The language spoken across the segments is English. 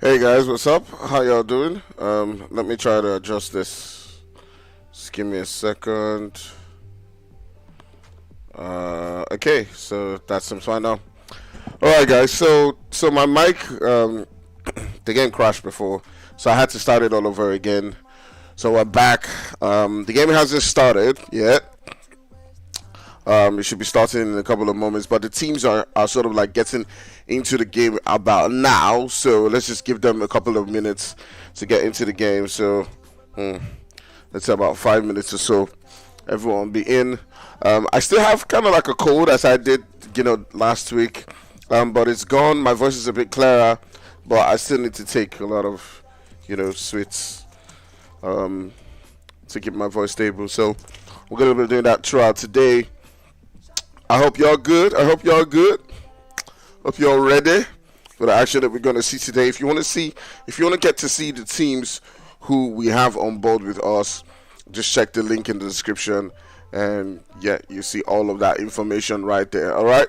Hey guys, what's up? How y'all doing? Let me try to adjust this. Just give me a second. Okay, so that seems fine now. Alright guys, so my mic, the game crashed before, so I had to start it all over again. So we're back. The game hasn't started yet. It should be starting in a couple of moments, but the teams are sort of like getting into the game about now, so let's just give them a couple of minutes to get into the game. So let's say about 5 minutes or so, everyone will be in. I still have kind of like a cold as I did, last week, but it's gone. My voice is a bit clearer, but I still need to take a lot of, sweets to keep my voice stable. So we're gonna be doing that throughout today. I hope y'all good. Hope y'all ready for the action that we're gonna see today. If you want to get to see the teams who we have on board with us, just check the link in the description, and yeah, you see all of that information right there. All right.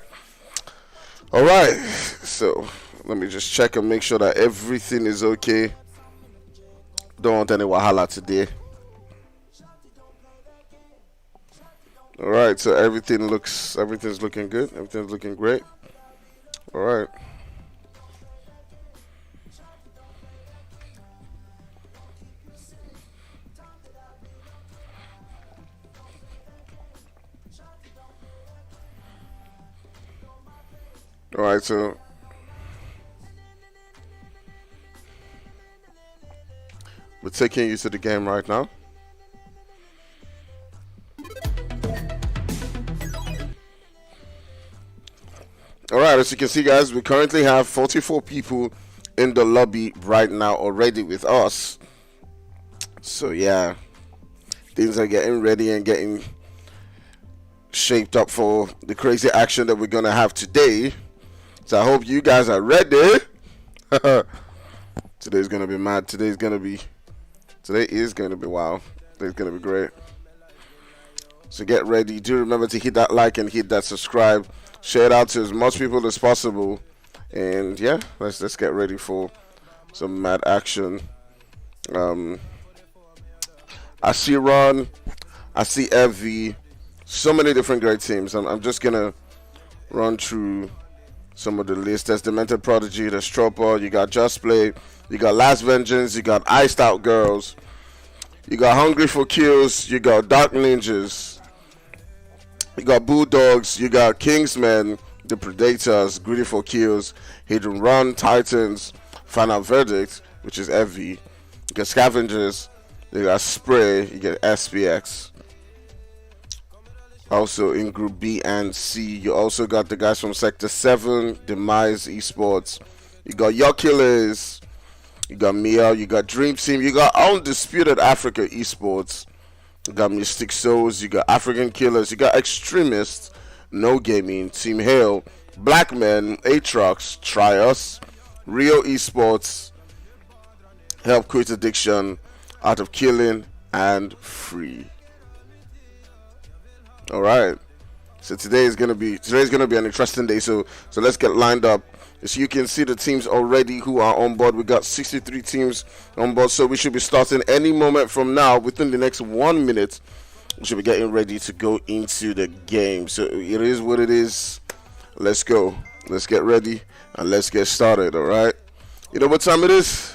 So let me just check and make sure that everything is okay. Don't want any wahala today. All right, so everything's looking good. Everything's looking great. All right. All right, so we're taking you to the game right now. Alright, as you can see guys, we currently have 44 people in the lobby right now already with us. So yeah, things are getting ready and getting shaped up for the crazy action that we're going to have today. So I hope you guys are ready. Today's going to be mad. Today is going to be wow. Today's going to be great. So get ready. Do remember to hit that like and hit that subscribe. Share it out to as much people as possible, and yeah, let's get ready for some mad action. I see Ron, I see FV, so many different great teams. I'm just gonna run through some of the list. There's Demented Prodigy, there's TROPA, you got JUSTPLAY, you got Last Vengeance, you got ICEDOUT Girls, you got Hungry for Kills, you got Dark Ninjas. You got Bulldogs, you got Kingsmen, the Predators, Greedy for Kills, Hidden Run, Titans, Final Verdict, which is FV. You got Scavengers, you got SPREY, you get SPX. Also in Group B and C, you also got the guys from Sector 7, DEMIZE Esports. You got Your Killers, you got MEOW, you got Dream Team, you got Undisputed Africa Esports. You got Mystic Souls, you got African Killers, you got Extremists, No Gaming, Team Hail, Black Men, Aatrox, Try Us, Rio Esports, Help Quit Addiction, Art of Killing, and Free. Alright. So today's gonna be an interesting day, so let's get lined up. As you can see, the teams already who are on board. We got 63 teams on board, so we should be starting any moment from now. Within the next 1 minute, we should be getting ready to go into the game. So it is what it is. Let's go. Let's get ready and let's get started. All right. You know what time it is?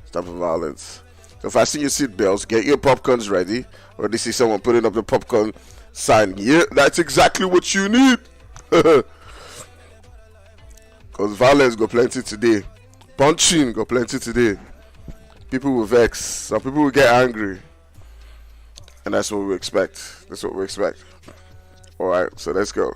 Stop the violence. So fasten your seatbelts. Get your popcorns ready. Already see someone putting up the popcorn sign. Yeah, that's exactly what you need. Because violence go plenty today. Punching go plenty today. People will vex. Some people will get angry. And that's what we expect. That's what we expect. Alright, so let's go.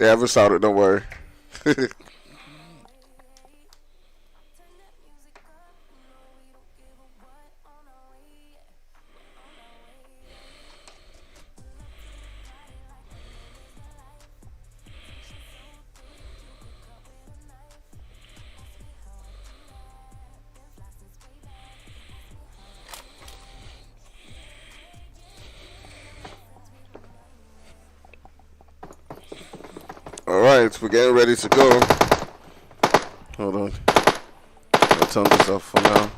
They haven't started, don't worry. Alright, we're getting ready to go. Hold on. I'll turn this off for now.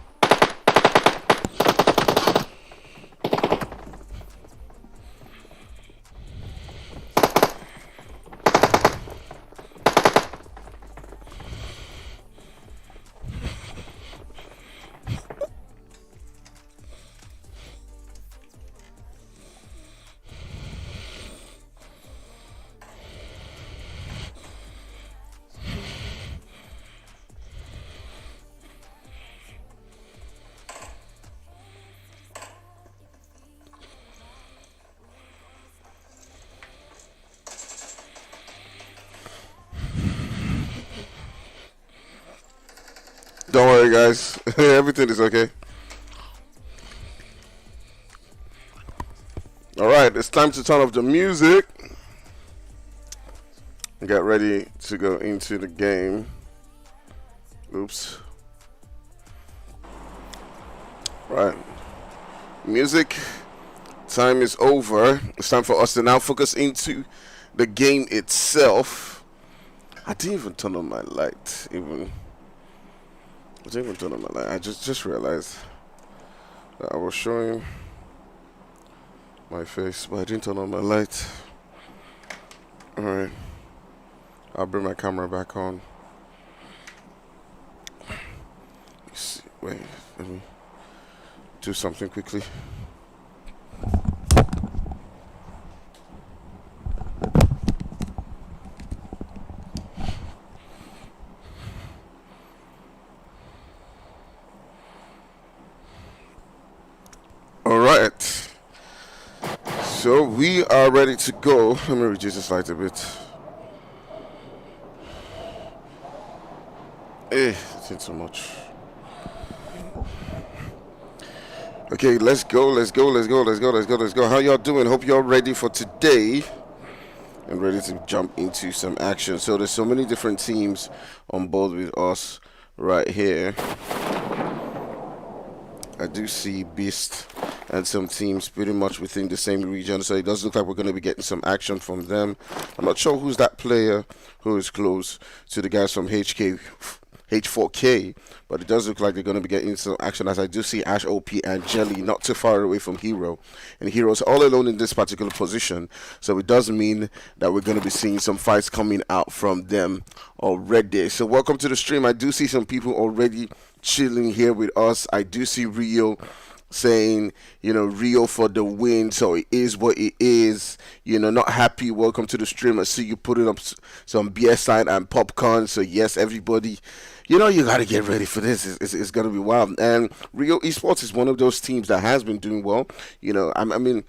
Don't worry, guys. Everything is okay. Alright, it's time to turn off the music. Get ready to go into the game. Oops. Right. Music time is over. It's time for us to now focus into the game itself. I didn't even turn on my light. I didn't even turn on my light. I just realized that I was showing my face, but I didn't turn on my light. Alright. I'll bring my camera back on. Let's see. Wait, let me do something quickly. Alright, so we are ready to go. Let me reduce this light a bit. It's in too much. Okay, let's go. How y'all doing? Hope y'all ready for today and ready to jump into some action. So there's so many different teams on board with us right here. I do see Beast and some teams pretty much within the same region, so it does look like we're going to be getting some action from them. I'm not sure who's that player who is close to the guys from H4K, but it does look like they're going to be getting some action, as I do see Ash, OP, and Jelly not too far away from Hero, and Hero's all alone in this particular position, so it does mean that we're going to be seeing some fights coming out from them already. So welcome to the stream. I do see some people already chilling here with us. I do see Rio saying, Rio for the win, so it is what it is. Not happy. Welcome to the stream. I see you putting up some beer sign and popcorn. So yes, everybody, you got to get ready for this. It's going to be wild. And MEOW Esports is one of those teams that has been doing well. I mean,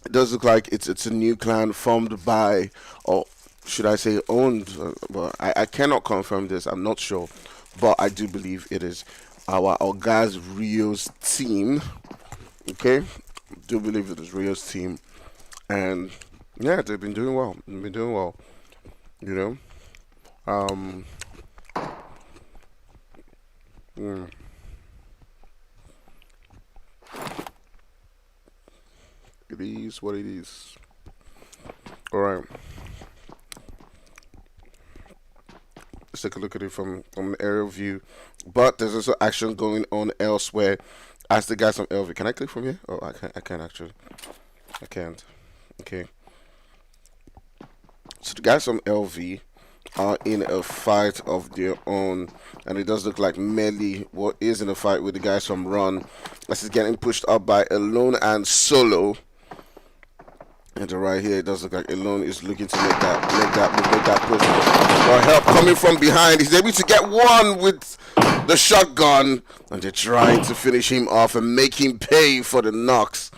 it does look like it's a new clan formed by, or should I say owned, but I cannot confirm this. I'm not sure, but I do believe it is our guys Rio's team. Okay, do believe it is Rio's team, and yeah, they've been doing well. It is what it is. All right, let's take a look at it from an aerial view. But there's also action going on elsewhere. As the guys from LV, can I click from here? Oh, I can't actually. I can't. Okay. So the guys from LV are in a fight of their own, and it does look like Melly is in a fight with the guys from Run. This is getting pushed up by Alone and Solo. And right here, it does look like Alone is looking to make that push. Or help coming from behind. He's able to get one with the shotgun, and they're trying to finish him off and make him pay for the knocks.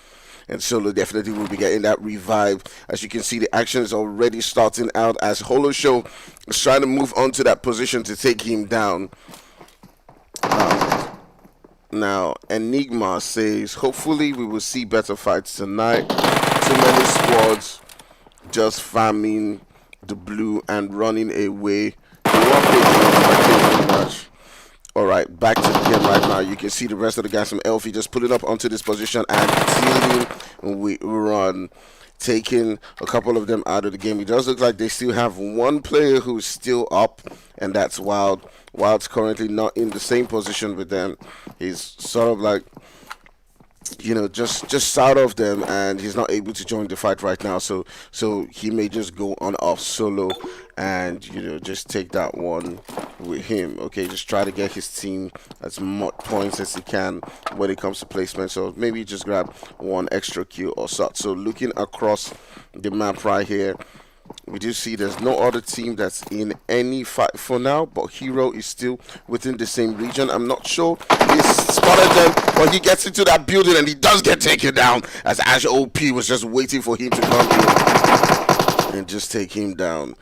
and Solo definitely will be getting that revive. As you can see, the action is already starting out as Holo Show is trying to move on to that position to take him down. Now, Enigma says, hopefully we will see better fights tonight. Too many squads just farming the blue and running away. Alright, back to the game right now. You can see the rest of the guys from Elfie just pulling up onto this position and sealing we run. Taking a couple of them out of the game. It does look like they still have one player who's still up, and that's Wild. Wild's currently not in the same position with them. He's sort of like, you know, just south of them, and he's not able to join the fight right now. So he may just go on off solo and, you know, just take that one with him. Okay, just try to get his team as much points as he can when it comes to placement. So maybe just grab one extra kill or such. So looking across the map right here, we do see there's no other team that's in any fight for now, but Hero is still within the same region. I'm not sure he spotted them, but he gets into that building and he does get taken down as Ash OP was just waiting for him to come in and just take him down.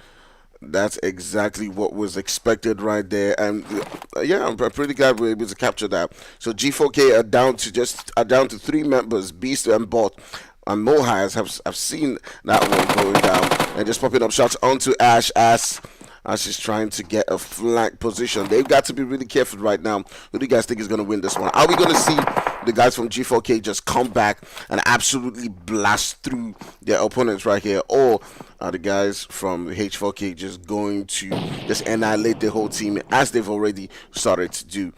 That's exactly what was expected right there, and yeah, I'm pretty glad we were able to capture that. So G4K are down to 3 members, Beast and Bot. And Mohaz have seen that one going down and just popping up shots onto Ash as she's trying to get a flank position. They've got to be really careful right now. Who do you guys think is going to win this one? Are we going to see the guys from G4K just come back and absolutely blast through their opponents right here? Or are the guys from H4K just going to just annihilate the whole team as they've already started to do?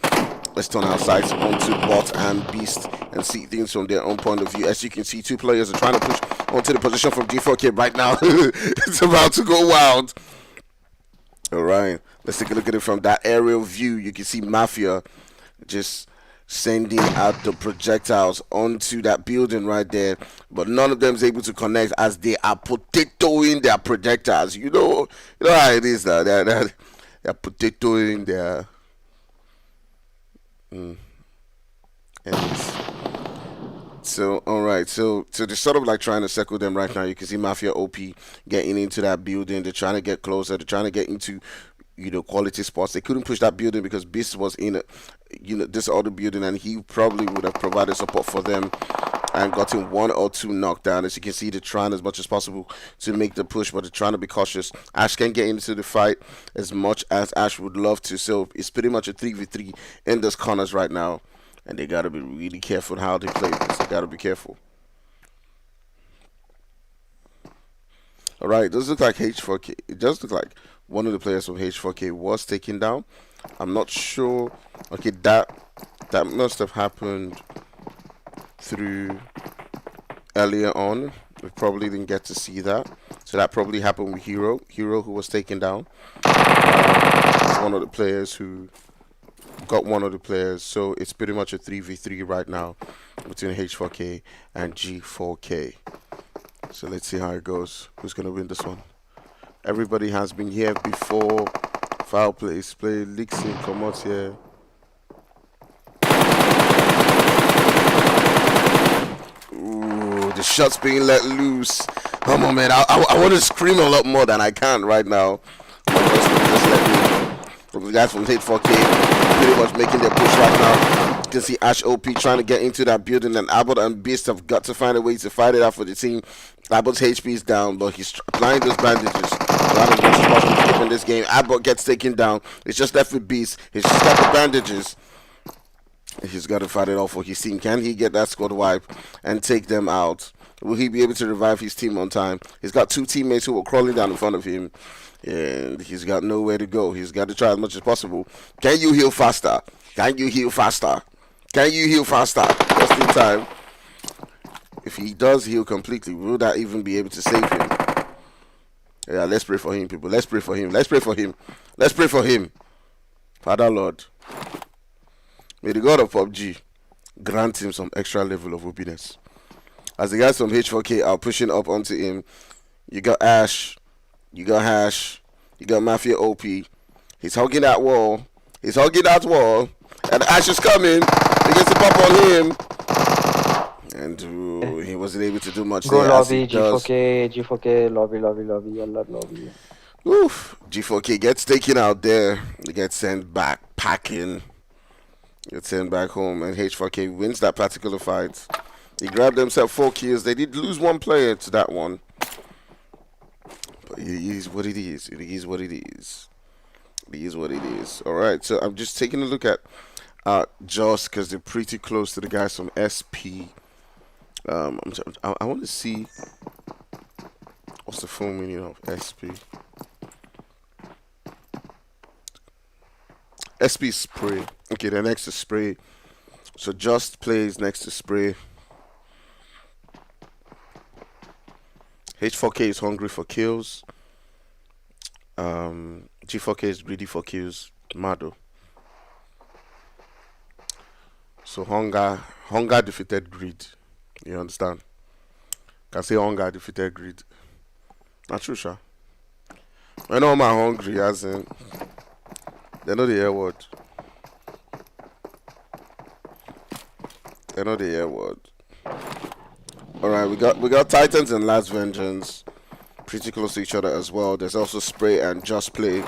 Let's turn our sights onto Bot and Beast and see things from their own point of view. As you can see, 2 players are trying to push onto the position from G4K right now. It's about to go wild. Alright, let's take a look at it from that aerial view. You can see Mafia just sending out the projectiles onto that building right there, but none of them is able to connect as they are potatoing their projectiles. You know how it is now. They're potatoing their So alright, so they're sort of like trying to circle them right now. You can see Mafia OP getting into that building. They're trying to get closer. They're trying to get into, you know, quality spots. They couldn't push that building because Beast was in it, you know, this other building, and he probably would have provided support for them and gotten 1 or 2 knocked down. As you can see, they're trying as much as possible to make the push, but they're trying to be cautious. Ash can get into the fight as much as Ash would love to, so it's pretty much a 3v3 in those corners right now, and they got to be really careful how they play this. They got to be careful. Alright, it does look like H4K. It does look like one of the players from H4K was taken down. I'm not sure. Okay, that must have happened through earlier on. We probably didn't get to see that. So that probably happened with Hero who was taken down. One of the players who got one of the players. So it's pretty much a 3v3 right now between H4K and G4K. So let's see how it goes. Who's going to win this one? Everybody has been here before. Foul play, Lixin, come out here. Ooh, the shot's being let loose. Come on, man. I want to scream a lot more than I can right now. Just let me. From the guys from H4K pretty much making their push right now. You can see Ash OP trying to get into that building, and Abbott and Beast have got to find a way to fight it out for the team. Abbott's HP is down, but he's applying those bandages. As much as possible to keep in this game. Abbott gets taken down. It's just left with Beast. He's just got the bandages. He's got to fight it off for his team. Can he get that squad wipe and take them out? Will he be able to revive his team on time? He's got 2 teammates who are crawling down in front of him, and he's got nowhere to go. He's got to try as much as possible. Can you heal faster? Can you heal faster? Can you heal faster? Just in time. If he does heal completely, will that even be able to save him? Yeah, let's pray for him, people. Let's pray for him. Let's pray for him. Let's pray for him. Father Lord, may the God of PUBG grant him some extra level of obedience. As the guys from H4K are pushing up onto him, you got Ash, you got Hash, you got Mafia OP. He's hugging that wall. He's hugging that wall. And Ash is coming. He gets a pop on him. And he wasn't able to do much Go there as he lobby, does. G4K, lobby, yalla lobby. Oof. G4K gets taken out there. He gets sent back packing. Gets sent back home, and H4K wins that particular fight. He grabbed himself 4 kills. They did lose 1 player to that one. But it is what it is. It is what it is. It is what it is. Alright, so I'm just taking a look at JUST because they're pretty close to the guys from SP. I want to see what's the full meaning of SP. SP SPREY. Okay, they're next to SPREY. So JUST plays next to SPREY. H4K is hungry for kills. G4K is greedy for kills. Mado. So hunger defeated greed. You understand? Can say hunger defeated greed. Not true, sure. When all my hungry, as in, they know the air word. They know the air word. Alright, we got Titans and Last Vengeance pretty close to each other as well. There's also SPREY and JUSTPLAY,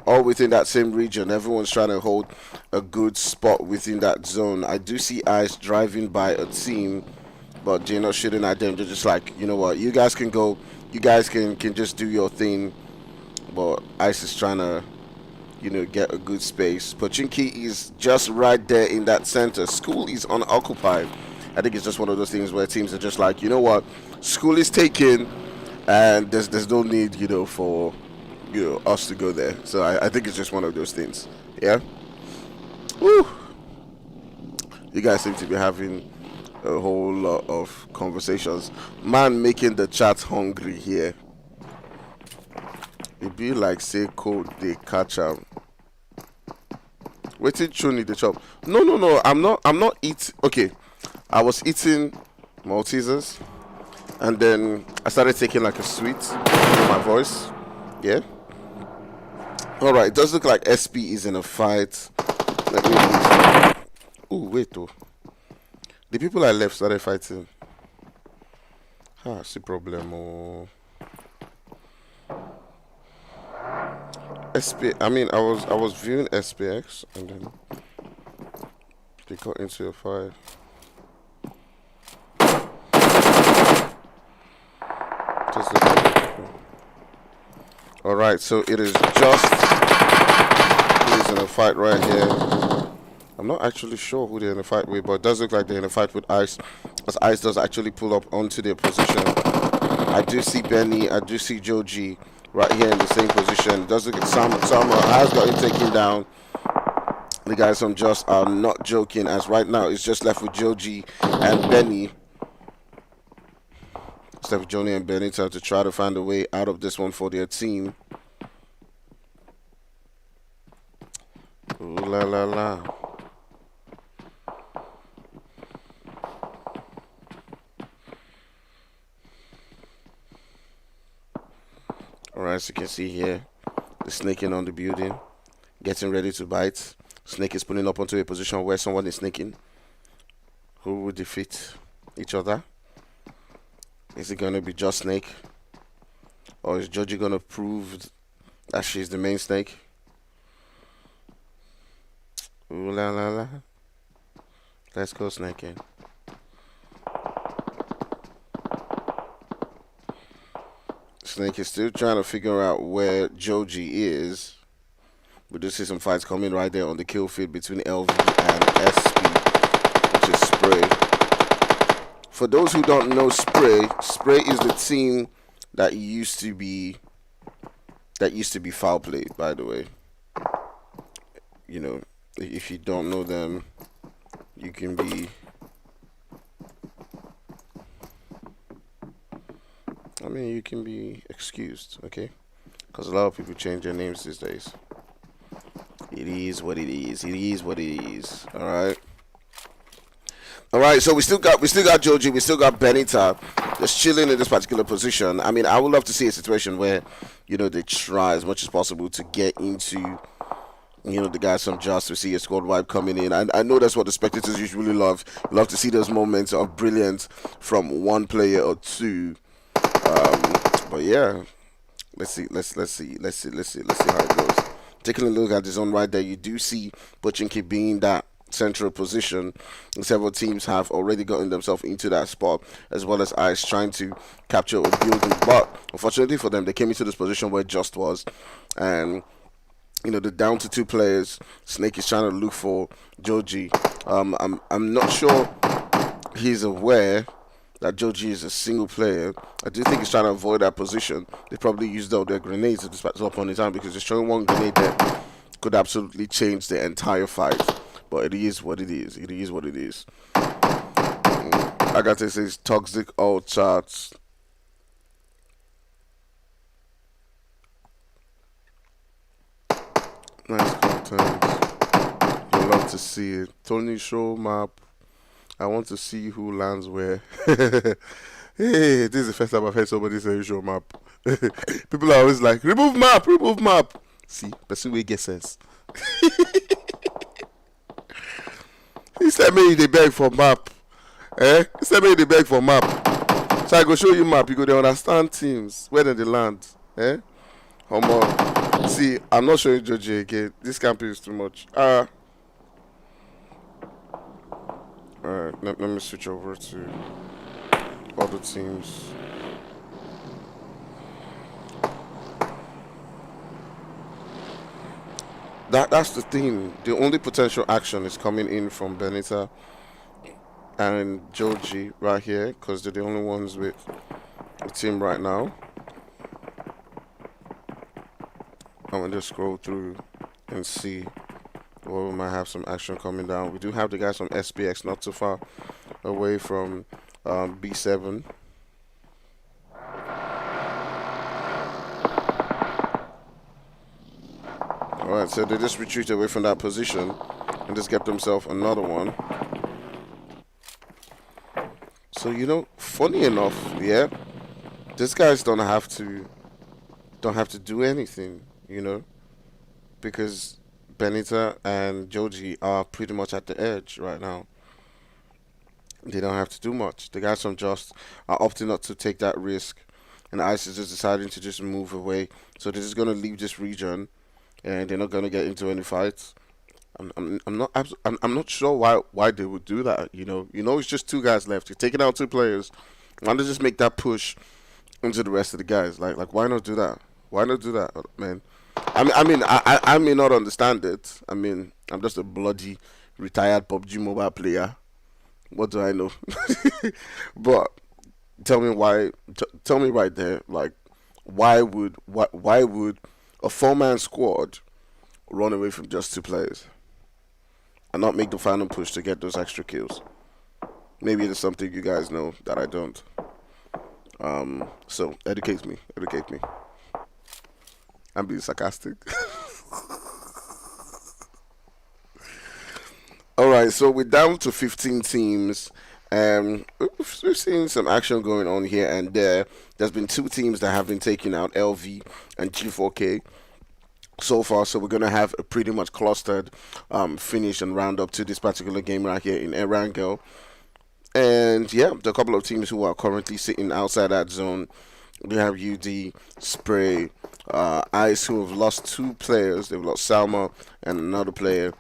all within that same region. Everyone's trying to hold a good spot within that zone. I do see ICE driving by a team, but they're not shooting at them. They're just like, you know what, you guys can go, you guys can just do your thing. But ICE is trying to, you know, get a good space. Pochinki is just right there in that center. School is unoccupied. I think it's just one of those things where teams are just like, you know what, school is taken, and there's no need, you know, for, you know, us to go there. So I think it's just one of those things. Yeah. Woo. You guys seem to be having a whole lot of conversations. Man, making the chat hungry here. It be like say code they catch am. Waiting Chuni the chop. No. I'm not eating. Okay. I was eating Maltesers, and then I started taking like a sweet in my voice. Yeah. Alright, it does look like SP is in a fight. Let me. Oh, wait though. The people I left started fighting. C'est problemo. SP. I mean, I was viewing SPX, and then they got into a fight. Alright, so it is JUST who is in a fight right here. I'm not actually sure who they're in a fight with, but it does look like they're in a fight with ICE, as ICE does actually pull up onto their position. I do see Benny, I do see Joji right here in the same position. It does look like Sama has got him taken down. The guys from JUST are not joking, as right now it's just left with Joji and Benny. Steph Johnny and Benita to try to find a way out of this one for their team. Ooh la la la. Alright, so you can see here the snaking on the building, getting ready to bite. Snake is pulling up onto a position where someone is snaking. Who will defeat each other? Is it gonna be just Snake? Or is Joji gonna prove that she's the main snake? Ooh la la la. Let's go snaking. Snake is still trying to figure out where Joji is. We do see some fights coming right there on the kill field between LV and SP, which is SPREY. For those who don't know SPREY is the team that used to be foul played, by the way. You know, if you don't know them, you can be, I mean, you can be excused, okay? Because a lot of people change their names these days. It is what it is. It is what it is. All right. All right, so we still got Joji, we still got Benita just chilling in this particular position. I mean, I would love to see a situation where, you know, they try as much as possible to get into You know, the guys from Just, we see a squad wipe coming in. And I know that's what the spectators usually love. Love to see those moments of brilliance from one player or two. But yeah, let's see how it goes. Taking a look at the zone right there, you do see Pochinki being that central position. And several teams have already gotten themselves into that spot, as well as ICE trying to capture a building. But unfortunately for them, they came into this position where Just was, and you know, they're down to 2 players. Snake is trying to look for Joji. I'm not sure he's aware that Joji is a single player. I do think he's trying to avoid that position. They probably used all their grenades to dispatch up on his time, because destroying one grenade there could absolutely change the entire fight. But it is what it is. It is what it is. I got to say, toxic all charts. Nice content. I love to see it. Tony show map. I want to see who lands where. Hey, this is the first time I've heard somebody say show map. People are always like, remove map, remove map. See, person will get sense. He said me they beg for map. He said me they beg for map. So I go show you map. You go to understand teams. Where they land. Homo. See, I'm not showing Joji again. This campaign is too much. Alright, let me switch over to other teams. That's the thing. The only potential action is coming in from Benita and Joji right here, because they're the only ones with the team right now. I'm gonna just scroll through and see where we might have some action coming down. We do have the guys from SPX not too far away from B7. Alright, so they just retreat away from that position and just get themselves another one. So, you know, funny enough, yeah, these guys don't have to do anything, you know, because Benita and Joji are pretty much at the edge right now. They don't have to do much. The guys from Just are opting not to take that risk, and ICE is just deciding to just move away. So they're just gonna leave this region, and they're not gonna get into any fights. I'm not sure why they would do that. You know, it's just 2 guys left. You're taking out 2 players. Why not just make that push into the rest of the guys? Like why not do that? Why not do that, man? I may not understand it. I mean, I'm just a bloody retired PUBG mobile player. What do I know? But tell me why. Tell me right there. Like, why would a 4-man squad run away from just 2 players and not make the final push to get those extra kills? Maybe it's something you guys know that I don't. So educate me. I'm being sarcastic. Alright, so we're down to 15 teams. We've seen some action going on here and there. There's been 2 teams that have been taken out, LV and G4K. So far, so we're going to have a pretty much clustered finish and round up to this particular game right here in Erangel. And yeah, there are a couple of teams who are currently sitting outside that zone. We have UD, SPREY, ICE, who have lost 2 players. They've lost Salma and another player.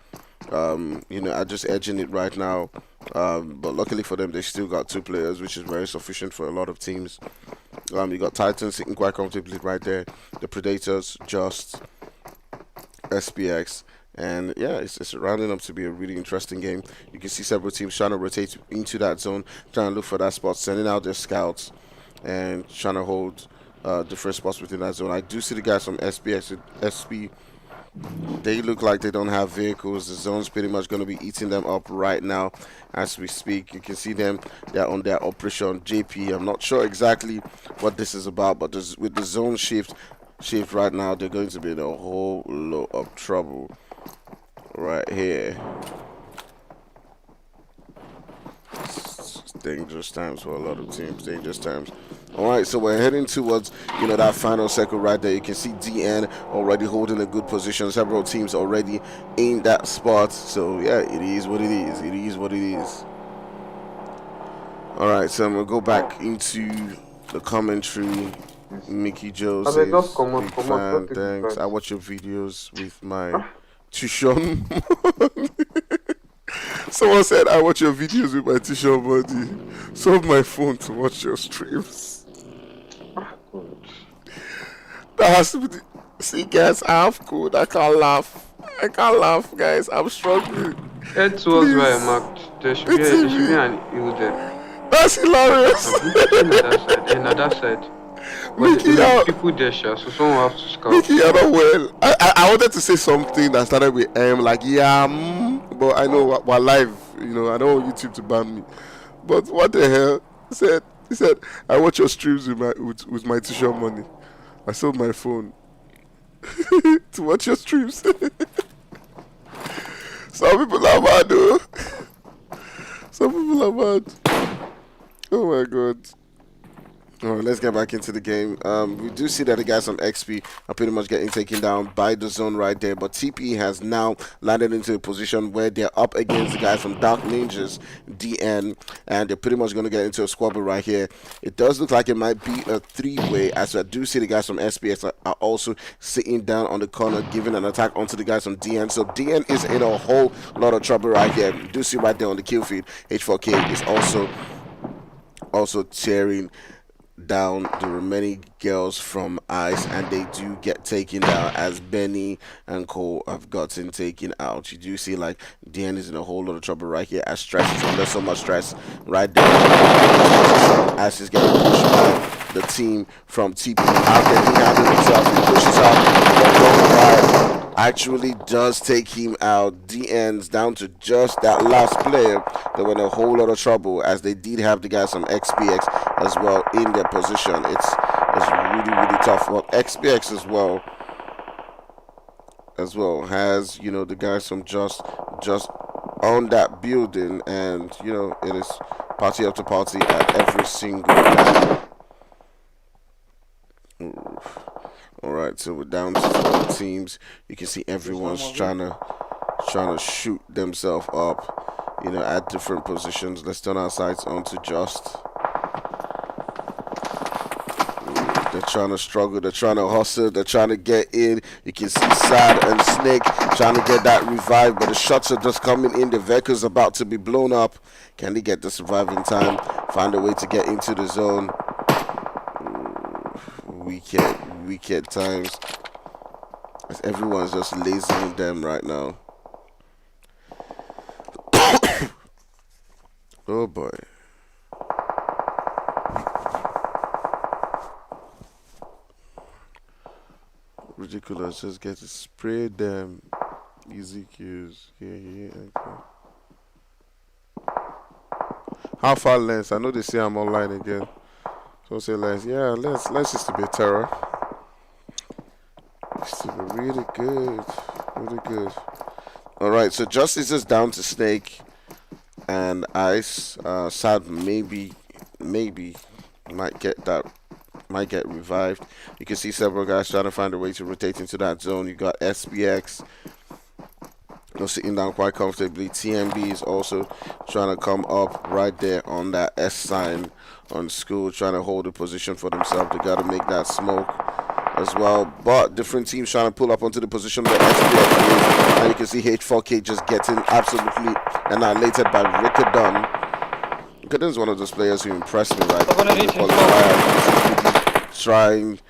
You know, are just edging it right now. But luckily for them, they still got 2 players, which is very sufficient for a lot of teams. You got Titan sitting quite comfortably right there. The Predators, Just, SPX. And yeah, it's rounding up to be a really interesting game. You can see several teams trying to rotate into that zone, trying to look for that spot, sending out their scouts, and trying to hold the first spots within that zone. I do see the guys from SPX and SP. They look like they don't have vehicles. The zone's pretty much going to be eating them up right now as we speak. You can see them. They're on their operation JP. I'm not sure exactly what this is about, but with the zone shift right now, they're going to be in a whole lot of trouble right here. It's dangerous times for a lot of teams. Dangerous times. All right, so we're heading towards, that final circle right there. You can see DN already holding a good position. Several teams already in that spot. So yeah, it is what it is. It is what it is. All right, so I'm gonna go back into the commentary. Mickey Joe says, big fan, thanks. I watch your videos with my tuition. Someone said, I watch your videos with my tuition buddy. Sold my phone to watch your streams. That has to be see, guys, I have code. I can't laugh. Guys. I'm struggling. It was very marked. There should be an ill there. That's hilarious. Another side. Mickey, people there, so someone have to scout. Mickey, you're not well. I wanted to say something that started with M, like but I know we're live. I don't want YouTube to ban me. But what the hell? He said, I watch your streams with my t-shirt money. I sold my phone to watch your streams. Some people are mad, though. Some people are mad. Oh my god. Alright, let's get back into the game. We do see that the guys from XP are pretty much getting taken down by the zone right there, but TP has now landed into a position where they're up against the guys from Dark Ninjas, DN, and they're pretty much going to get into a squabble right here. It does look like it might be a three-way, as I do see the guys from SPX are also sitting down on the corner, giving an attack onto the guys from DN. So DN is in a whole lot of trouble right here. You do see right there on the kill feed, H4K is also tearing down the remaining girls from ICE, and they do get taken down as Benny and Cole have gotten taken out. You do see like DN is in a whole lot of trouble right here, as Stress is under so much stress right there as he's getting pushed by the team from TP. How can he handle himself? He pushes out, actually does take him out. DN's down to just that last player. They were in a whole lot of trouble, as they did have the guys from XPX as well in their position. It's really tough. Well, XPX as well has the guys from just on that building, and it is party after party at every single time. Alright, so we're down to 4 teams. You can see everyone's trying to shoot themselves up, at different positions. Let's turn our sights onto Just. They're trying to struggle, they're trying to hustle, they're trying to get in. You can see Sad and Snake trying to get that revive, but the shots are just coming in. The vehicle's about to be blown up. Can they get the surviving time? Find a way to get into the zone. Wicked times, as everyone's just lasering them right now. Oh boy. Ridiculous, just get to spray them. Easy kills. Yeah, okay. How far Lens? I know they say I'm online again. So say Lens, yeah, Lens used to be a terror. Used to be really good. Alright, so Justice is down to Snake and Ice. Sad maybe might get revived. You can see several guys trying to find a way to rotate into that zone. You got SPX sitting down quite comfortably. TMB is also trying to come up right there on that S sign on School, trying to hold a position for themselves. They got to make that smoke as well, but different teams trying to pull up onto the position where SPX is, and you can see H4K just getting absolutely annihilated by Rickadon. Rickadon is one of those players who impressed me right in the qualifier, trying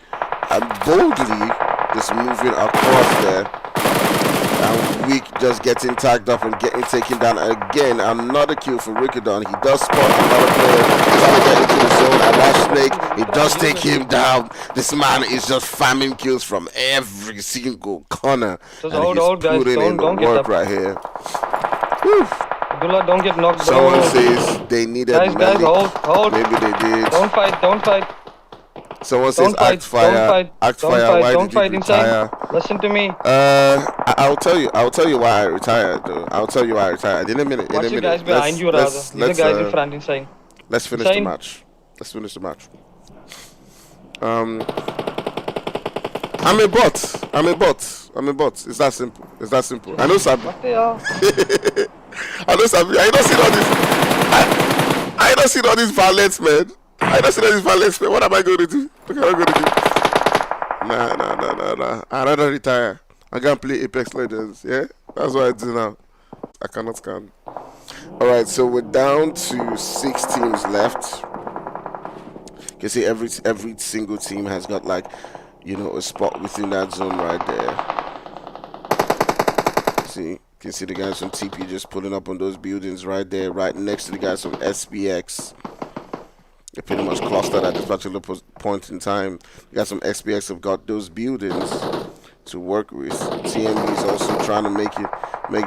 and boldly just moving across there, and Weak just getting tagged up and getting taken down again. Another kill for Rickadon. He does spot another player trying to get into the zone, and that Snake, he does take him down. This man is just farming kills from every single corner, Just and hold, he's guys. putting in the Don't get work up. right here. Whew. Abdullah, don't get knocked. Someone says they needed Guys, medic. hold. Maybe they did. Don't fight. Someone says Don't fight. act fire. Act fire. Why Don't did you fight retire? inside. Listen to me. I'll tell you why I retired, though. I'll tell you why I retired. In a minute. Watch the guys behind you, rather. The guys in front inside. Let's finish the match. Um, I'm a bot. I'm a bot. I'm a bot. It's that simple. It's that simple. I know Sabi. What they are? I know Sabi. I don't see all this. I don't see all these violence, man. I don't see all these violence, man. What am I going to do? What am I going to do? Nah. I'd rather retire. I can't play Apex Legends. Yeah, that's what I do now. I cannot scan. All right, so we're down to 6 teams left. You can see every single team has got like, you know, a spot within that zone right there. See, you can see the guys from TP just pulling up on those buildings right there, right next to the guys from SPX. They're pretty much clustered at this particular point in time. The guys from SPX have got those buildings to work with. TMB is also trying to make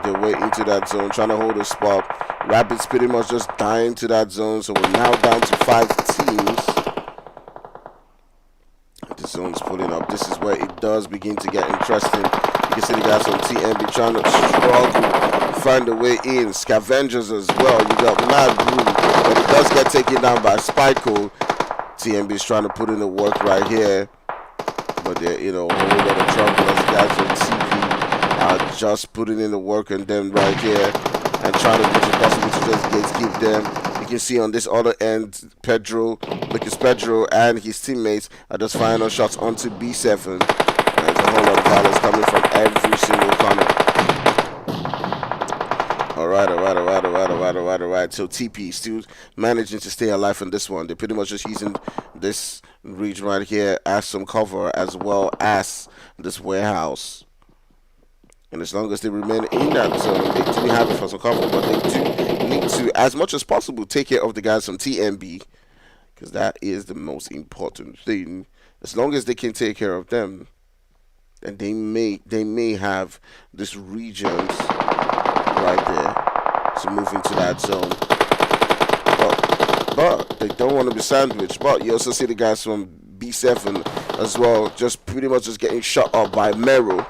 their way into that zone, trying to hold a spot. Rabbits pretty much just dying to that zone, so we're now down to 5 teams. The zone's pulling up. This is where it does begin to get interesting. You can see the guys from TMB trying to struggle to find a way in. Scavengers as well. You got mad room, but it does get taken down by Spyco. TMB is trying to put in the work right here, but they're in a whole lot of trouble as the guys from TP are just putting in the work and then right here and trying to do the possible to just gatekeep them. You can see on this other end, Lucas Pedro and his teammates are just firing on shots onto B7. There's a whole lot of violence coming from every single corner. Alright. So TP still managing to stay alive on this one. They're pretty much just using this region right here as some cover as well as this warehouse. And as long as they remain in that zone, they do have it for some cover, but they do need to, as much as possible, take care of the guys from TMB, because that is the most important thing. As long as they can take care of them, and they may have this region right there to move into that zone. But they don't want to be sandwiched. But you also see the guys from B7 as well, just pretty much just getting shot up by Mero.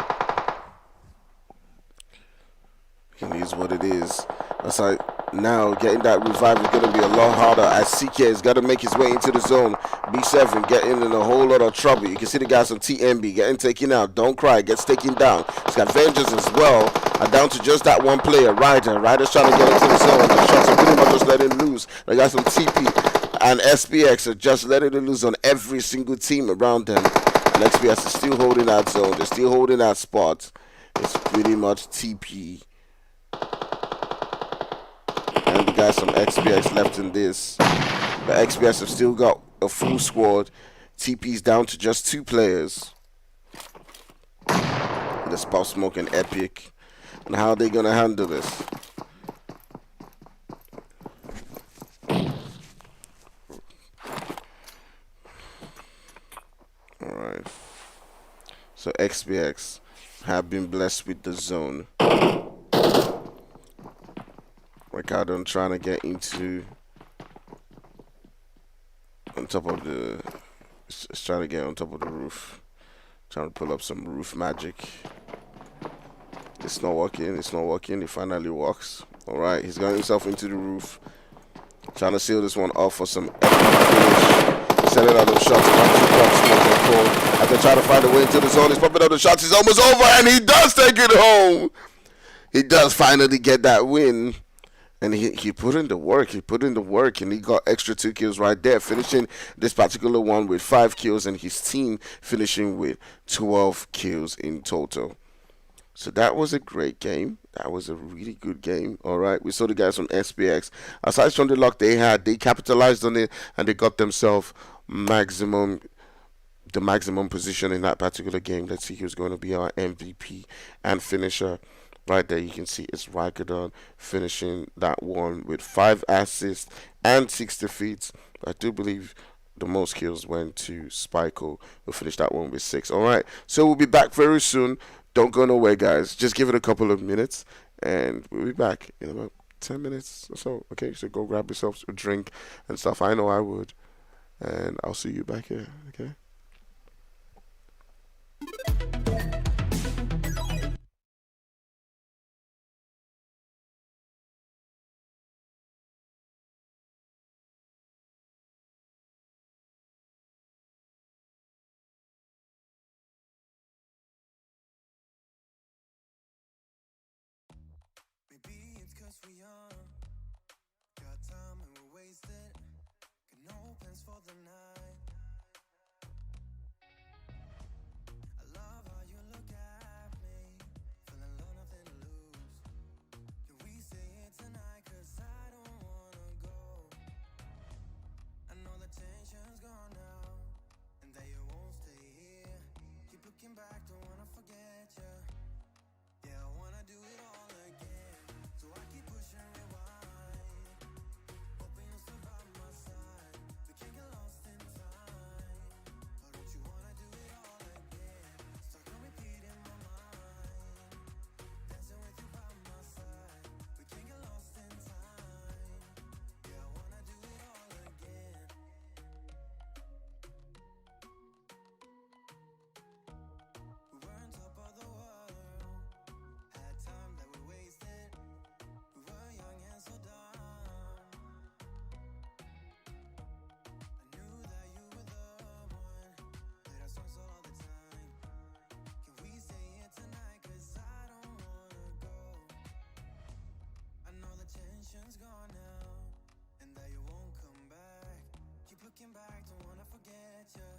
It is what it is. That's like now getting that revive is going to be a lot harder as CK has got to make his way into the zone. B7 getting in a whole lot of trouble. You can see the guys from TMB getting taken out. Don't cry, gets taken down. Scavengers as well are down to just that one player, Ryder. Ryder's trying to get into the zone. The shots are pretty much just letting loose. The guys from TP and SPX are just letting it loose on every single team around them. And XPS is still holding that zone. They're still holding that spot. It's pretty much TP and the guys from XPX left in this. But XPX have still got a full squad. TP's down to just 2 players. The Spot Smoke and Epic. And how are they gonna handle this? Alright. So XPX have been blessed with the zone. Ricardo trying to get into on top of the trying to get on top of the roof, trying to pull up some roof magic. It's not working. It finally works. All right, he's got himself into the roof, trying to seal this one off for some epic finish. Sending out those shots as they try to find a way into the zone. He's popping out the shots. He's almost over, and he does take it home. He does finally get that win. And he put in the work, and he got extra 2 kills right there, finishing this particular one with 5 kills, and his team finishing with 12 kills in total. So that was a great game. That was a really good game. All right, we saw the guys from SPX. Aside from the luck they had, they capitalized on it, and they got themselves the maximum position in that particular game. Let's see who's going to be our MVP and finisher. Right there, you can see it's Raikkonen finishing that one with 5 assists and 6 defeats. I do believe the most kills went to Spyco, who finished that one with 6. All right, so we'll be back very soon. Don't go nowhere, guys. Just give it a couple of minutes, and we'll be back in about 10 minutes or so. Okay, so go grab yourself a drink and stuff. I know I would, and I'll see you back here. Okay. cause we young. Got time and we're wasted. Got no plans for the night. I love how you look at me. Feeling low, nothing to lose. Can we stay here tonight? Cause I don't wanna go. I know the tension's gone now, and that you won't stay here. Keep looking back, don't wanna forget you. Yeah, I wanna do it all again. So I keep pushing rewind, hoping you'll still by my side. We can't get lost in time. But don't you wanna do it all again? Stuck on repeat in my mind, dancing with you by my side. We can't get lost in time. Yeah, I wanna do it all again. We were on top of the world, had time that we wasted. We were young and so dumb. I knew that you were the one. Played our songs all the time. Can we stay here tonight? Cause I don't wanna go. I know the tension's gone now, and that you won't come back. Keep looking back, don't wanna forget you.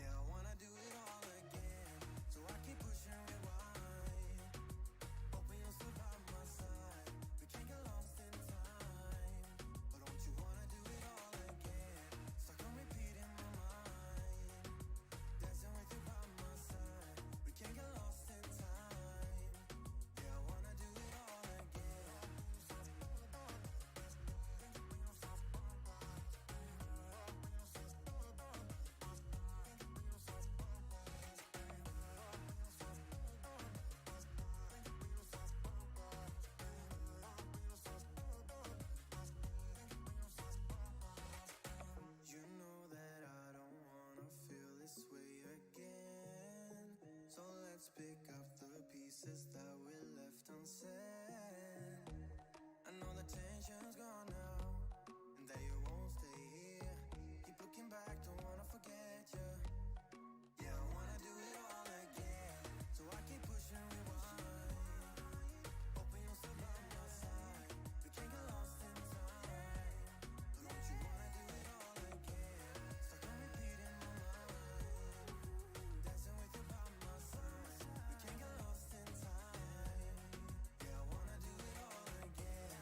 Yeah, I wanna do it all again. So I keep pushing rewind, hoping you'll still by my side. We can't get lost in time. But don't you wanna do it all again? Stuck on repeat in my mind, dancing with you by my side. We can't get lost in time. Yeah, I wanna do it all again. You know that I don't wanna feel this way again. So let's pick up the pieces that we left unsaid. I know the tension's gone now, and that you won't stay here. Keep looking back, don't wanna forget you. Yeah, I wanna do it all again. So I keep pushing rewind, hoping you'll still by my side. We can't get lost in time. But don't you wanna do it all again? Stuck on repeat in my mind, dancing with you by my side. We can't get lost in time. Yeah, I wanna do it all again.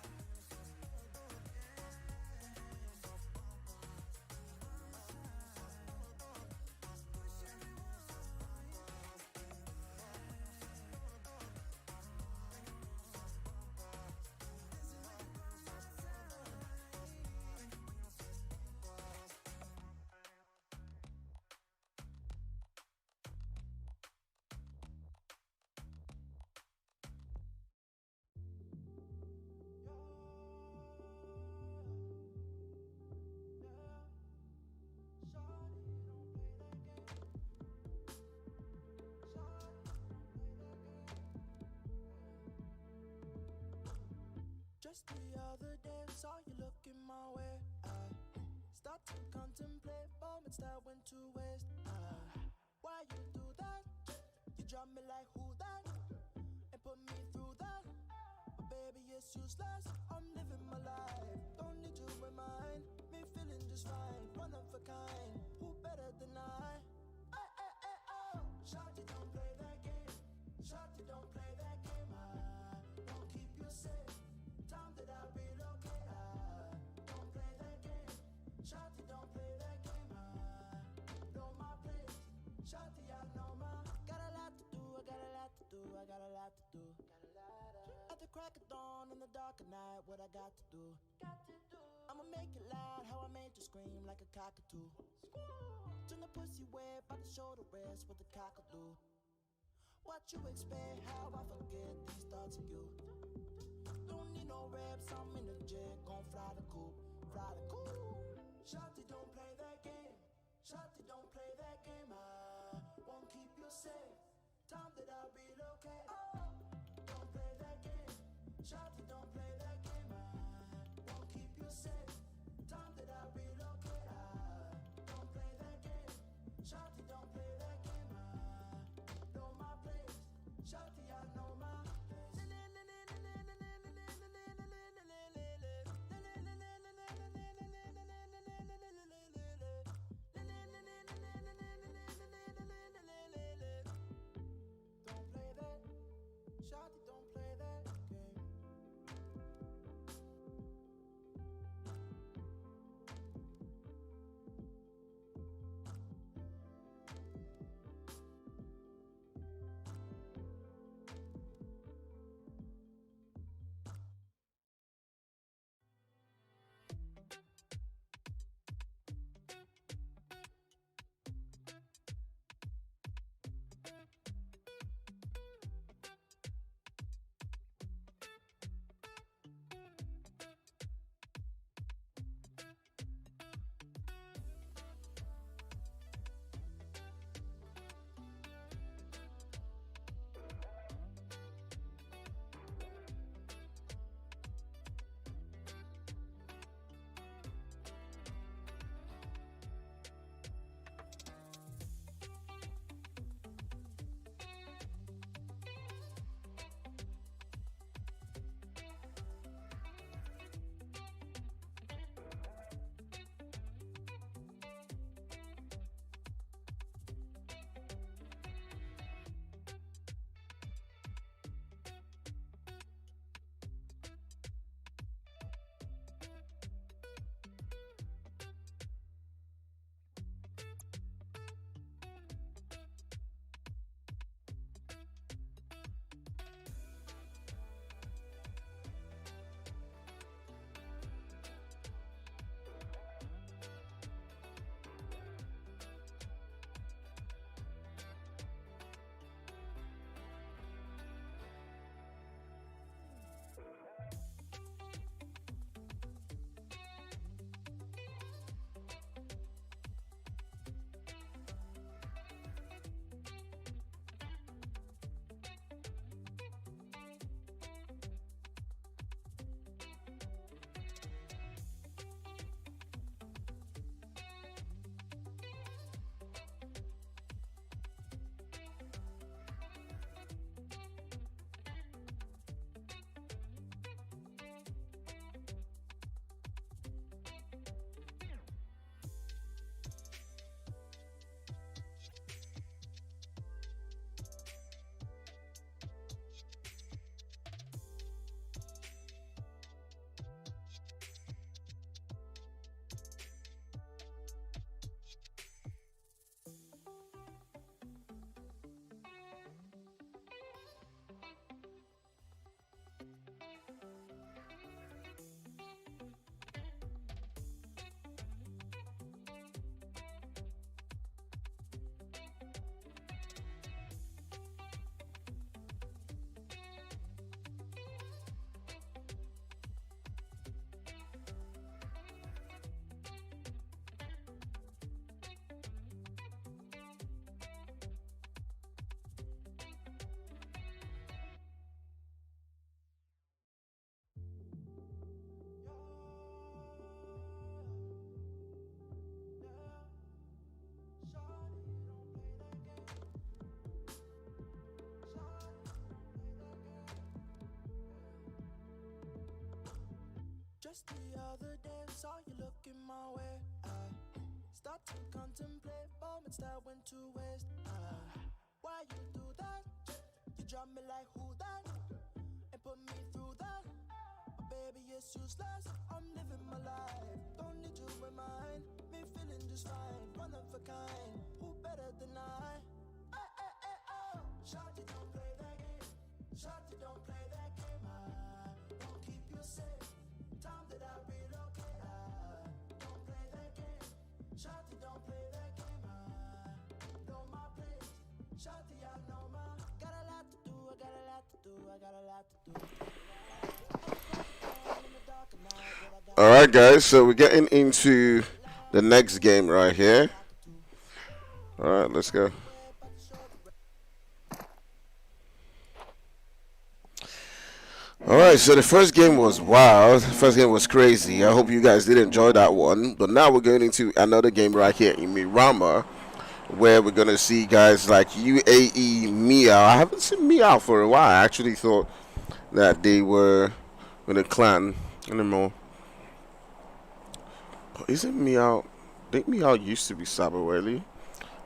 Just the other day, saw you looking my way. I start to contemplate moments that went to waste. Why you do that? You drop me like who that? And put me through that. But baby, it's useless. I'm living my life. Don't need to remind me, feeling just fine. One of a kind. Who better than I? Oh. Shawty, don't play that game. Shawty, don't play that game. I won't keep you safe. Time that I'll be okay. Don't play that game. Shawty, don't play that game. I know my place. Shawty, I know my. Got a lot to do, I got a lot to do, I got a lot to do. At the crack of dawn in the dark of night, what I got to do? I'ma make it loud, how I made you scream like a cockatoo. Turn the pussy wet by the shoulder rest, what the cock'll do. What you expect, how I forget these thoughts of you. Don't need no reps, I'm in the jet, gon' fly the coop, fly the coop. Shawty, don't play that game. Shawty, don't play that game. I won't keep you safe. Time that I'll be okay. Oh, don't play that game. Shawty, don't play that game. I won't keep you safe. Time that I'll be okay. Don't play that game. Shawty, don't play that game. I know my place. Shawty, I know my place. Just the other day, saw you looking my way. I start to contemplate moments that went to waste. Why you do that? You drop me like who that? And put me through that. Oh, baby, it's useless. I'm living my life. Don't need you in mind. Me feeling just fine. One of a kind. Who better than I? Oh. Shawty, don't play that game. Shawty, don't play that game. Don't keep you safe. Time that I relocate. Don't play that game. Shawty, don't play that game. Know my place. Shawty, I know my. Got a lot to do. I got a lot to do. I got a lot to do. Alright guys, so we're getting into the next game right here. Alright, let's go. Alright, so the first game was wild. The first game was crazy. I hope you guys did enjoy that one. But now we're going into another game right here in Miramar, where we're going to see guys like UAE MEOW. I haven't seen MEOW for a while. I actually thought that they were in a clan anymore. Isn't MEOW? I think MEOW used to be Saberwelly.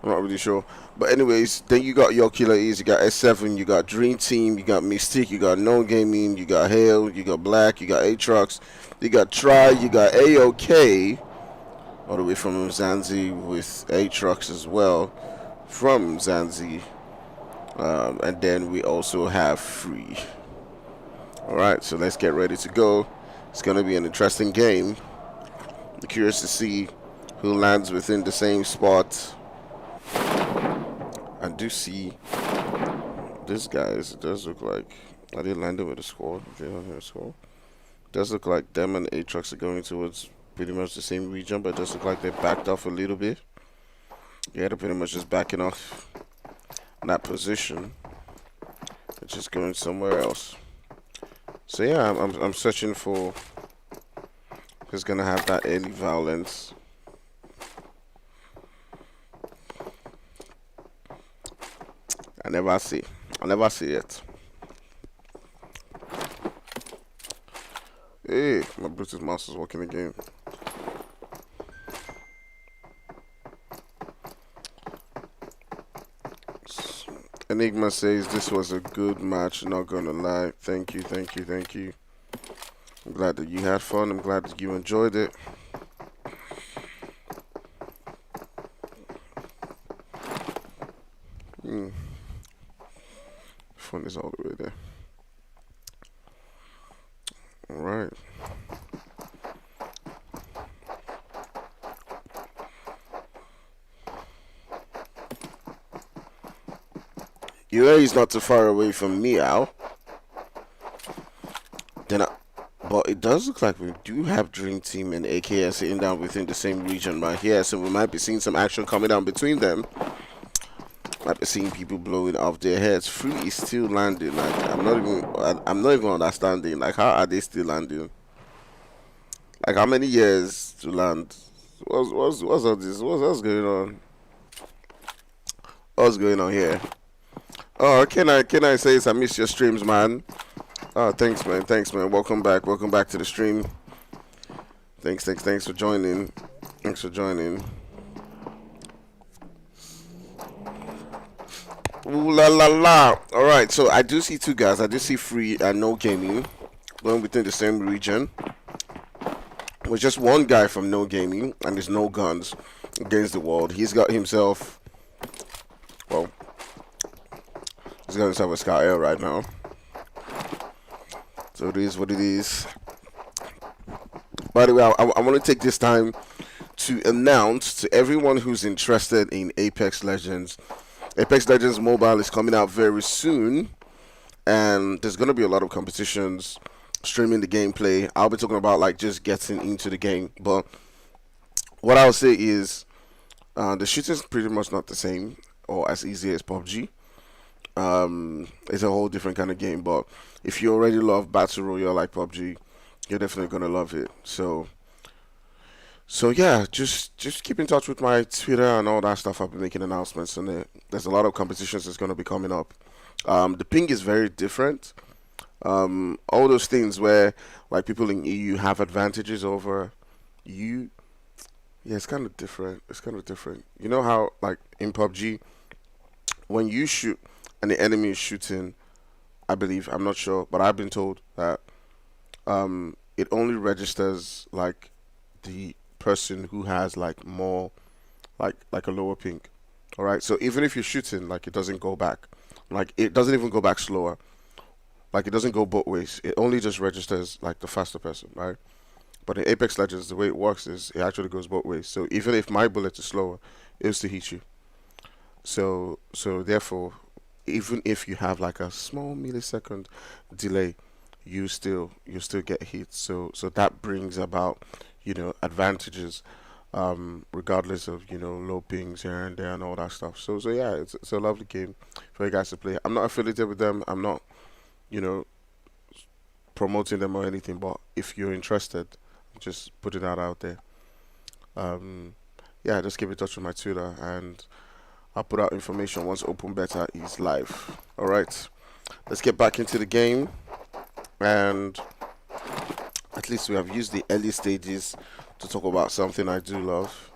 I'm not really sure. But anyways, then you got your Killer E's, you got S7, you got Dream Team, you got Mystique, you got No Gaming, you got Hale, you got Black, you got Aatrox, you got Try, you got AOK, all the way from Zanzi with Aatrox as well, from Zanzi. And then we also have Free. Alright, so let's get ready to go. It's going to be an interesting game. I'm curious to see who lands within the same spot. I do see this guys. It does look like I did land it with a squad. They don't have a squad. It does look like them and Aatrox are going towards pretty much the same region, but it does look like they backed off a little bit. Yeah, they're pretty much just backing off in that position. They're just going somewhere else. So yeah, I'm searching for who's gonna have that early violence. I never see it. Hey, my Bluetooth mouse is working again. Enigma says this was a good match, not gonna lie. Thank you. I'm glad that you had fun. I'm glad that you enjoyed it. Fun is all the way there. Alright. UA is not too far away from MEOW. But it does look like we do have Dream Team and AKS sitting down within the same region right here, so we might be seeing some action coming down between them. Might be seeing people blowing off their heads. Free is still landing. Like I'm not even understanding. Like how are they still landing? Like how many years to land? What's all this? What's going on? What's going on here? Oh, can I say I miss your streams, man? Oh, thanks, man. Welcome back to the stream. Thanks for joining. Ooh la la la. Alright, so I do see two guys. I do see Free and No Gaming going within the same region. With just one guy from No Gaming and there's no guns against the world. He's got himself a Scout Air right now. So it is what it is. By the way, I want to take this time to announce to everyone who's interested in Apex Legends. Apex Legends Mobile is coming out very soon, and there's going to be a lot of competitions streaming the gameplay. I'll be talking about like just getting into the game, but what I'll say is the shooting's pretty much not the same or as easy as PUBG. It's a whole different kind of game, but if you already love Battle Royale like PUBG, you're definitely going to love it. So yeah, just keep in touch with my Twitter and all that stuff. I'll be making announcements on it. There's a lot of competitions that's going to be coming up. The ping is very different. all those things where like people in EU have advantages over you. Yeah, it's kind of different. It's kind of different. You know how like in PUBG, when you shoot and the enemy is shooting, I believe, I'm not sure, but I've been told that it only registers like the person who has like more like a lower ping. All right, so even if you're shooting, like it doesn't go back, like it doesn't even go back slower, like it doesn't go both ways. It only just registers like the faster person, right? But in Apex Legends, the way it works is it actually goes both ways. So even if my bullet is slower, it'll still hit you. So therefore, even if you have like a small millisecond delay, you still get hit. So that brings about advantages, regardless of low pings here and there and all that stuff. So yeah, it's a lovely game for you guys to play. I'm not affiliated with them. I'm not you know promoting them or anything. But if you're interested, just putting that out there. Yeah, just keep in touch with my Twitter and I'll put out information once open beta is live. Alright, let's get back into the game. And at least we have used the early stages to talk about something I do love.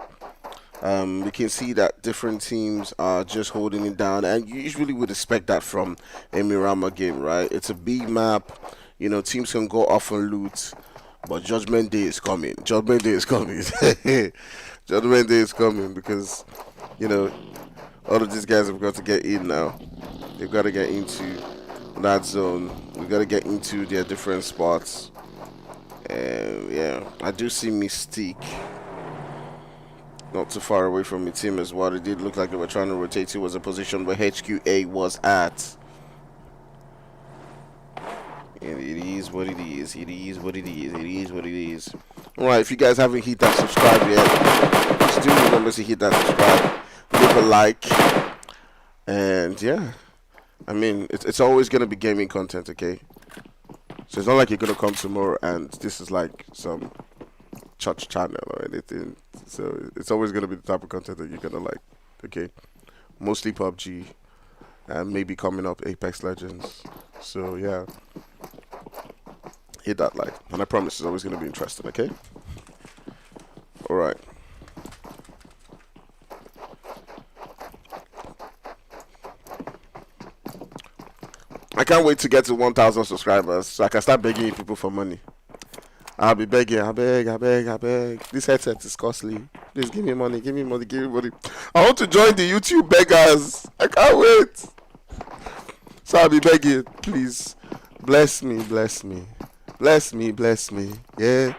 We can see that different teams are just holding it down, and you usually would expect that from a Miramar game, right? It's a big map, teams can go off and loot, but Judgment Day is coming. Judgment Day is coming. Judgment Day is coming because, all of these guys have got to get in now. They've got to get into that zone. We've got to get into their different spots. And yeah, I do see Mystique not too far away from the team as well. It did look like they were trying to rotate towards a position where HQA was at. And it is what it is. It is what it is. It is what it is. Alright, if you guys haven't hit that subscribe yet, just do remember to hit that subscribe, leave a like, and yeah, I mean, it's always going to be gaming content, okay? So it's not like you're going to come tomorrow and this is like some church channel or anything. So it's always going to be the type of content that you're going to like, okay? Mostly PUBG and maybe coming up Apex Legends. So yeah, hit that like, and I promise it's always going to be interesting, okay? Alright. I can't wait to get to 1,000 subscribers so I can start begging people for money. I'll be begging, I beg. This headset is costly. Please give me money, give me money, give me money. I want to join the YouTube beggars. I can't wait. So I'll be begging, please. Bless me, bless me. Bless me, bless me. Yeah.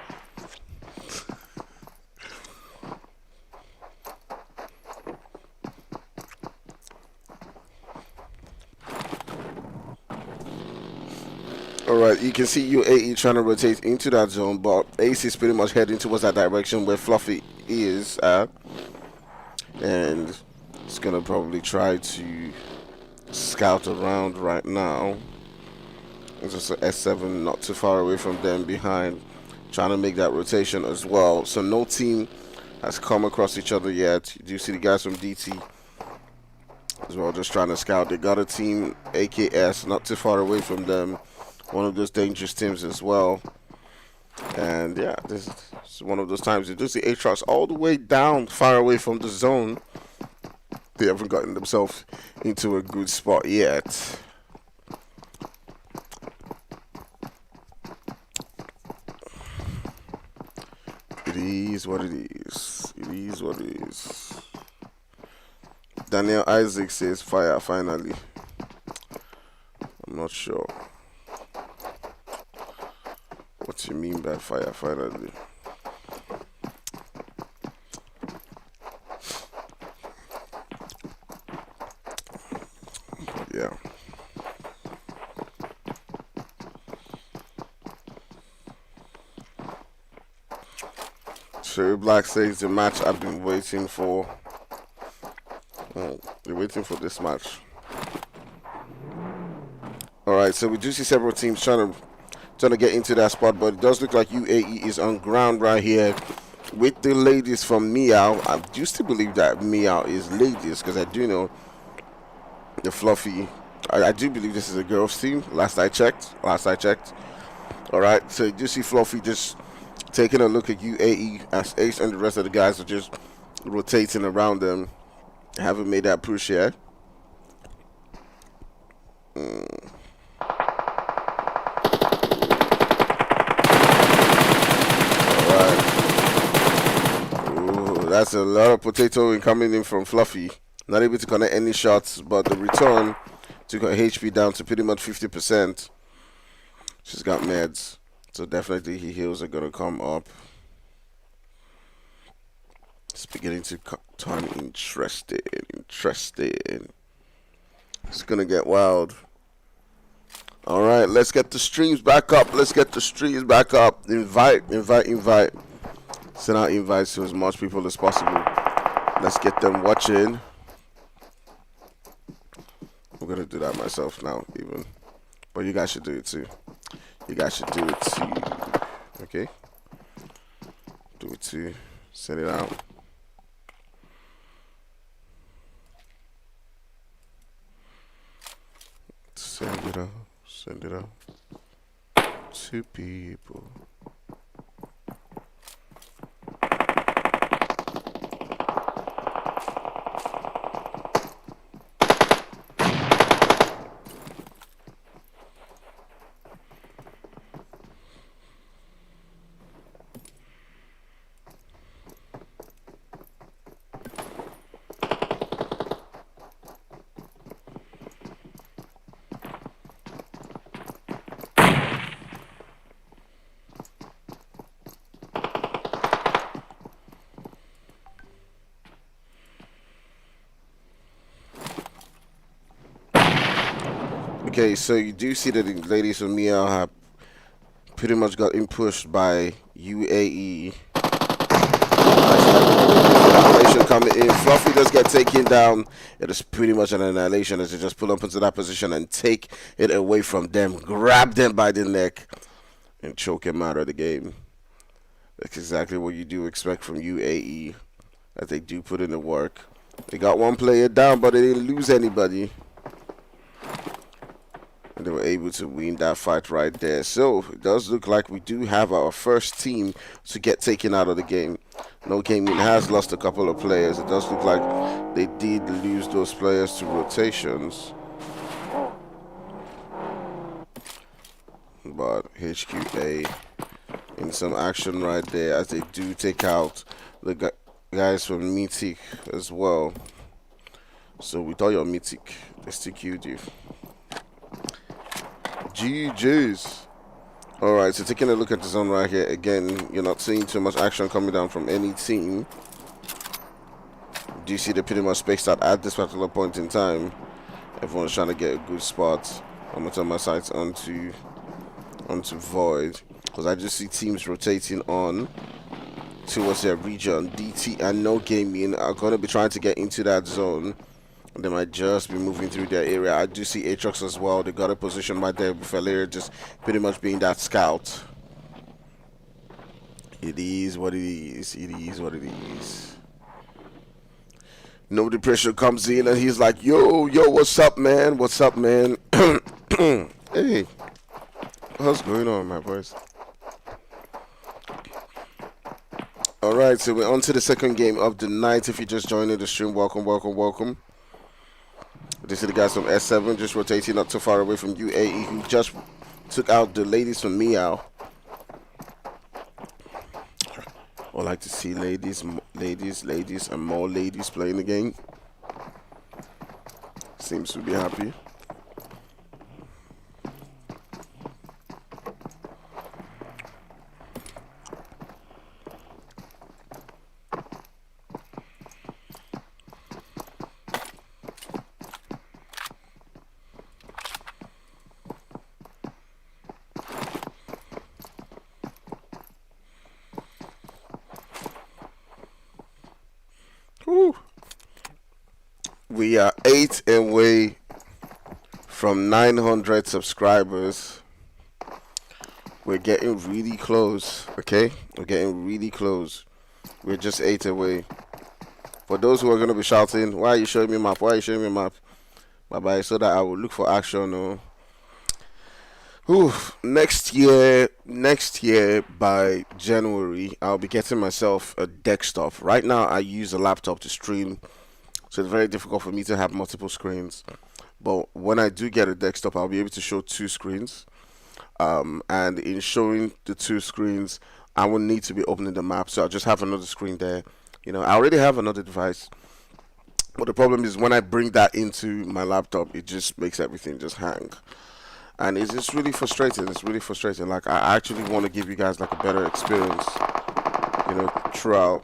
Alright, you can see UAE trying to rotate into that zone, but Ace is pretty much heading towards that direction where Fluffy is at. And it's going to probably try to scout around right now. It's just an S7 not too far away from them behind, trying to make that rotation as well. So no team has come across each other yet. You do see the guys from DT as well just trying to scout. They got a team, AKS, not too far away from them. One of those dangerous teams as well. And yeah, this is one of those times you do see Aatrox all the way down far away from the zone. They haven't gotten themselves into a good spot yet. It is what it is. It is what it is. Daniel Isaac says fire finally. I'm not sure what you mean by fire finally. Yeah. Sherry Black says the match I've been waiting for. Been waiting for this match. Alright, so we do see several teams trying to get into that spot, but it does look like UAE is on ground right here with the ladies from MEOW. I used to believe that MEOW is ladies because I do know the Fluffy I do believe this is a girls team. Last I checked. All right. So you do see Fluffy just taking a look at UAE as Ace and the rest of the guys are just rotating around them. Haven't made that push yet. That's a lot of potato coming in from Fluffy. Not able to connect any shots, but the return took her HP down to pretty much 50%. She's got meds, so definitely her heals are gonna come up. It's beginning to turn interesting. It's gonna get wild. All right, let's get the streams back up. Invite. Send out invites to as much people as possible. Let's get them watching. I'm gonna do that myself now, even. But you guys should do it too. Okay? Do it too. Send it out. Send it out to people. Okay, so you do see that the ladies from MEOW have pretty much gotten pushed by UAE. Annihilation coming in. Fluffy does get taken down. It is pretty much an annihilation as they just pull up into that position and take it away from them. Grab them by the neck and choke him out of the game. That's exactly what you do expect from UAE, as they do put in the work. They got one player down, but they didn't lose anybody. And they were able to win that fight right there. So it does look like we do have our first team to get taken out of the game. No Gaming has lost a couple of players. It does look like they did lose those players to rotations. But HQA in some action right there as they do take out the guys from Mythic as well. So we thought you're Mythic. They still killed you. GG's. Alright, so taking a look at the zone right here, again, you're not seeing too much action coming down from any team. Do you see they're pretty much spaced out at this particular point in time? Everyone's trying to get a good spot. I'm going to turn my sights onto Void, because I just see teams rotating on towards their region. DT and No Gaming are going to be trying to get into that zone. They might just be moving through their area. I do see Aatrox as well. They got a position right there with Valeria just pretty much being that scout. It is what it is. No depression comes in and he's like, yo, what's up, man? Hey, what's going on, my boys? Alright, so we're on to the second game of the night. If you just joined the stream, welcome. This is the guys from S7 just rotating not too far away from UAE, who just took out the ladies from MEOW. I like to see ladies, and more ladies playing the game. Seems to be happy. We are 8 away from 900 subscribers. We're getting really close, okay? We're getting really close. We're just 8 away. For those who are going to be shouting, why are you showing me a map? bye, so that I will look for action. Next year by January, I'll be getting myself a desktop. Right now, I use a laptop to stream, so it's very difficult for me to have multiple screens. But when I do get a desktop, I'll be able to show 2 screens. And in showing the 2 screens, I will need to be opening the map, so I'll just have another screen there. You know, I already have another device, but the problem is when I bring that into my laptop, it just makes everything just hang. And it's just really frustrating. It's really frustrating. Like, I actually want to give you guys like a better experience, you know, throughout.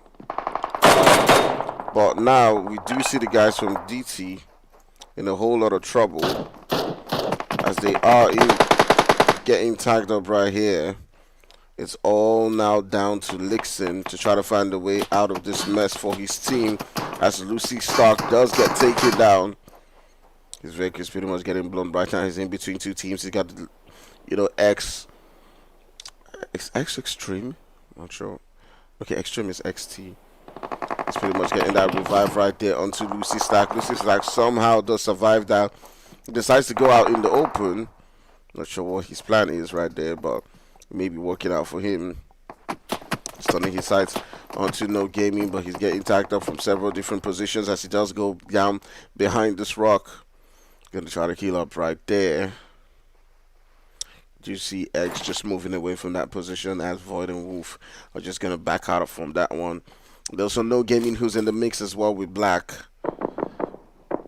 But now we do see the guys from DT in a whole lot of trouble, as they are getting tagged up right here. It's all now down to Lixon to try to find a way out of this mess for his team, as Lucy Stark does get taken down. His vehicle is pretty much getting blown right now. He's in between 2 teams. He's got, you know, X Extreme. Not sure. Okay, Extreme is XT. He's pretty much getting that revive right there onto Lucy Stark. Lucy Stark somehow does survive that. He decides to go out in the open. Not sure what his plan is right there, but maybe working out for him. Stunning his sights onto No Gaming, but he's getting tagged up from several different positions as he does go down behind this rock. Gonna try to heal up right there. Do you see X just moving away from that position, as Void and Wolf are just gonna back out from that one. There's also No Gaming who's in the mix as well with Black.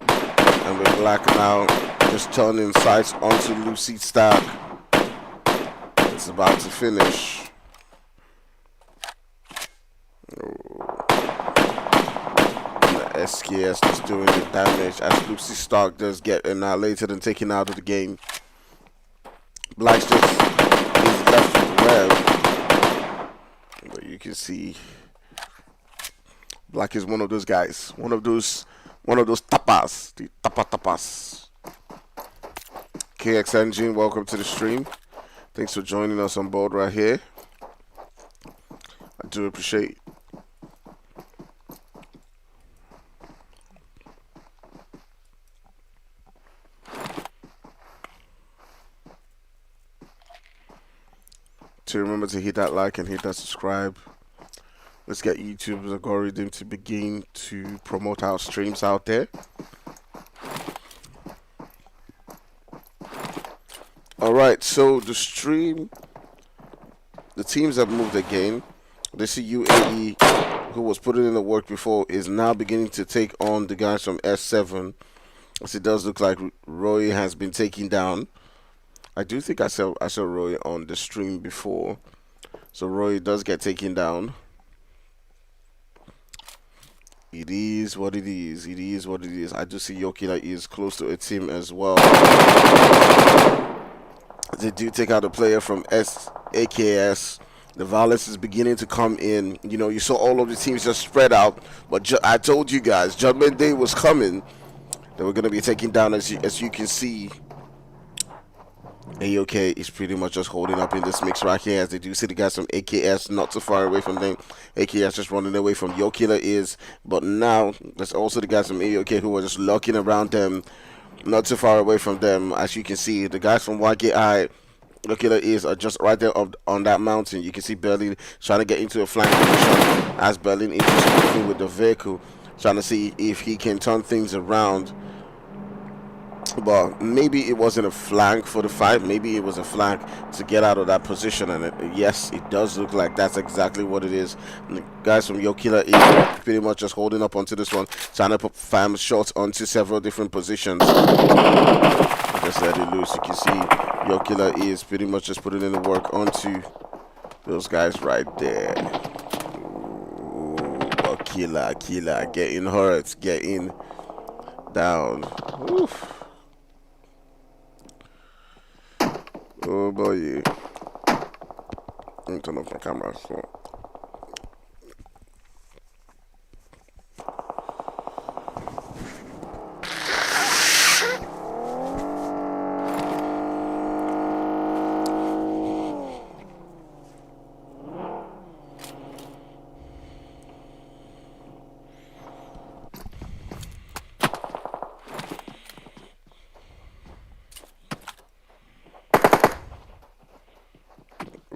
And with Black now just turning sights onto Lucy Stark. It's about to finish. SKS is doing the damage as Lucy Stark does get annihilated and taken out of the game. Black's just is left with red. But you can see Black is one of those guys. One of those tapas. The tapas. KX Engine, welcome to the stream. Thanks for joining us on board right here. I do appreciate. To remember to hit that like and hit that subscribe. Let's get YouTube's algorithm to begin to promote our streams out there. Alright, so the stream, the teams have moved again. This see UAE, who was putting in the work before, is now beginning to take on the guys from S7. As it does look like Roy has been taken down. I do think I saw Roy on the stream before. So Roy does get taken down. It is what it is. It is what it is. I do see Yokina is close to a team as well. They do take out a player from AKS. The violence is beginning to come in. You know, you saw all of the teams just spread out. But I told you guys, Judgment Day was coming. They were going to be taken down, as you can see. AOK is pretty much just holding up in this mix right here, as they do see the guys from AKS not too far away from them. AKS just running away from Yokilla is, but now there's also the guys from AOK who are just lurking around them, not too far away from them. As you can see, the guys from YKI, Yokilla is, are just right there on that mountain. You can see Berlin trying to get into a flank position, as Berlin is just moving with the vehicle, trying to see if he can turn things around. But maybe it wasn't a flank for the fight. Maybe it was a flank to get out of that position. And yes, it does look like that's exactly what it is. And the guys from Yokilla is pretty much just holding up onto this one, trying to put fam shots onto several different positions. Just let it loose. You can see Yokilla is pretty much just putting in the work onto those guys right there. Ooh, Killer getting hurt, getting down. Oof. Oh boy, yeah. Let me turn off my camera. So.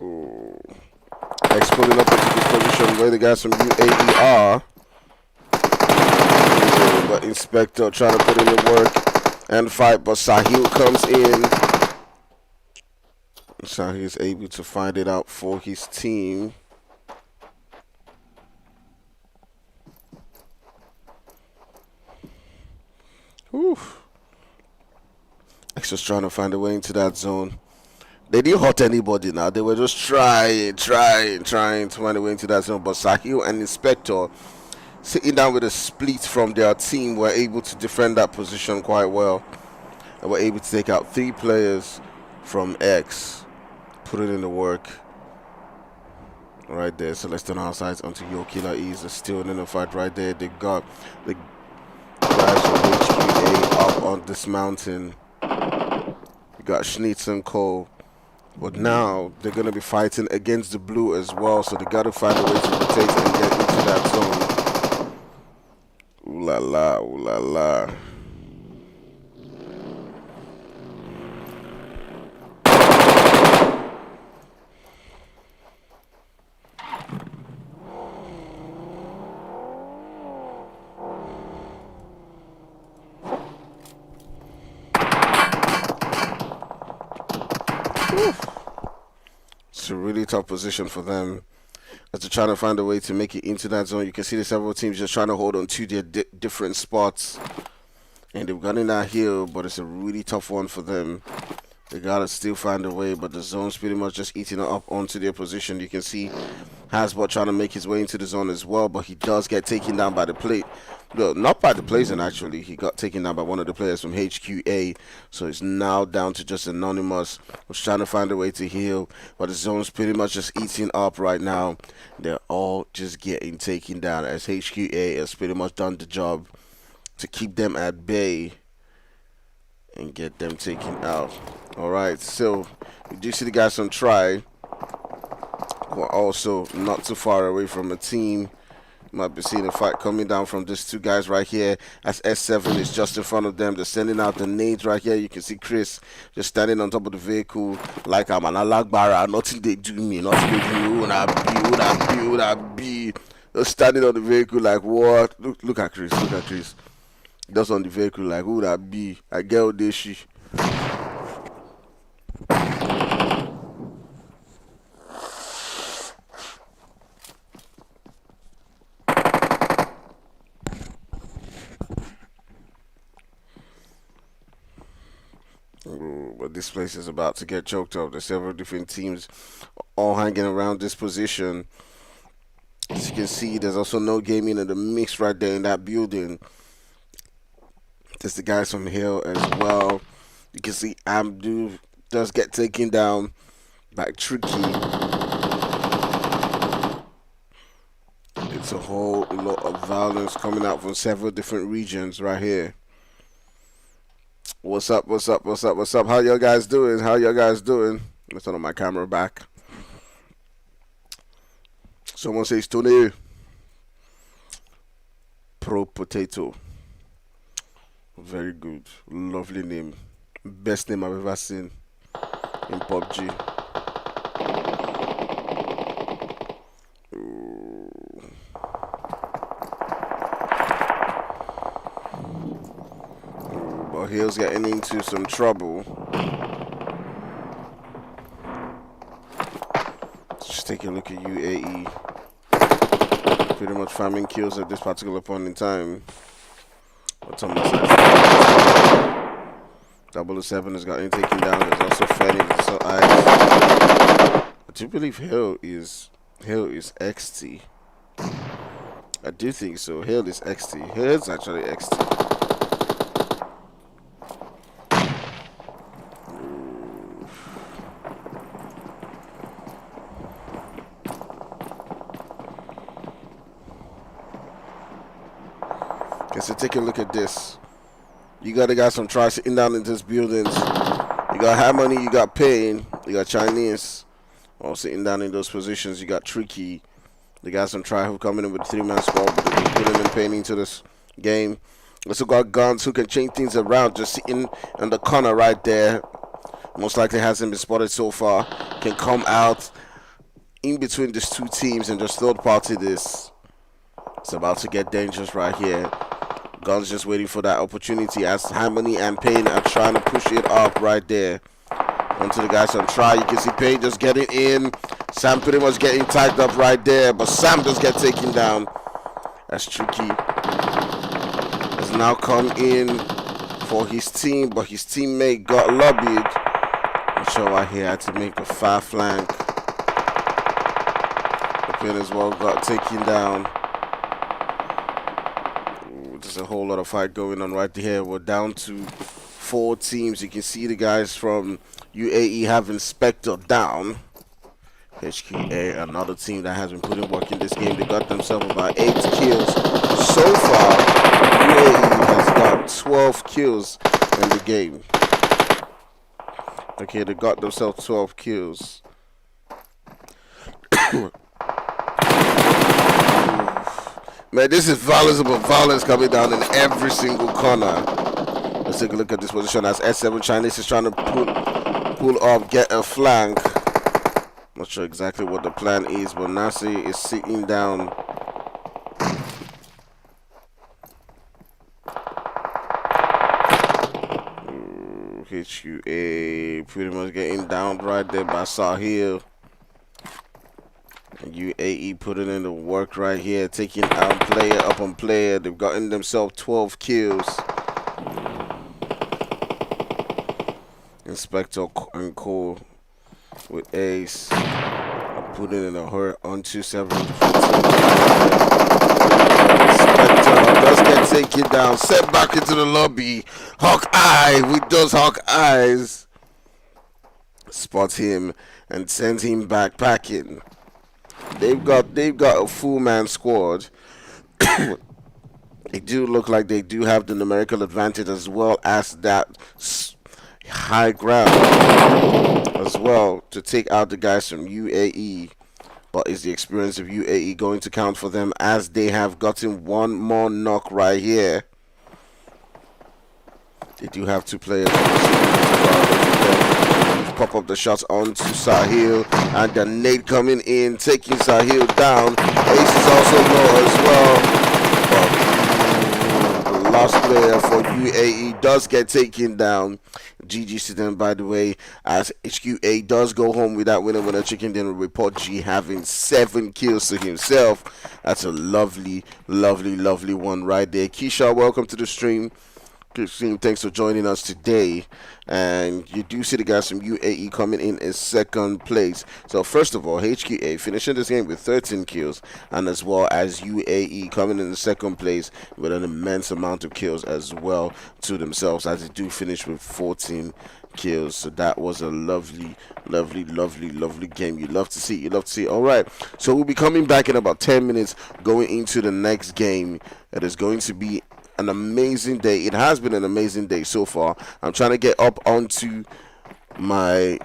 Ooh. X pulling up into this position where the guys from UAE are. But Inspector trying to put in the work and fight, but Sahil comes in. Sahil is able to find it out for his team. Oof. X just trying to find a way into that zone. They didn't hurt anybody now. They were just trying to find a way into that zone. But Sahil and Inspector, sitting down with a split from their team, were able to defend that position quite well. And were able to take out 3 players from X. Put it in the work. Right there. So let's turn our sides onto Yo Killer E's. They're still in the fight right there. They got the guys from HQA up on this mountain. We got Schnitz and Cole. But now they're going to be fighting against the blue as well. So they got to find a way to rotate and get into that zone. Ooh la la, ooh la la. It's a really tough position for them as they're trying to find a way to make it into that zone. You can see the several teams just trying to hold on to their different spots. And they've gotten that hill, but it's a really tough one for them. They gotta still find a way, but the zone's pretty much just eating up onto their position. You can see Hasbot trying to make his way into the zone as well, but he does get taken down by the plate. No, not by the Blazon actually. He got taken down by one of the players from HQA. So it's now down to just Anonymous, who's trying to find a way to heal. But the zone's pretty much just eating up right now. They're all just getting taken down as HQA has pretty much done the job to keep them at bay and get them taken out. Alright, so we do see the guys on Try, who are also not too far away from a team. Might be seeing a fight coming down from these 2 guys right here as S7 is just in front of them. They're sending out the nades right here. You can see Chris just standing on top of the vehicle like I'm an alagbara. Nothing they do me, nothing they do me. Would I be? Just standing on the vehicle like what? Look at Chris, look at Chris. Just on the vehicle like who would I be? I get all this shit. But this place is about to get choked up. There's several different teams all hanging around this position. As you can see, there's also no gaming in the mix right there in that building. There's the guys from Hill as well. You can see Amdu does get taken down by Tricky. It's a whole lot of violence coming out from several different regions right here. What's up, what's up, what's up, what's up? How y'all guys doing? How y'all guys doing? Let's turn on my camera back. Someone says Tony. Pro Potato. Very good. Lovely name. Best name I've ever seen in PUBG. But Hill's getting into some trouble. Just take a look at UAE. Pretty much farming kills at this particular point in time. What's on my side? 007 has gotten taken down. There's also Fanny. There's also Ice. I do believe Hill is XT. I do think so. Hill is XT. Hill is actually XT. Okay, so take a look at this. You got the guys from Try sitting down in these buildings. You got Harmony, you got Pain, you got Chinese all sitting down in those positions. You got Tricky. The guys from Try who coming in with a 3-man squad, but they're putting in Pain into this game. Also got Guns who can change things around, just sitting in the corner right there. Most likely hasn't been spotted so far. Can come out in between these two teams and just third party this. It's about to get dangerous right here. Guns just waiting for that opportunity as Harmony and Payne are trying to push it up right there. Onto the guys on try. You can see Payne just getting in. Sam pretty much getting tagged up right there, but Sam does get taken down. That's tricky. Has now come in for his team, but his teammate got lobbied. Showa here had to make the far flank. The Payne as well got taken down. There's a whole lot of fight going on right here. We're down to 4 teams. You can see the guys from UAE having Spectre down. HQA, another team that has been putting work in this game. They got themselves about 8 kills. So far, UAE has got 12 kills in the game. Okay, they got themselves 12 kills. Man, this is violence upon violence coming down in every single corner. Let's take a look at this position as S7 Chinese is trying to pull up, get a flank. Not sure exactly what the plan is, but Nasi is sitting down. HQA pretty much getting down right there by Sahil. And UAE putting in the work right here, taking out player up on player. They've gotten themselves 12 kills. Inspector and Cole with Ace. Putting in a hurt onto 7. Inspector does get taken down. Sent back into the lobby. Hawkeye with those Hawkeyes. Spots him and sends him back packing. They've got a full man squad. They do look like they do have the numerical advantage as well as that high ground as well to take out the guys from UAE. But is the experience of UAE going to count for them as they have gotten one more knock right here? They do have 2 players. Pop up the shots onto Sahil, and the nade coming in, taking Sahil down. Ace is also low as well. But the last player for UAE does get taken down. GG to them, by the way, as HQA does go home with that winner chicken dinner. Report G having 7 kills to himself. That's a lovely, lovely, lovely one right there. Keisha, welcome to the stream. Thanks for joining us today. And you do see the guys from UAE coming in 2nd place. So first of all, HQA finishing this game with 13 kills, and as well as UAE coming in 2nd place with an immense amount of kills as well to themselves, as they do finish with 14 kills. So that was a lovely, lovely, lovely, lovely game. You love to see it. You love to see it. All right, so we'll be coming back in about 10 minutes going into the next game. It is going to be an amazing day. It has been an amazing day so far. I'm trying to get up onto my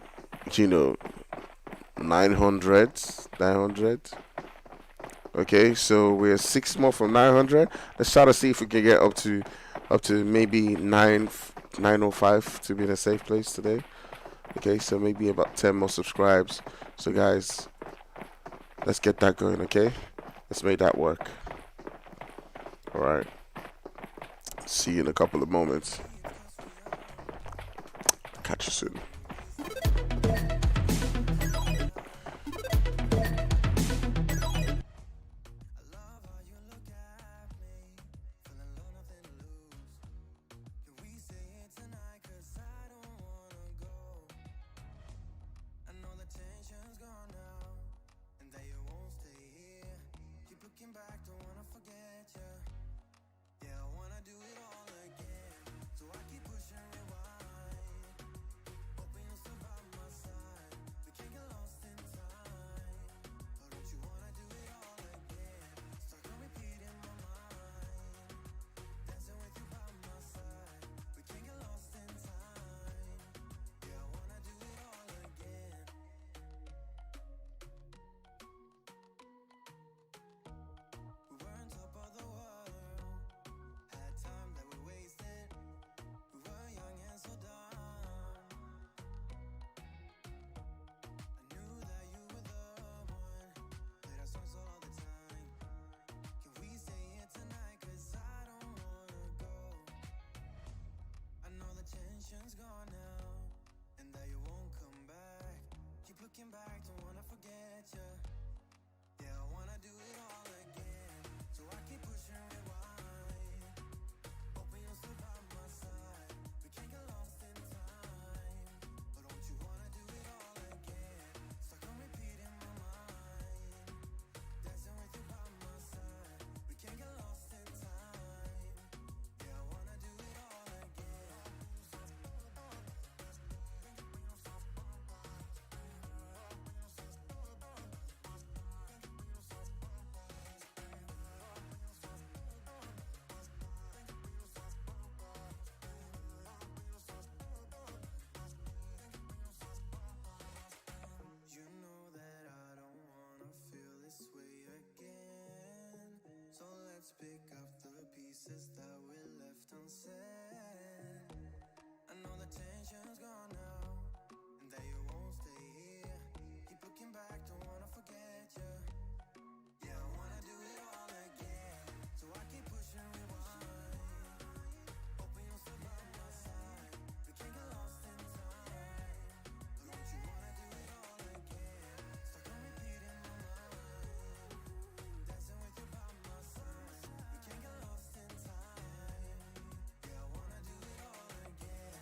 900. Okay, so we're 6 more from 900. Let's try to see if we can get up to maybe 905 to be in a safe place today. Okay, so maybe about 10 more subscribes. So guys, let's get that going. Okay, let's make that work. All right, see you in a couple of moments. Catch you soon. So I keep pushing rewind, hoping you'll survive my side. let's pick up the pieces that we left unsaid. I know the tension's gone now, and that you won't stay here. Keep looking back, don't wanna forget you. Yeah, I wanna do it all again, so I keep pushing rewind. Hoping you'll still by my side. We can't get lost in time. But don't you wanna do it all again? Stuck on repeat in my mind, dancing with you by my side. We can't get lost in time. Yeah, I wanna do it all again.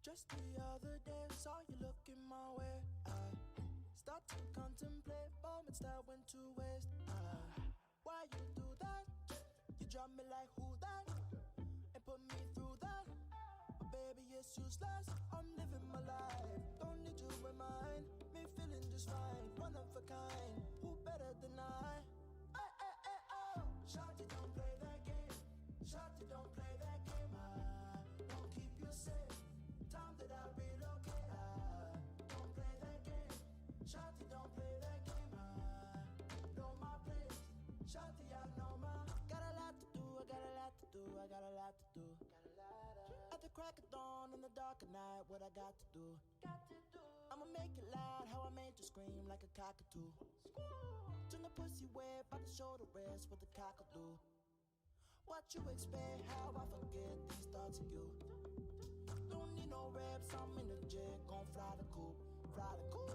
Just the other day, saw you looking my way. I start to contemplate moments that went to waste. Why you do that? You drop me like who that? And put me through that. But baby, it's useless. I'm living my life. Don't need to remind me, feeling just fine. One of a kind. Who better than I? Oh. Shawty, don't play that game. Shawty, don't play that game. Don't keep you safe. Time that I relocate. Don't play that game. Shawty, don't play that game. Know my place. Shawty, I know my. Got a lot to do. I got a lot to do. I got a lot to do. At the crack of dawn in the dark of night, what I got to do? I'ma make it loud. How I made you scream like a cockatoo. Turn the pussy wet by the shoulder rest with the cockatoo. What you expect? How I forget these thoughts of you. Don't need no reps, I'm in the jet, gon' fly the coop, fly the coop.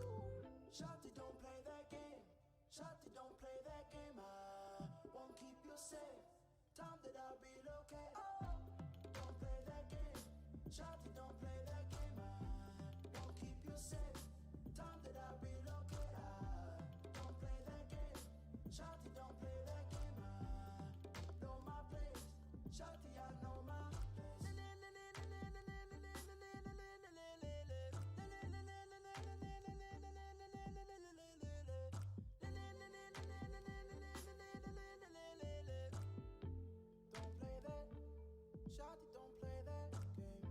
Shawty, don't play that game. Shawty, don't play that game. I won't keep you safe. Time that I relocate. Don't play that game. Shawty, don't play that game. I won't keep you safe. Time that I relocate. Don't play that game. Shawty, don't play that game. I know my place. Shawty, I know my place. Shawty, don't play that game.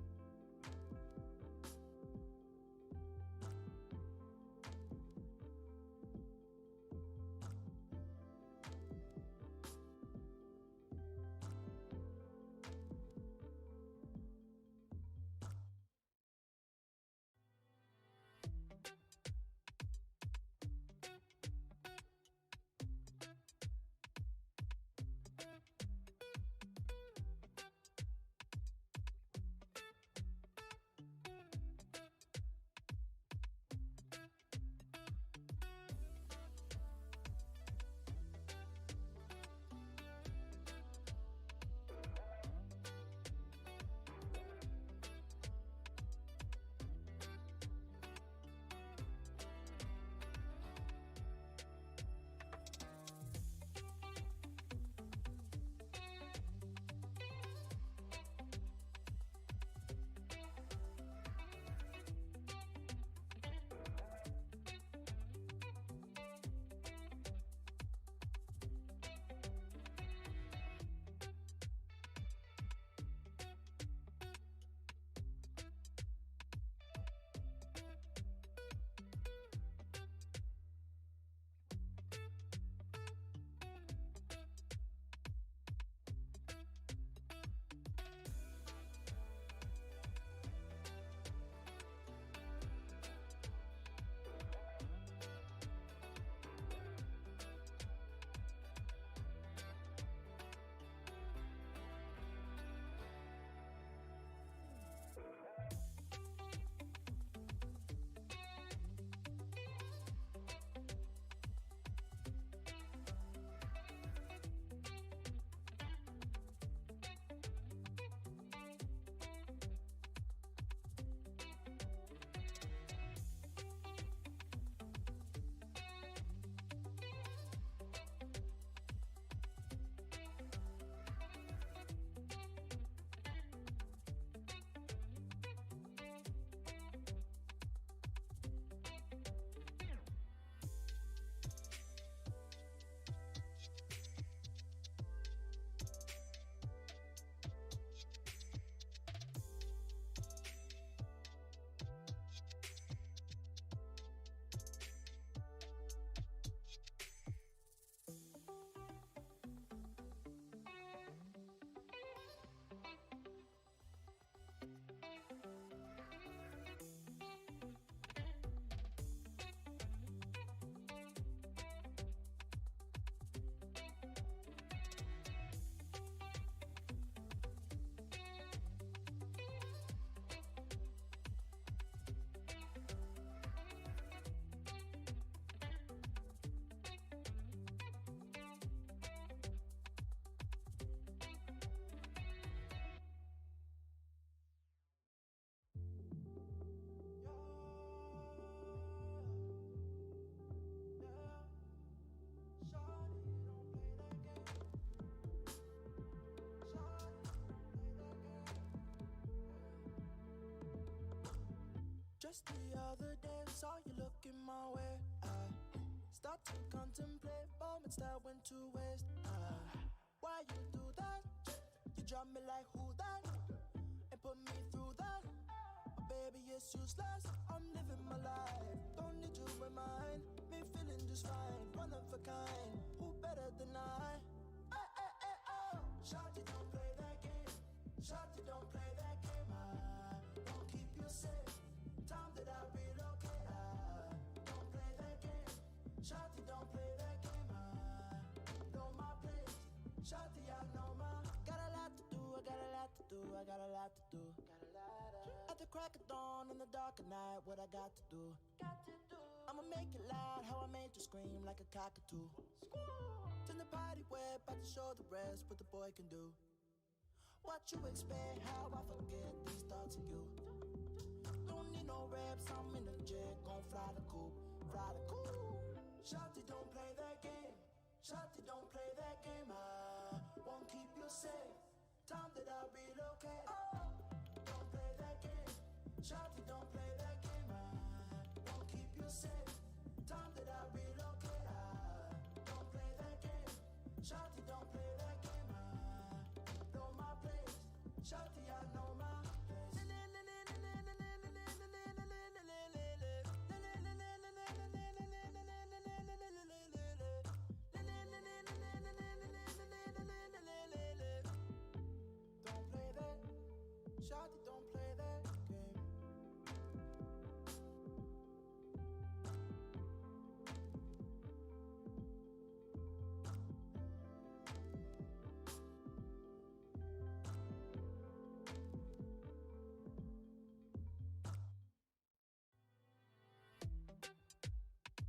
Just the other day, saw you looking my way. I start to contemplate moments that went to waste. Why you do that? You drop me like who that? And put me through that. Oh, baby, it's useless. I'm living my life. Don't need you in mine. Me feeling just fine. One of a kind. Who better than I? Oh. Shawty, don't play that game. Shawty, don't play that game. Won't keep you safe. Time that I'll relocate. Don't play that game. Shawty, don't play that game. Know my place. Shawty, I know my. Got a lot to do. I got a lot to do. I got a lot to do. At the crack of dawn in the dark of night, what I got to do? I'ma make it loud, how I made you scream like a cockatoo. Turn the party way, about to show the rest what the boy can do. What you expect, how I forget these thoughts of you. Don't need no reps, I'm in the jet, gon' fly the coop, fly the coop. Shawty, don't play that game. Shawty, don't play that game. I won't keep you safe. Time that I'll relocate. Don't play that game. Shawty, don't play that game. I won't keep you safe. Time that I'll relocate. Don't play that game. Shawty, don't play that game. I know my place. Shawty, I know my place. Don't play that. Shawty, don't play that game.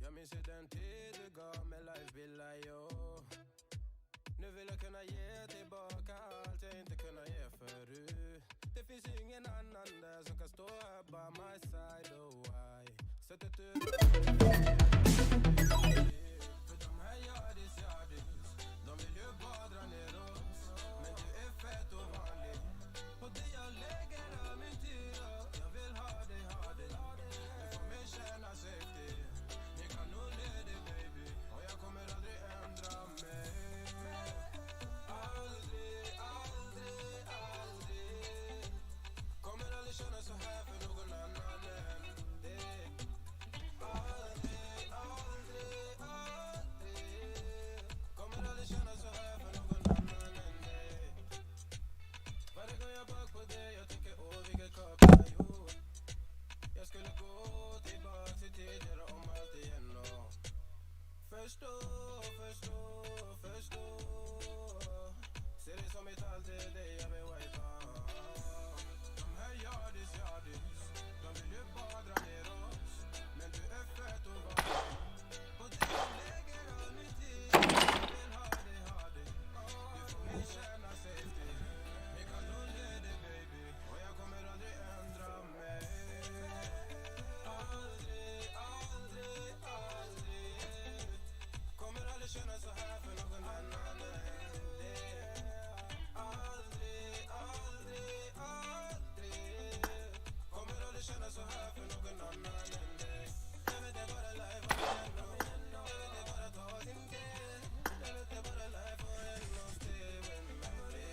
Jag minns hur den tid du gav mig life billar jag. Nu vill jag kunna ge tillbaka allt jag inte kunna ge förut. Det finns ju ingen annan där som kan stå här by my side, oh why. Sättet du för de här yardis, de vill ju bara dra ner oss. Men du är fett och vanlig. Och det jag lägger av min tid upp. Jag vill ha dig. Du får mig känna safety. Ni kan nog leda baby. Och jag kommer aldrig ändra mig. Aldrig. Kommer aldrig känna så här för någon annan än dig. Aldrig. Kommer aldrig känna så här för någon annan än dig. Varje gång jag bak på dig, jag tycker vilket kap jag gjort. Jag skulle gå tillbaka till tidigare om allt igen och förstå. Ser det som ett allt är dig jag vill wipa. De här yardis, de vill ju bara dra ner oss. Men du är fett och vanlig. Och det jag lägger av min tid. Jag vill ha dig. Du får mig känna safety. Vi kan nog leda baby. Och jag kommer aldrig ändra mig. Aldrig. Kommer aldrig känna så här för någon annan än dig. Aldrig. Kommer aldrig känna så här för någon annan än dig. Jag vet det bara life och en och jag vet det bara ta din del. Jag vet det bara life och en och stay with me.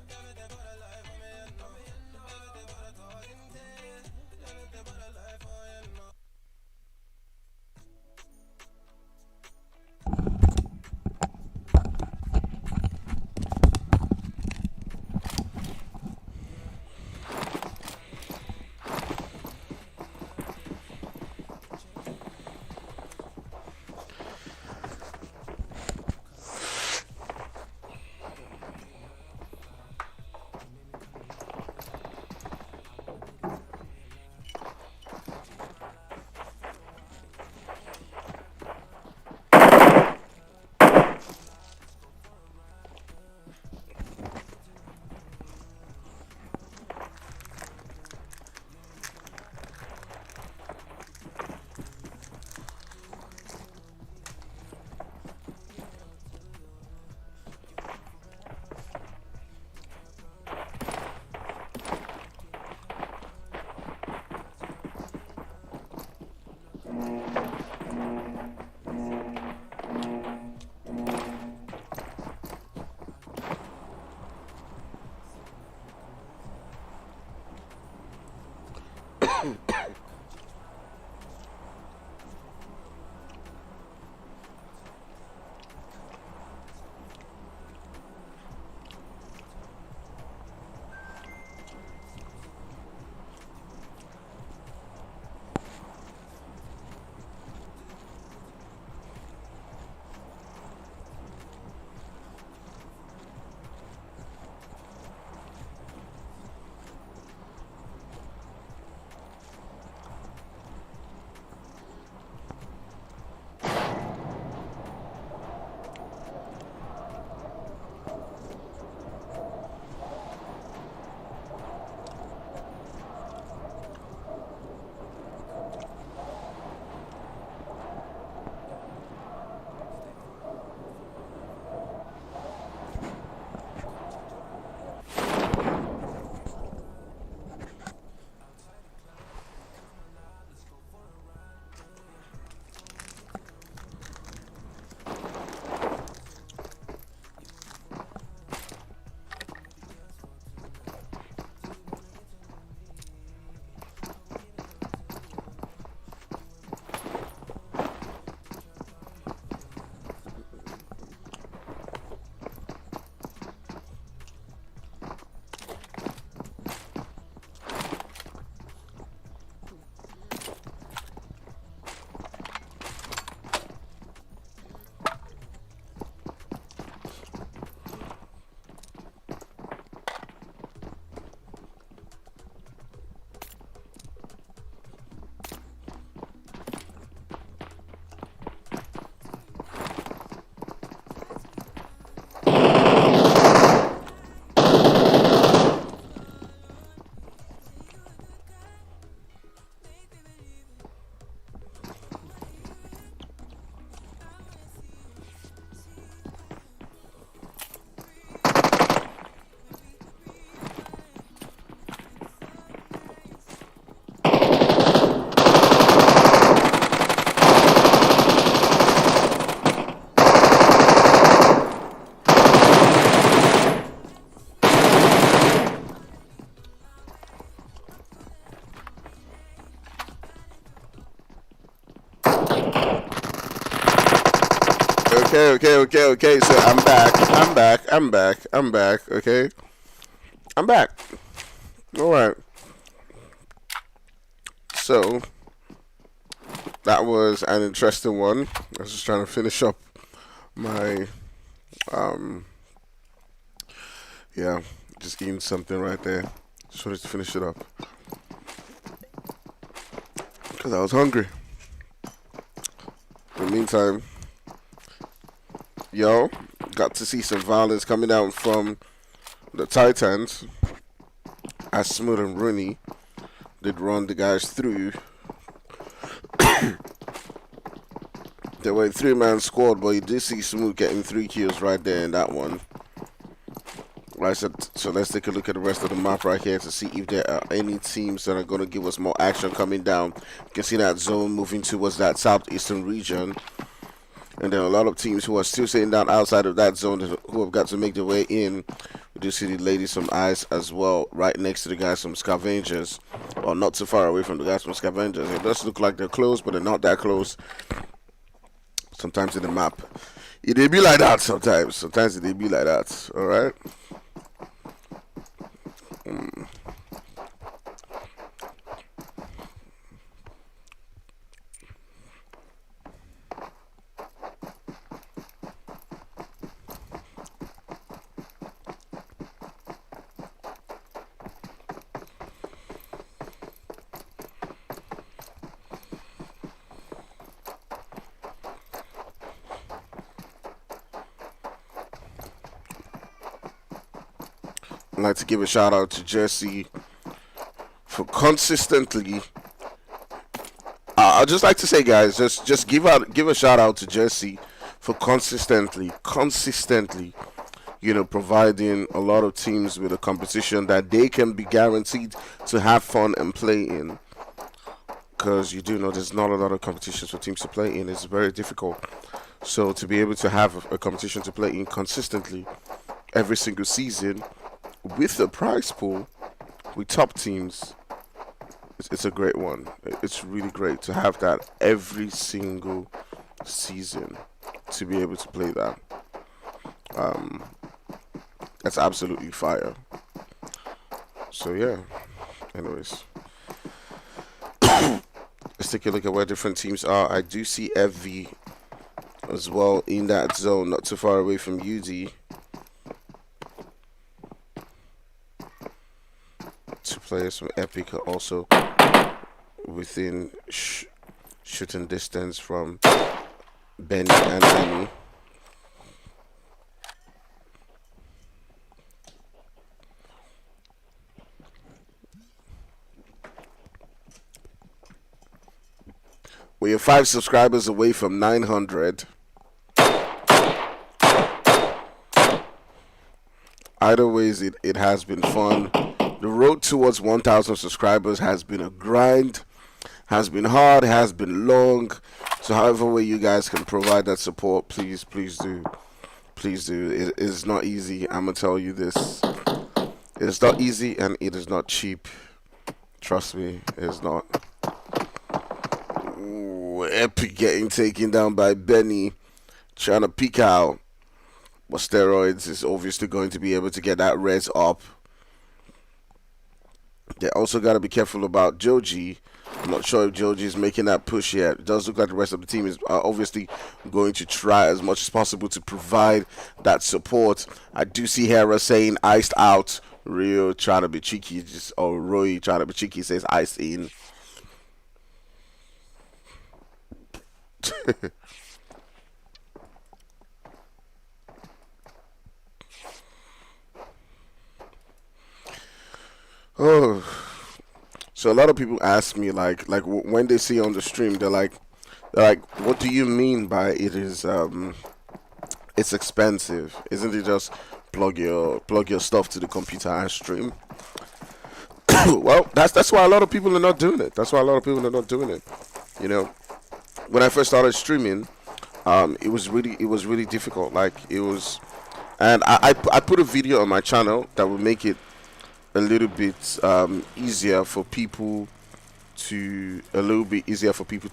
Jag vet det bara life och en och jag vet det bara ta din del. Jag vet det bara life och en och Okay. So I'm back. Okay, I'm back. All right. So that was an interesting one. I was just trying to finish up my yeah, just eating something right there. Just wanted to finish it up because I was hungry. In the meantime, yo, got to see some violence coming out from the Titans as Smooth and Rooney did run the guys through. They were a 3-man squad, but you did see Smooth getting 3 kills right there in that one. Right, so let's take a look at the rest of the map right here to see if there are any teams that are going to give us more action coming down. You can see that zone moving towards that southeastern region. And there are a lot of teams who are still sitting down outside of that zone who have got to make their way in. We do see the ladies from ICE as well, right next to the guys from Scavengers. Or not too far away from the guys from Scavengers. It does look like they're close, but they're not that close. Sometimes in the map, it may be like that sometimes. Sometimes it may be like that, alright? I'd like to give a shout out to Jesse for consistently. I'd just like to say, guys, just give a shout out to Jesse for consistently, you know, providing a lot of teams with a competition that they can be guaranteed to have fun and play in. Because you do know there's not a lot of competitions for teams to play in. It's very difficult. So to be able to have a competition to play in consistently every single season, with the prize pool, with top teams, it's a great one. It's really great to have that every single season, to be able to play that. That's absolutely fire. So yeah, anyways, let's take a look at where different teams are. I do see FV as well in that zone, not too far away from UD. Players from Epic are also within shooting distance from Benny and Annie. We are 5 subscribers away from 900. Either ways, it has been fun. The road towards 1,000 subscribers has been a grind, has been hard, has been long. So however way you guys can provide that support, please do. Please do. It is not easy. I'm going to tell you this. It is not easy and it is not cheap. Trust me, it is not. Ooh, Epic getting taken down by Benny, trying to peek out. But Steroids is obviously going to be able to get that res up. They also got to be careful about Joji. I'm not sure if Joji is making that push yet. It does look like the rest of the team is obviously going to try as much as possible to provide that support. I do see Hera saying iced out. Rio trying to be cheeky, or Roy trying to be cheeky says iced in. Oh, so a lot of people ask me like when they see on the stream, they're like, what do you mean by it is it's expensive? Isn't it just plug your stuff to the computer and stream? Well, that's why a lot of people are not doing it. That's why a lot of people are not doing it. You know, when I first started streaming, it was really difficult. Like it was, and I put a video on my channel that would make it a little bit easier for people to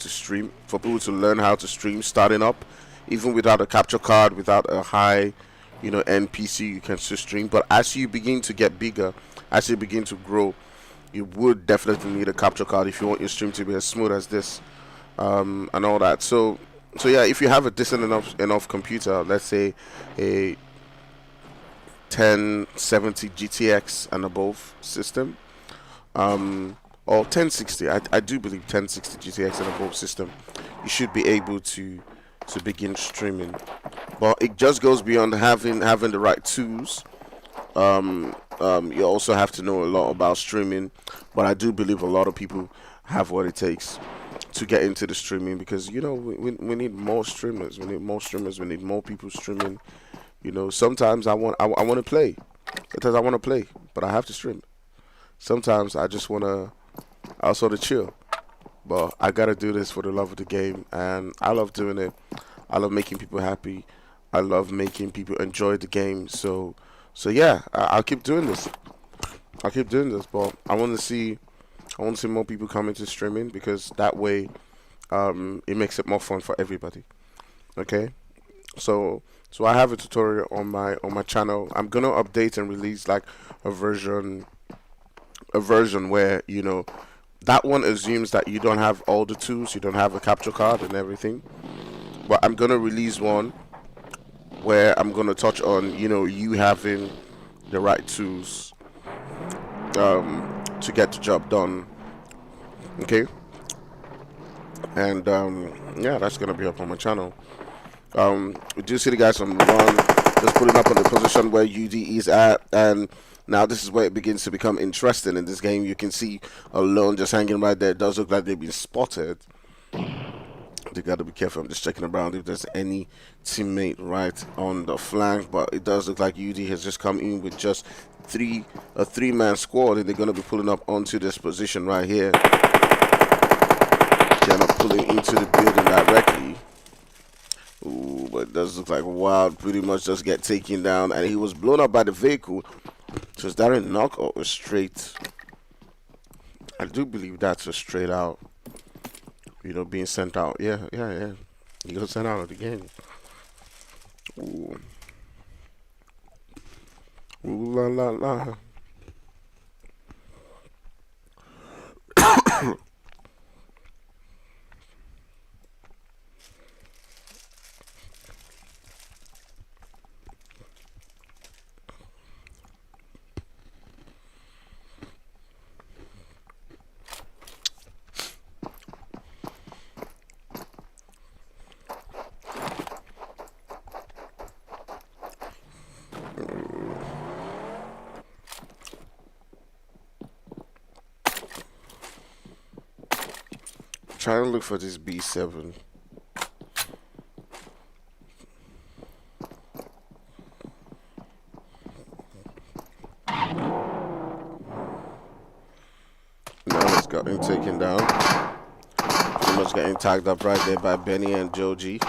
stream, for people to learn how to stream starting up. even without a capture card, without a high, you know, NPC, you can still stream. But as you begin to get bigger, as you begin to grow, you would definitely need a capture card if you want your stream to be as smooth as this, and all that. So yeah, if you have a decent enough computer, let's say a 1070 GTX and above system, or 1060, I do believe 1060 GTX and above system, you should be able to begin streaming. But it just goes beyond having the right tools. You also have to know a lot about streaming, but I do believe a lot of people have what it takes to get into the streaming, because you know we need more streamers. We need more streamers. We need more people streaming. You know, sometimes I want to play. Sometimes I want to play, but I have to stream. Sometimes I just want to also to chill, but I gotta do this for the love of the game, and I love doing it. I love making people happy. I love making people enjoy the game. So yeah, I'll keep doing this. I'll keep doing this, but I want to see more people come into streaming, because that way, it makes it more fun for everybody. Okay, so I have a tutorial on my channel. I'm gonna update and release like a version where, you know, that one assumes that you don't have all the tools, you don't have a capture card and everything. But I'm gonna release one where I'm gonna touch on, you know, you having the right tools to get the job done. Okay, and yeah, that's gonna be up on my channel. We do see the guys on the run, just putting up on the position where UD is at, and now this is where it begins to become interesting in this game. You can see Alone just hanging right there. It does look like they've been spotted. They got to be careful. I'm just checking around if there's any teammate right on the flank, but it does look like UD has just come in with just a three-man squad, and they're going to be pulling up onto this position right here. They're not pulling into the building directly. Ooh, but it does look like Wild pretty much just get taken down, and he was blown up by the vehicle. So is that a knock or a straight? I do believe that's a straight out. You know, being sent out. Yeah. He got sent out of the game. Ooh. Ooh la la la. Trying to look for this B7. Now it's got him taken down. Pretty much getting tagged up right there by Benny and Joji.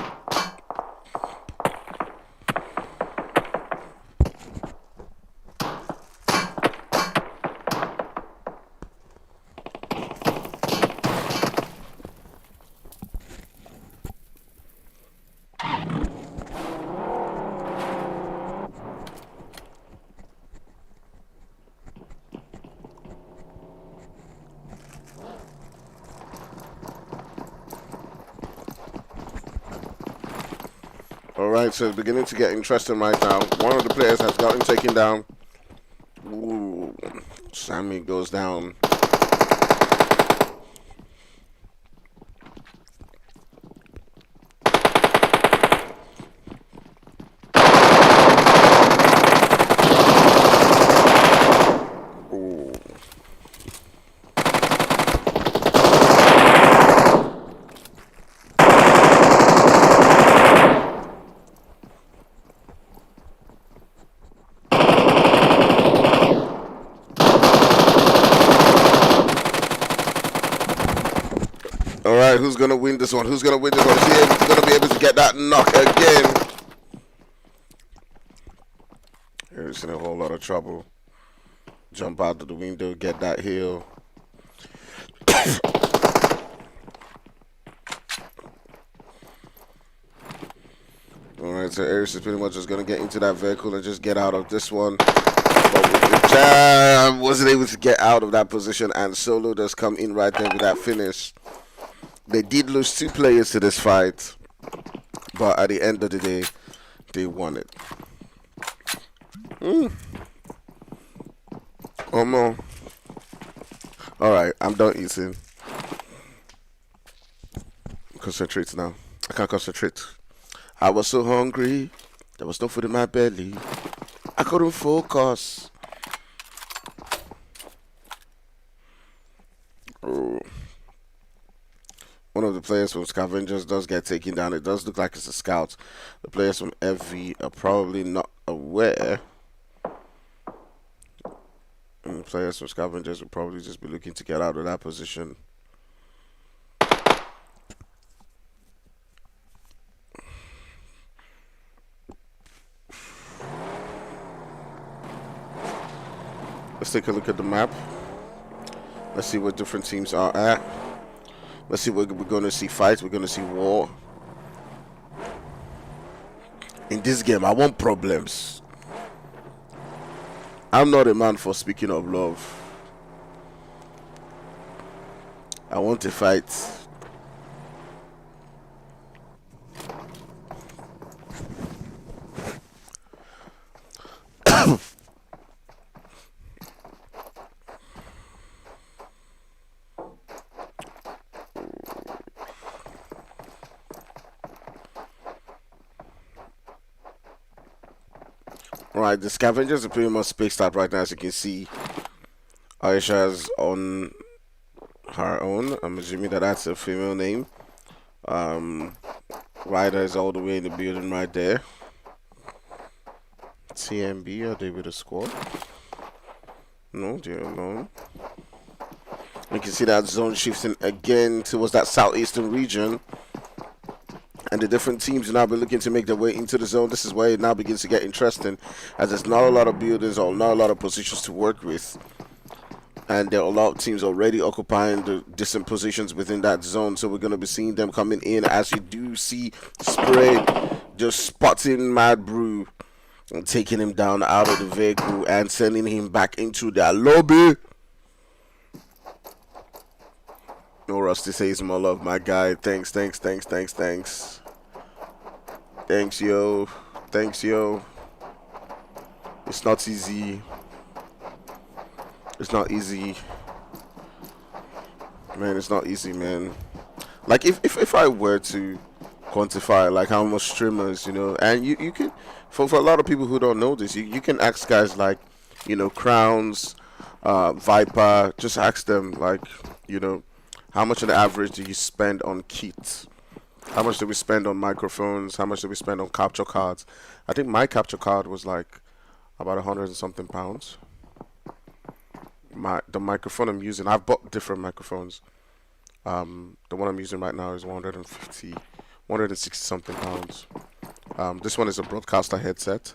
Alright, so it's beginning to get interesting right now. One of the players has gotten taken down. Ooh, Sammy goes down. Alright, who's going to win this one? Who's going to win this one? Is he going to be able to get that knock again? He's in a whole lot of trouble. Jump out of the window, get that heal. Alright, so Aries is pretty much just gonna get into that vehicle and just get out of this one. But with the jam, wasn't able to get out of that position, and Solo does come in right there with that finish. They did lose 2 players to this fight, but at the end of the day, they won it. Oh no. Alright, I'm done eating. Concentrate now. I can't concentrate. I was so hungry. There was no food in my belly. I couldn't focus. Oh. One of the players from Scavengers does get taken down. It does look like it's a scout. The players from FV are probably not aware. And the players from Scavengers will probably just be looking to get out of that position. Let's take a look at the map. Let's see what different teams are at. Let's see what we're going to see. Fights. We're going to see war. In this game, I want problems. I'm not a man for speaking of love. I want a fight. Right, the Scavengers are pretty much spaced out right now, as you can see. Aisha's on her own. I'm assuming that that's a female name. Ryder is all the way in the building right there. TMB, are they with a squad? No, they're alone. You can see that zone shifting again towards that southeastern region. And the different teams will now be looking to make their way into the zone. This is where it now begins to get interesting, as there's not a lot of buildings or not a lot of positions to work with. And there are a lot of teams already occupying the distant positions within that zone. So we're going to be seeing them coming in, as you do see Spray just spotting Mad Brew and taking him down out of the vehicle and sending him back into their lobby. No, Rusty says more love, my guy. Thanks. Thanks, yo. Thanks, yo. It's not easy. It's not easy. Man, it's not easy, man. Like, if I were to quantify, like, how much streamers, you know, and you can, for a lot of people who don't know this, you can ask guys like, you know, Crowns, Viper, just ask them, like, you know, how much on the average do you spend on kits? How much do we spend on microphones? How much do we spend on capture cards? I think my capture card was like about 100 and something pounds. The microphone I'm using, I've bought different microphones. The one I'm using right now is 160 something pounds. This one is a broadcaster headset.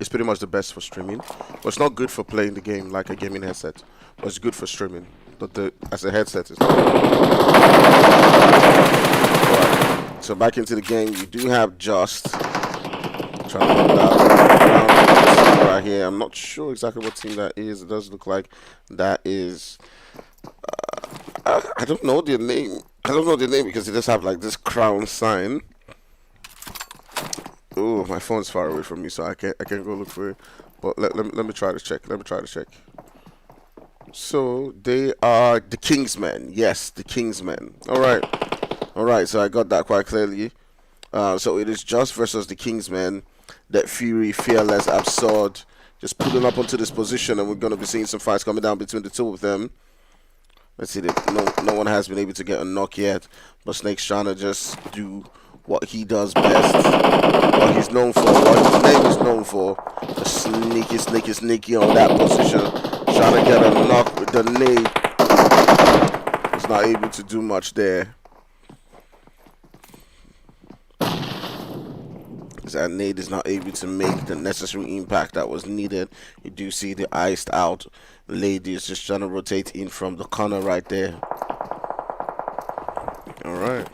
It's pretty much the best for streaming, but it's not good for playing the game like a gaming headset. But it's good for streaming. But as a headset, it's not. Right. So back into the game, you do have Just trying to put that right here. I'm not sure exactly what team that is. It does look like that is. I don't know their name. I don't know their name because they just have like this crown sign. Oh, my phone's far away from me, so I can't go look for it. But let me try to check. So they are the Kingsmen. Yes, the Kingsmen. All right. So I got that quite clearly. So it is Just versus the Kingsmen. That Fury, Fearless, Absurd, just pulling up onto this position, and we're gonna be seeing some fights coming down between the two of them. Let's see that no one has been able to get a knock yet, but Snake's trying to just do what he does best, what he's known for, what his name is known for. The sneaky on that position, trying to get a knock with the nade. He's not able to do much there. That nade is not able to make the necessary impact that was needed. You do see the iced out lady is just trying to rotate in from the corner right there. All right.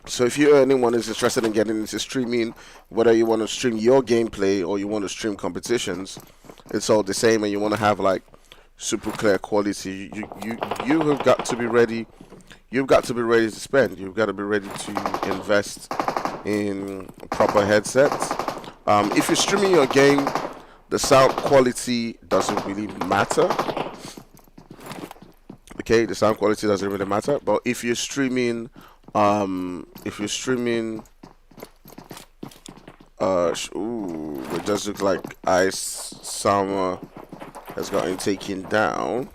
So if anyone is interested in getting into streaming, whether you want to stream your gameplay or you want to stream competitions, it's all the same, and you want to have like super clear quality, you have got to be ready. You've got to be ready to spend. You've got to be ready to invest in proper headsets. If you're streaming your game, the sound quality doesn't really matter. Okay, the sound quality doesn't really matter. But if you're streaming, it just looks like Ice Summer has gotten taken down.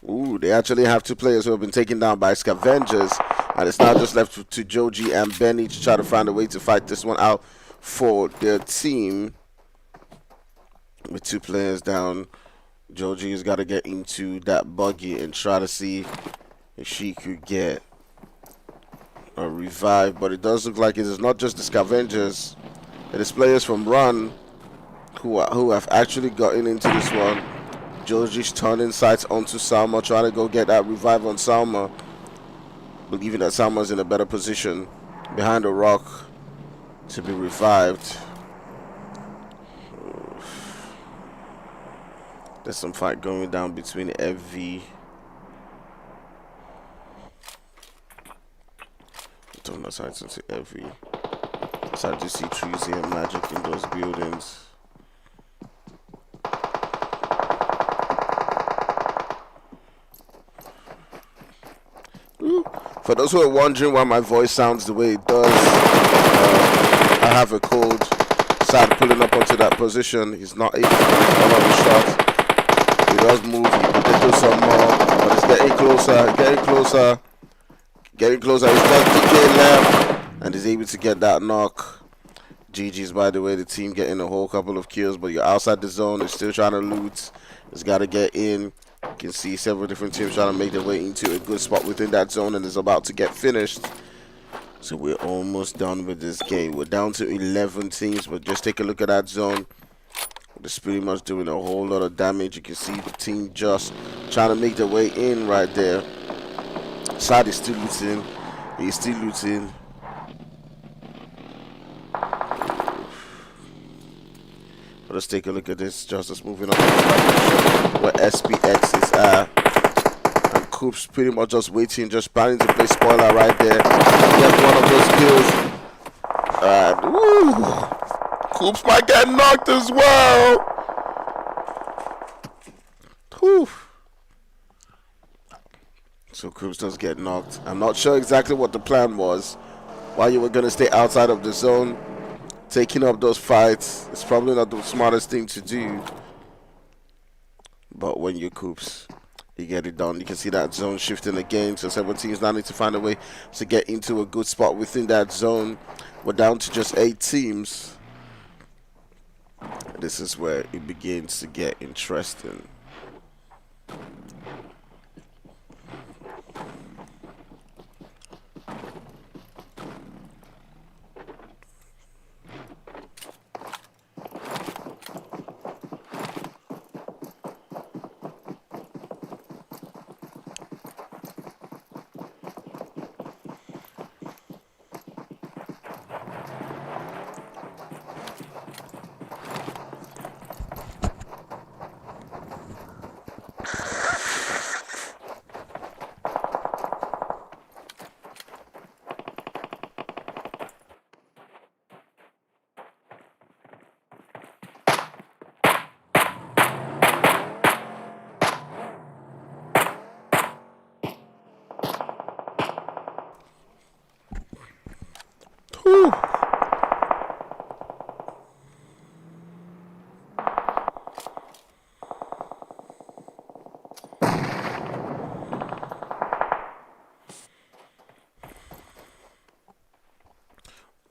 Ooh, they actually have 2 players who have been taken down by Scavengers, and it's now just left to Joji and Benny to try to find a way to fight this one out for their team. With 2 players down, Joji has got to get into that buggy and try to see if she could get a revive. But it does look like it is not just the Scavengers, it is players from Run who have actually gotten into this one. Joji's turning sights onto Salma, trying to go get that revive on Salma, believing that Salma's in a better position behind a rock to be revived. There's some fight going down between FV. Turn the sights into FV. So I just see Treasy and Magic in those buildings. For those who are wondering why my voice sounds the way it does, I have a cold. Sad pulling up onto that position. He's not able to follow the shot. He does move. He can do some more, but it's getting closer. Getting closer. He's just DK left, and he's able to get that knock. GG's, by the way. The team getting a whole couple of kills, but you're outside the zone. It's still trying to loot. It's got to get in. You can see several different teams trying to make their way into a good spot within that zone, and is about to get finished. So we're almost done with this game. We're down to 11 teams, but just take a look at that zone. It's pretty much doing a whole lot of damage. You can see the team just trying to make their way in right there. Sad is still looting. He's still looting. Let's take a look at this. Justice moving up where SPX is at. And Coop's pretty much just waiting, just planning to play spoiler right there. Get one of those kills. And woo! Coops might get knocked as well. Whew. So Coops does get knocked. I'm not sure exactly what the plan was. Why you were going to stay outside of the zone. Taking up those fights, it's probably not the smartest thing to do. But when you Coops, you get it done. You can see that zone shifting again. So 7 teams now need to find a way to get into a good spot within that zone. We're down to just 8 teams. This is where it begins to get interesting.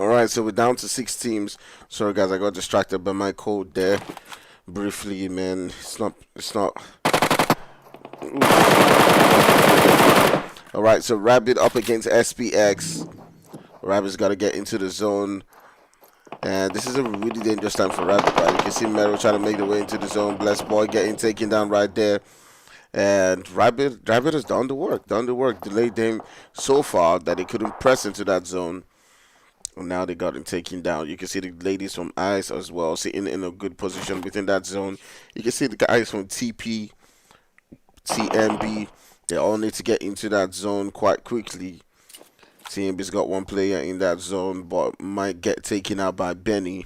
Alright, so we're down to 6 teams. Sorry guys, I got distracted by my code there. Briefly, man. It's not. Alright, so Rabbit up against SPX. Rabbit's got to get into the zone. And this is a really dangerous time for Rabbit, right? You can see Mero trying to make the way into the zone. Blessed Boy getting taken down right there. And Rabbit has done the work, delayed them so far that they couldn't press into that zone. And now they got him taken down. You can see the ladies from Ice as well sitting in a good position within that zone. You can see the guys from TP, TMB. They all need to get into that zone quite quickly. TMB's got one player in that zone, but might get taken out by Benny.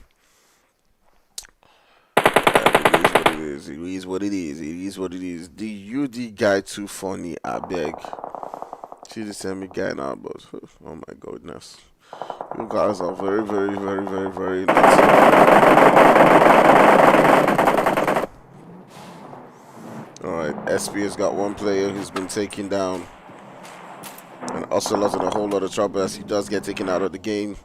It is what it is. It is what it is. The UD guy too funny, I beg. See the semi guy now, but oh my goodness. You guys are very, very, very, very, very nuts. Alright, SP has got one player who's been taken down. And Ocelot's in a whole lot of trouble as he does get taken out of the game.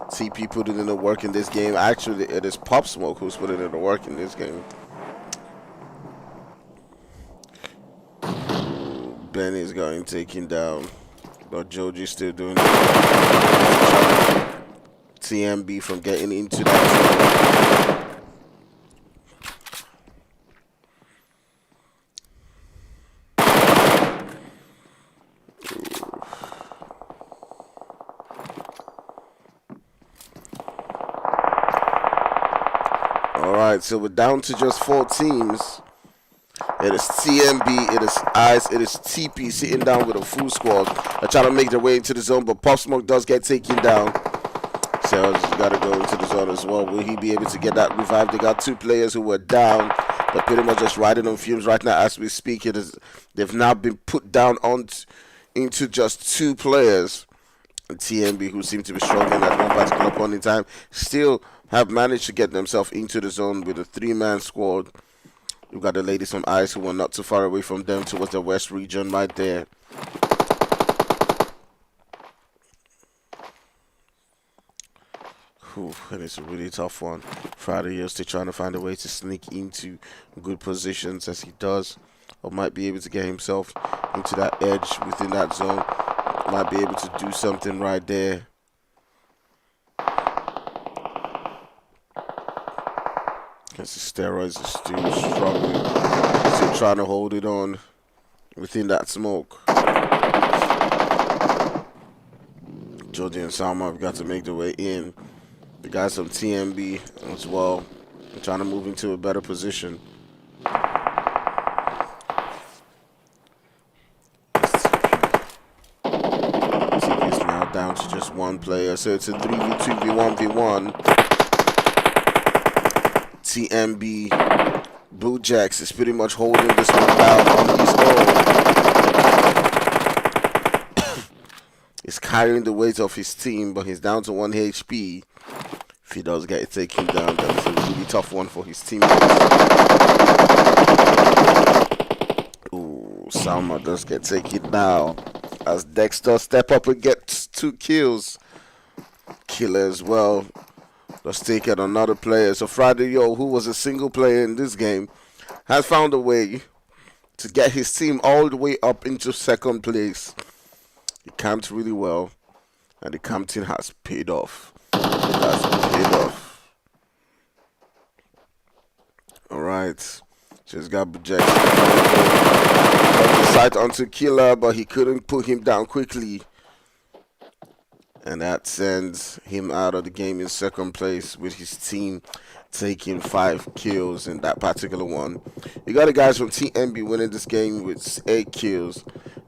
TP put it in the work in this game. Actually, it is Pop Smoke who's put it in the work in this game. Benny's got him taken down. But Joji's still doing it. TMB from getting into that. Alright, so we're down to just 4 teams. It is TMB, it is Ice, it is TP sitting down with a full squad. They're trying to make their way into the zone, but Pop Smoke does get taken down. Sales has got to go into the zone as well. Will he be able to get that revive? They got 2 players who were down. They're pretty much just riding on fumes right now as we speak. They've now been put down into just 2 players. And TMB, who seem to be struggling at one particular point in time, still have managed to get themselves into the zone with a 3-man squad. We've got the ladies from Ice who are not too far away from them towards the west region right there. Whew, and it's a really tough one. Friday is still trying to find a way to sneak into good positions as he does. Or might be able to get himself into that edge within that zone. Might be able to do something right there. Because the steroids are still struggling. Still trying to hold it on within that smoke. Jody and Salma have got to make their way in. The guys from TMB as well. They're trying to move into a better position. TP is now down to just 1 player. So it's a 3v2 v1v1. TMB Blue Jacks is pretty much holding this one down on his own. He's carrying the weight of his team, but he's down to 1 HP. If he does get taken down, that's a really tough one for his teammates. Ooh, Salma does get taken down as Dexter step up and gets 2 kills. Killer as well. Let's take it another player. So Friday Yo, who was a single player in this game, has found a way to get his team all the way up into 2nd place. He camped really well, and the camping has paid off. It has paid off. Alright. Just got Jackson. Got the sight onto Killer, but he couldn't put him down quickly. And that sends him out of the game in 2nd place with his team taking 5 kills in that particular one. You got the guys from TMB winning this game with 8 kills.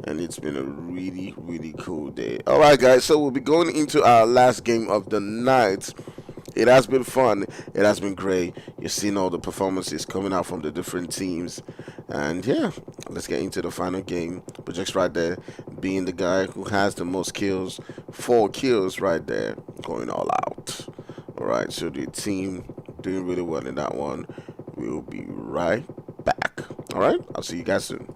And it's been a really, really cool day. Alright guys, so we'll be going into our last game of the night. It has been fun. It has been great. You've seen all the performances coming out from the different teams. And yeah, let's get into the final game. But just right there, being the guy who has the most kills, 4 kills right there, going all out. Alright, so the team doing really well in that one. We'll be right back. Alright, I'll see you guys soon.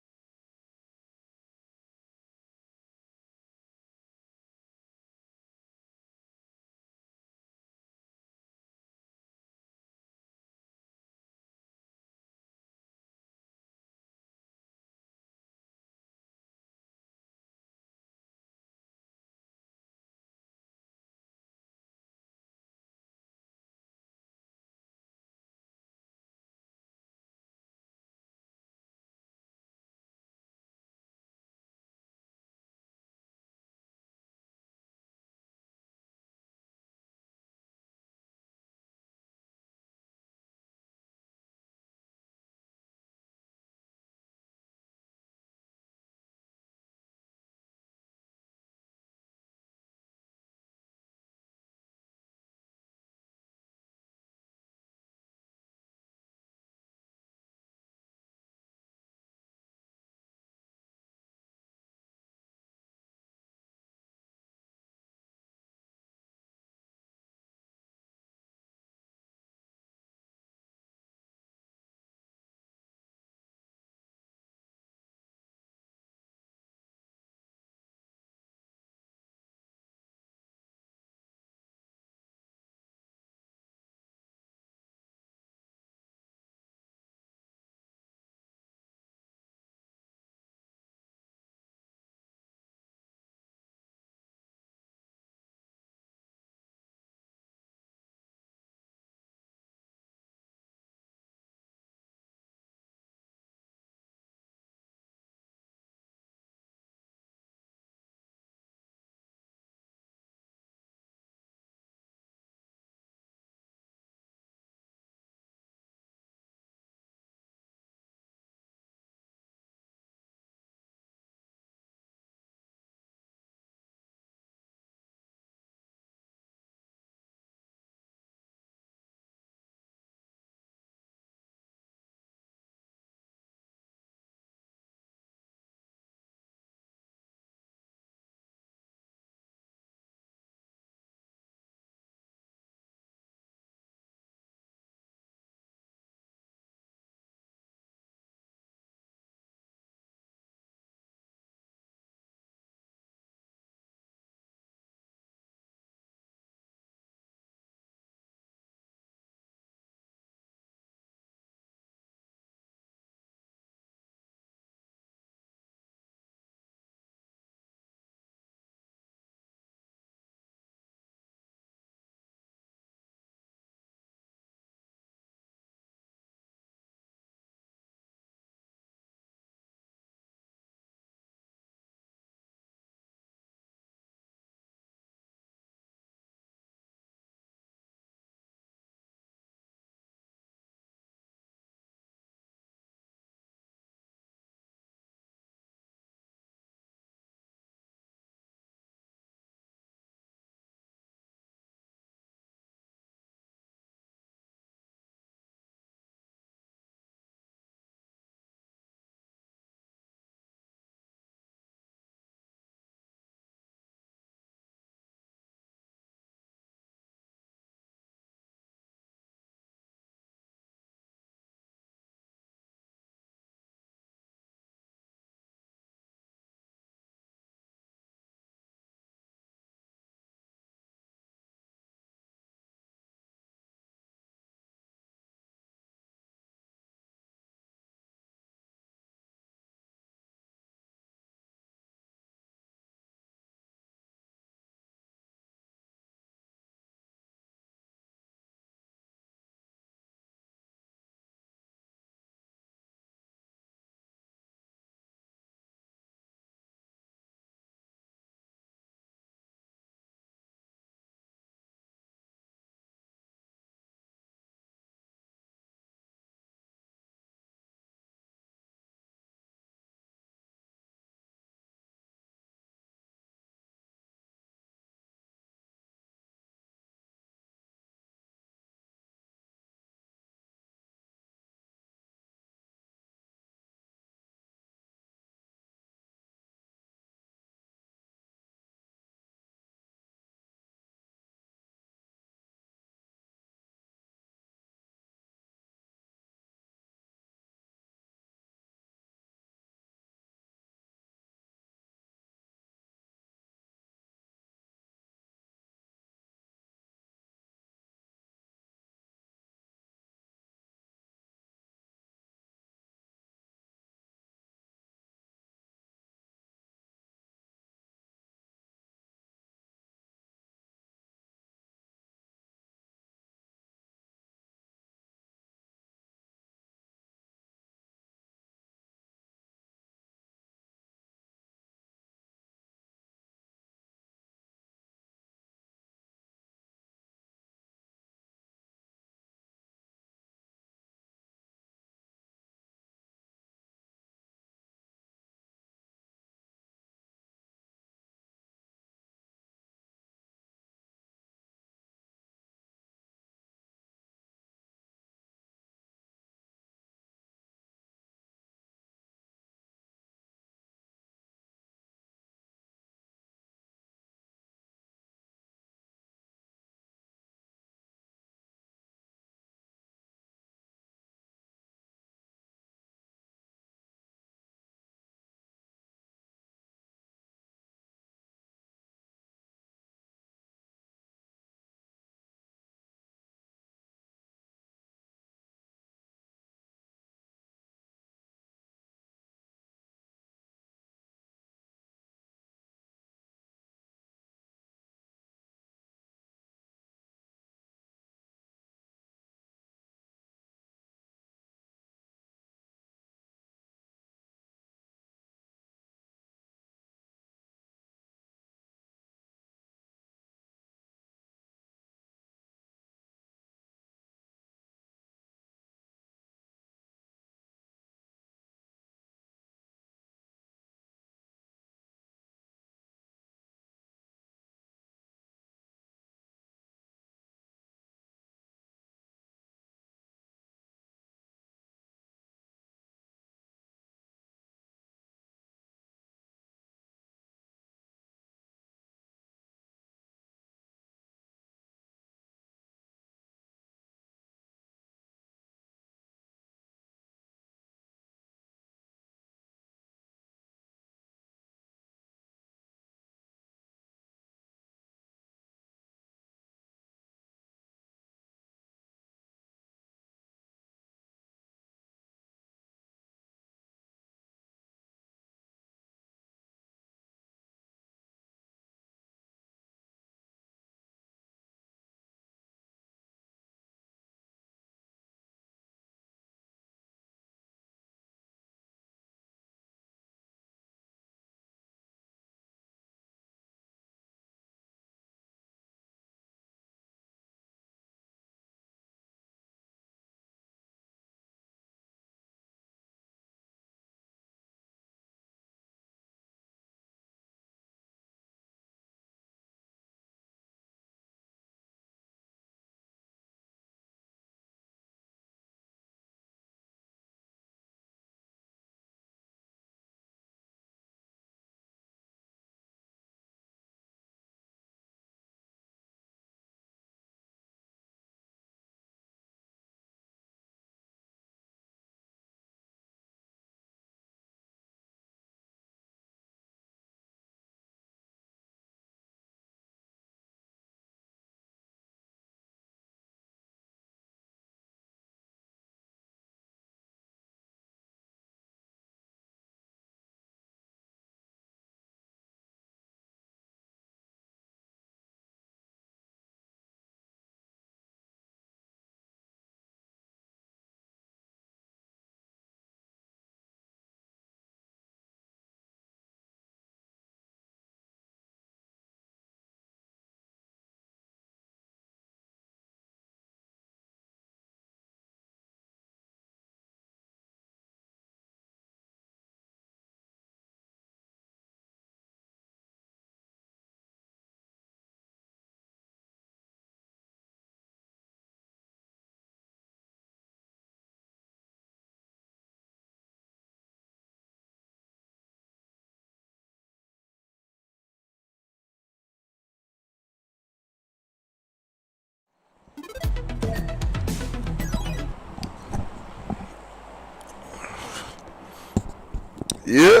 Yeah.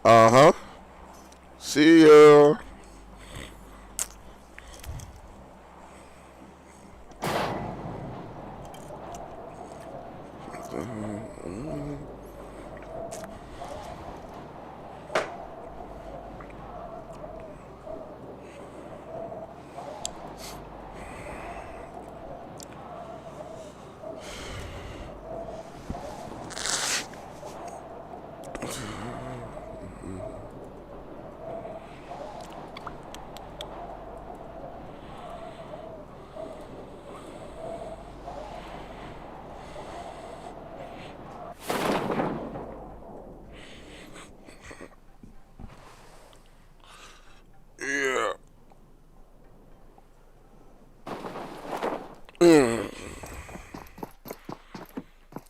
Uh-huh. See ya. Yeah.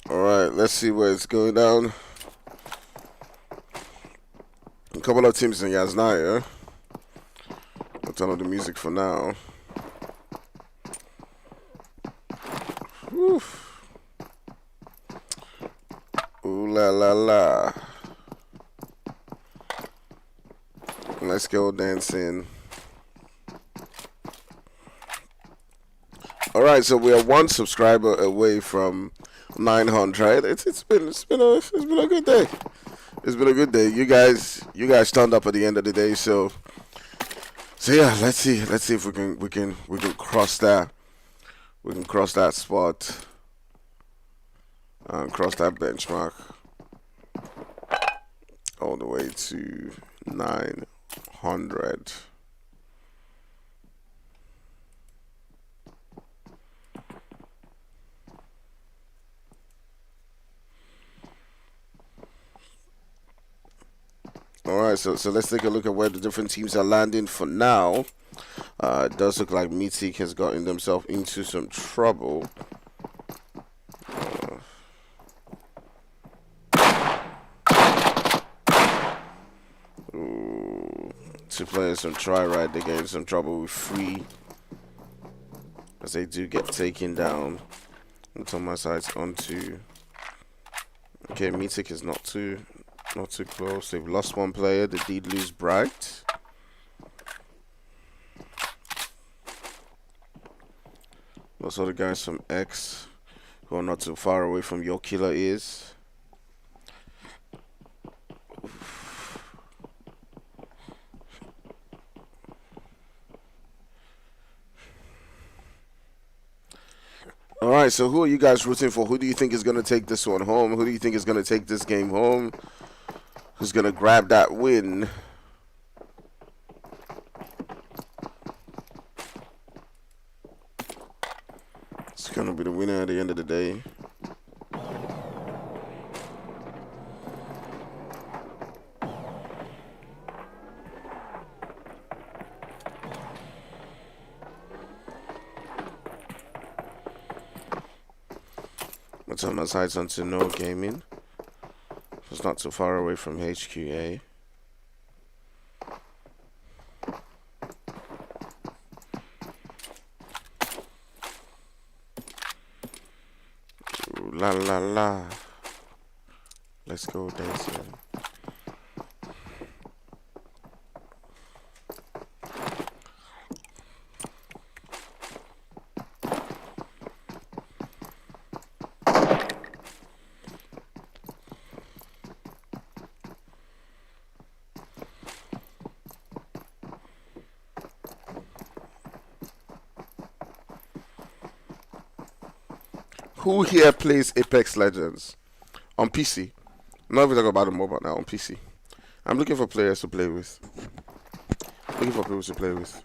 Alright, let's see where it's going down. A couple of teams in Yaznaya. I'll turn on the music for now. Whew. Ooh la la la. Let's go dancing. Alright, so we are one subscriber away from 900. It's been a good day. It's been a good day. You guys turned up at the end of the day, so yeah, let's see if we can cross that. We can cross that spot. Cross that benchmark all the way to 900. Alright, so let's take a look at where the different teams are landing for now. It does look like Mythic has gotten themselves into some trouble. Two players from Try-Ride, they get in some trouble with Free, as they do get taken down. It's on my side onto. Okay, Mythic is not too close. They've lost one player. They did lose Bright. Those are the guys from X who are not too far away from your killer is. Alright, so who are you guys rooting for? Who do you think is going to take this one home? Who do you think is going to take this game home? Who's going to grab that win? It's going to be the winner at the end of the day. Let's turn my sights onto No Gaming. It's not too far away from HQA. Ooh, la la la. Let's go dancing. Who here plays Apex Legends on PC? Not even talking about the mobile now, on PC. I'm looking for players to play with. Looking for people to play with.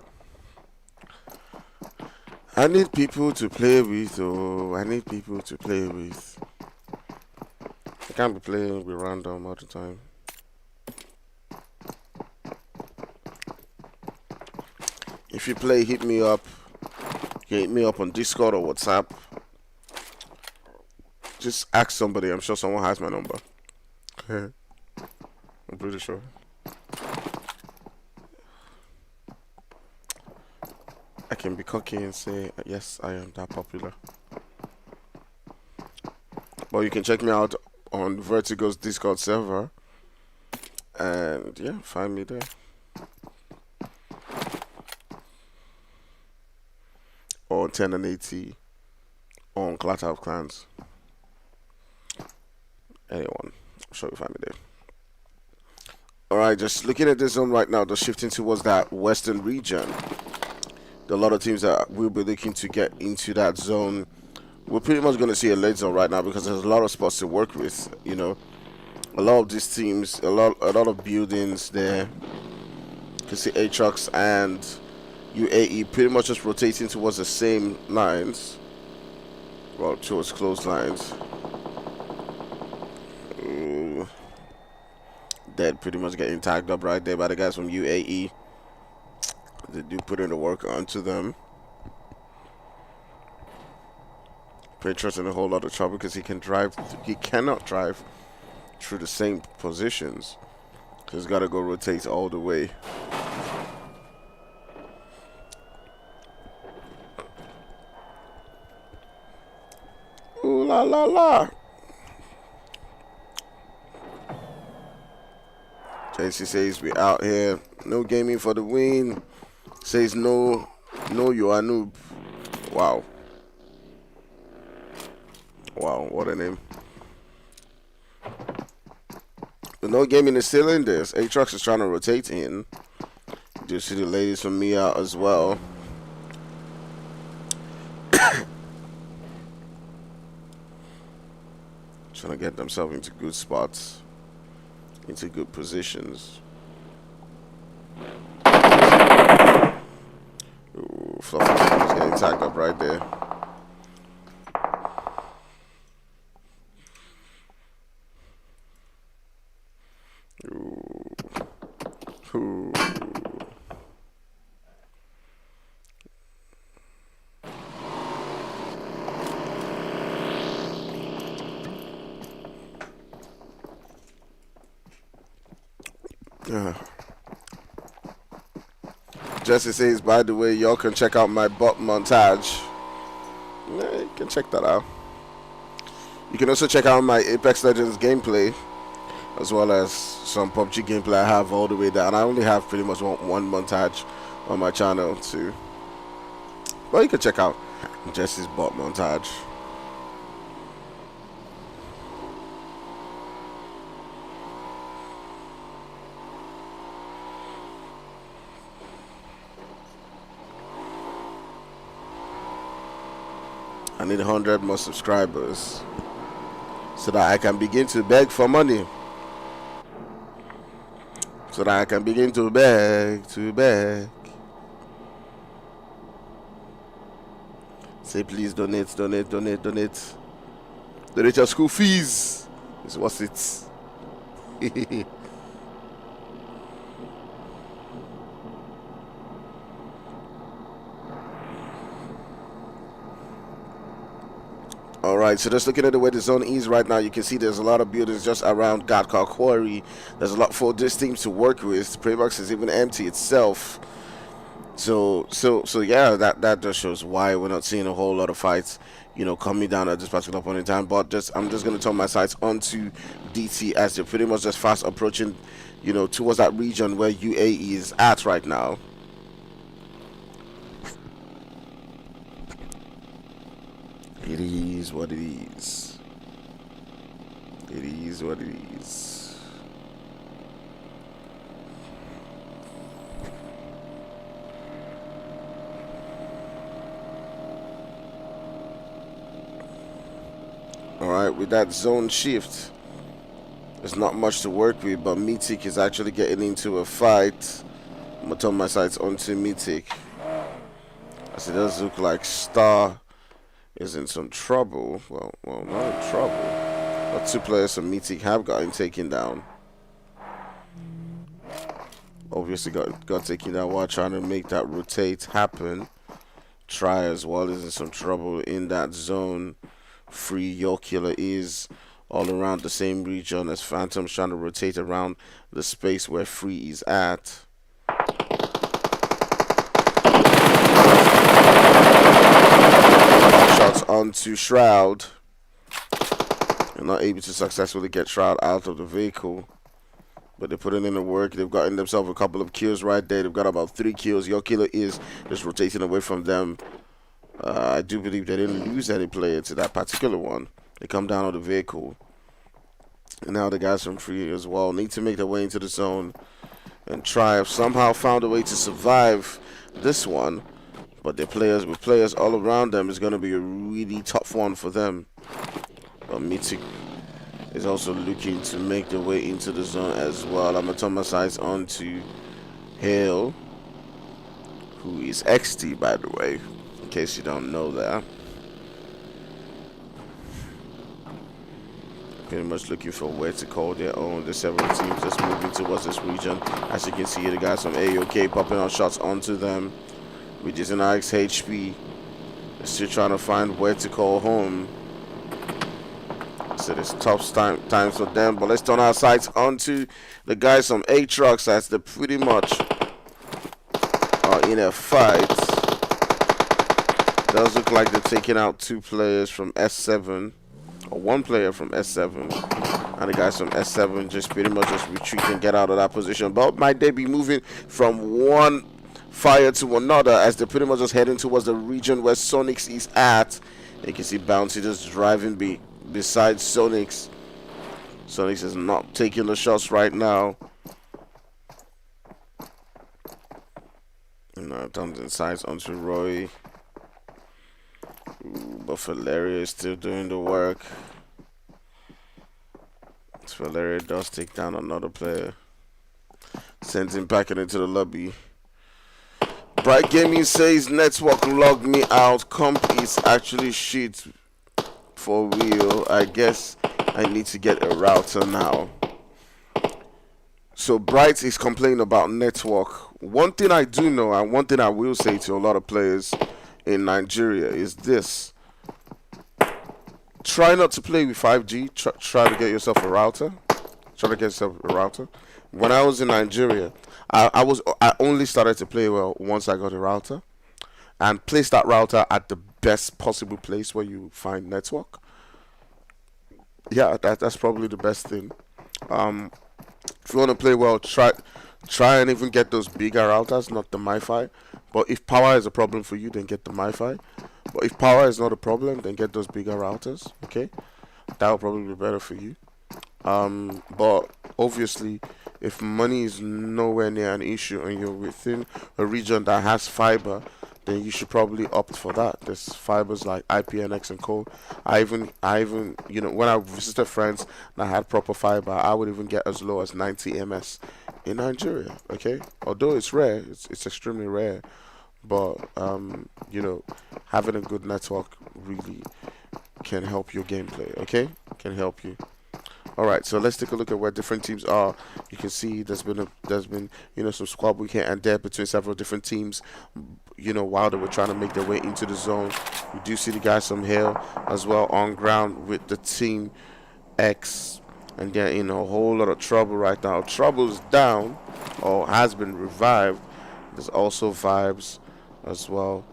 I need people to play with. Oh, I need people to play with. I can't be playing with random all the time. If you play, hit me up. You can hit me up on Discord or WhatsApp. Just ask somebody. I'm sure someone has my number. I'm pretty sure. I can be cocky and say, yes, I am that popular. But you can check me out on Vertigo's Discord server. And yeah, find me there. Or 10 and 80 on Clatter Of Clans. Anyone, I'm sure you'll find me there. Alright, just looking at this zone right now, just shifting towards that western region. There are a lot of teams that will be looking to get into that zone. We're pretty much going to see a late zone right now because there's a lot of spots to work with, you know. A lot of these teams, a lot of buildings there. You can see Aatrox and UAE pretty much just rotating towards the same lines. Well, towards close lines. Ooh. Dead pretty much getting tagged up right there by the guys from UAE. They do put in the work onto them. Aatrox in a whole lot of trouble because he cannot drive through the same positions. So he's got to go rotate all the way. Ooh la la la. JC says we out here. No gaming for the win. Says no you are noob. Wow. Wow, what a name. But no gaming is still in this. Aatrox is trying to rotate in. You see the ladies from MEOW as well. Trying to get themselves into good spots. Into good positions. Ooh, Fluffy is getting tagged up right there. Ooh. Jesse says, by the way, y'all can check out my bot montage. Yeah, you can check that out. You can also check out my Apex Legends gameplay, as well as some PUBG gameplay I have all the way down. I only have pretty much one montage on my channel too. But you can check out Jesse's bot montage. I need 100 more subscribers so that I can begin to beg for money. So that I can begin to beg. Say please donate. Donate your school fees. It's worth it. Alright, so just looking at the way the zone is right now, you can see there's a lot of buildings just around Godcar Quarry. There's a lot for this team to work with. Preybox is even empty itself. So yeah, that just shows why we're not seeing a whole lot of fights, you know, coming down at this particular point in time. But I'm just gonna turn my sights onto DT as they're pretty much just fast approaching, you know, towards that region where UAE is at right now. It is what it is. It is what it is. Alright, with that zone shift, there's not much to work with, but Mythic is actually getting into a fight. I'm gonna turn my sights onto Mythic. As it does look like Star is in some trouble. Well, not in trouble. But two players from Mythic have gotten taken down. Obviously got taken down while trying to make that rotate happen. Try as well is in some trouble in that zone. Free Yorkula is all around the same region as Phantom's trying to rotate around the space where Free is at. Shots onto Shroud. not able to successfully get Shroud out of the vehicle. But they're putting in the work. They've gotten themselves a couple of kills right there. They've got about 3 kills. Your killer is just rotating away from them. I do believe they didn't lose any player to that particular one. They come down on the vehicle. And now the guys from Free as well need to make their way into the zone and try have somehow found a way to survive this one. But their players, with players all around them, is going to be a really tough one for them. But Mythic is also looking to make their way into the zone as well. I'm going to turn my sights on to Hale, who is XT, by the way, in case you don't know that. Pretty much looking for where to call their own. There's several teams that's moving towards this region. As you can see, the guys from AOK popping out shots onto them, which is an HP. They're still trying to find where to call home. So it's tough times for them, but let's turn our sights onto the guys from Aatrox as they pretty much are in a fight. Does look like they're taking out 2 players from S7, or 1 player from S7, and the guys from S7 just pretty much just retreat and get out of that position. But might they be moving from one fire to another as they're pretty much just heading towards the region where Sonics is at? You can see Bouncy just driving beside Sonics. Sonics is not taking the shots right now. And now turns insights onto Roy. But Valeria is still doing the work. Valeria does take down another player. Sends him back into the lobby. Bright Gaming says network logged me out. Comp is actually shit. For real, I guess I need to get a router now. So Bright is complaining about network. One thing I do know, and one thing I will say to a lot of players in Nigeria is this: try not to play with 5G. Try to get yourself a router. Try to get yourself a router. When I was in Nigeria, I only started to play well once I got a router, and place that router at the best possible place where you find network. Yeah, that's probably the best thing. If you want to play well, try and even get those bigger routers, not the MiFi. But if power is a problem for you, then get the MiFi. But if power is not a problem, then get those bigger routers. Okay, that will probably be better for you. But obviously, if money is nowhere near an issue and you're within a region that has fiber, then you should probably opt for that. There's fibers like IPNX and co. I even, you know, when I visited friends that had proper fiber, I would even get as low as 90 ms in Nigeria. Okay, although it's rare, it's extremely rare, but you know, having a good network really can help your gameplay. Okay, can help you. All right, so let's take a look at where different teams are. You can see there's been you know, some squad work here and there between several different teams, you know, while they were trying to make their way into the zone. We do see the guys from Hill as well on ground with the team X, and they're in a whole lot of trouble right now. Trouble's down, or has been revived. There's also vibes as well,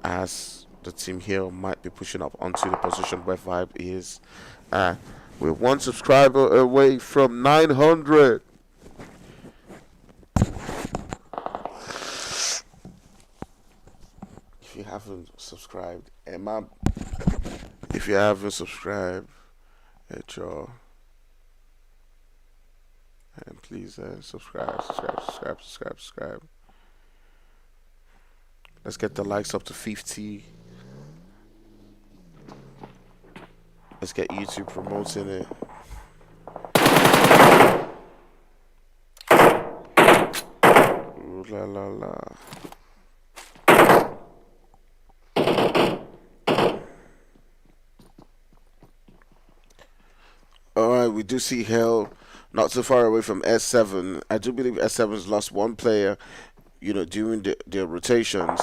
as the team Hill might be pushing up onto the position where Vibe is. We're 1 subscriber away from 900. If you haven't subscribed, if you haven't subscribed, y'all, and please subscribe. Let's get the likes up to 50. Let's get YouTube promoting it. Ooh la la la. Alright, we do see Hell not so far away from S7. I do believe S7's lost 1 player doing their rotations.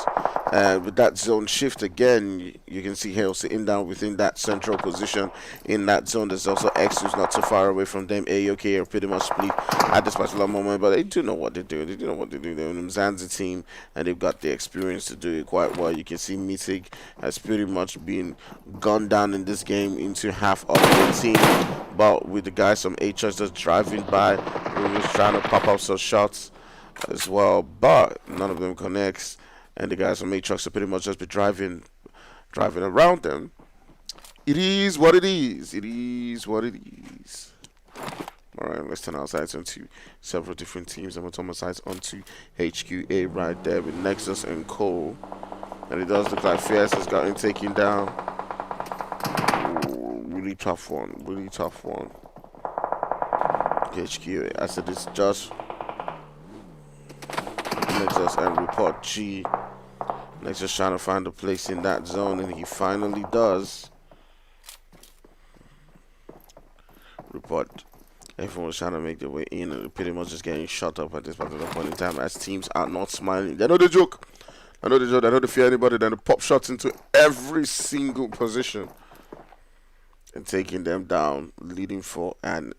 And with that zone shift again, you can see Hale sitting down within that central position in that zone. There's also X who's not too far away from them. AOK are pretty much split at this particular moment, but they do know what they're doing. They do know what they're doing. They're in the Zanzi team, and they've got the experience to do it quite well. You can see Mythic has pretty much been gunned down in this game into half of the team, but with the guys from HS just driving by, we're just trying to pop up some shots as well, but none of them connects. And the guys from Matrox are pretty much just be driving around them. It is what it is. It is what it is. Alright, let's turn our sights onto several different teams. I'm going to turn my sights onto HQA right there with Nexus and Cole. And it does look like Fierce has got him taken down. Ooh, really tough one. Really tough one. HQA. I said it's just Nexus and Report G. Nexus trying to find a place in that zone, and he finally does. Report. Everyone was trying to make their way in, and pretty much just getting shot up at this particular point in time as teams are not smiling. They know the joke. I know the joke. They know they fear anybody. Then they pop shots into every single position and taking them down, leading for an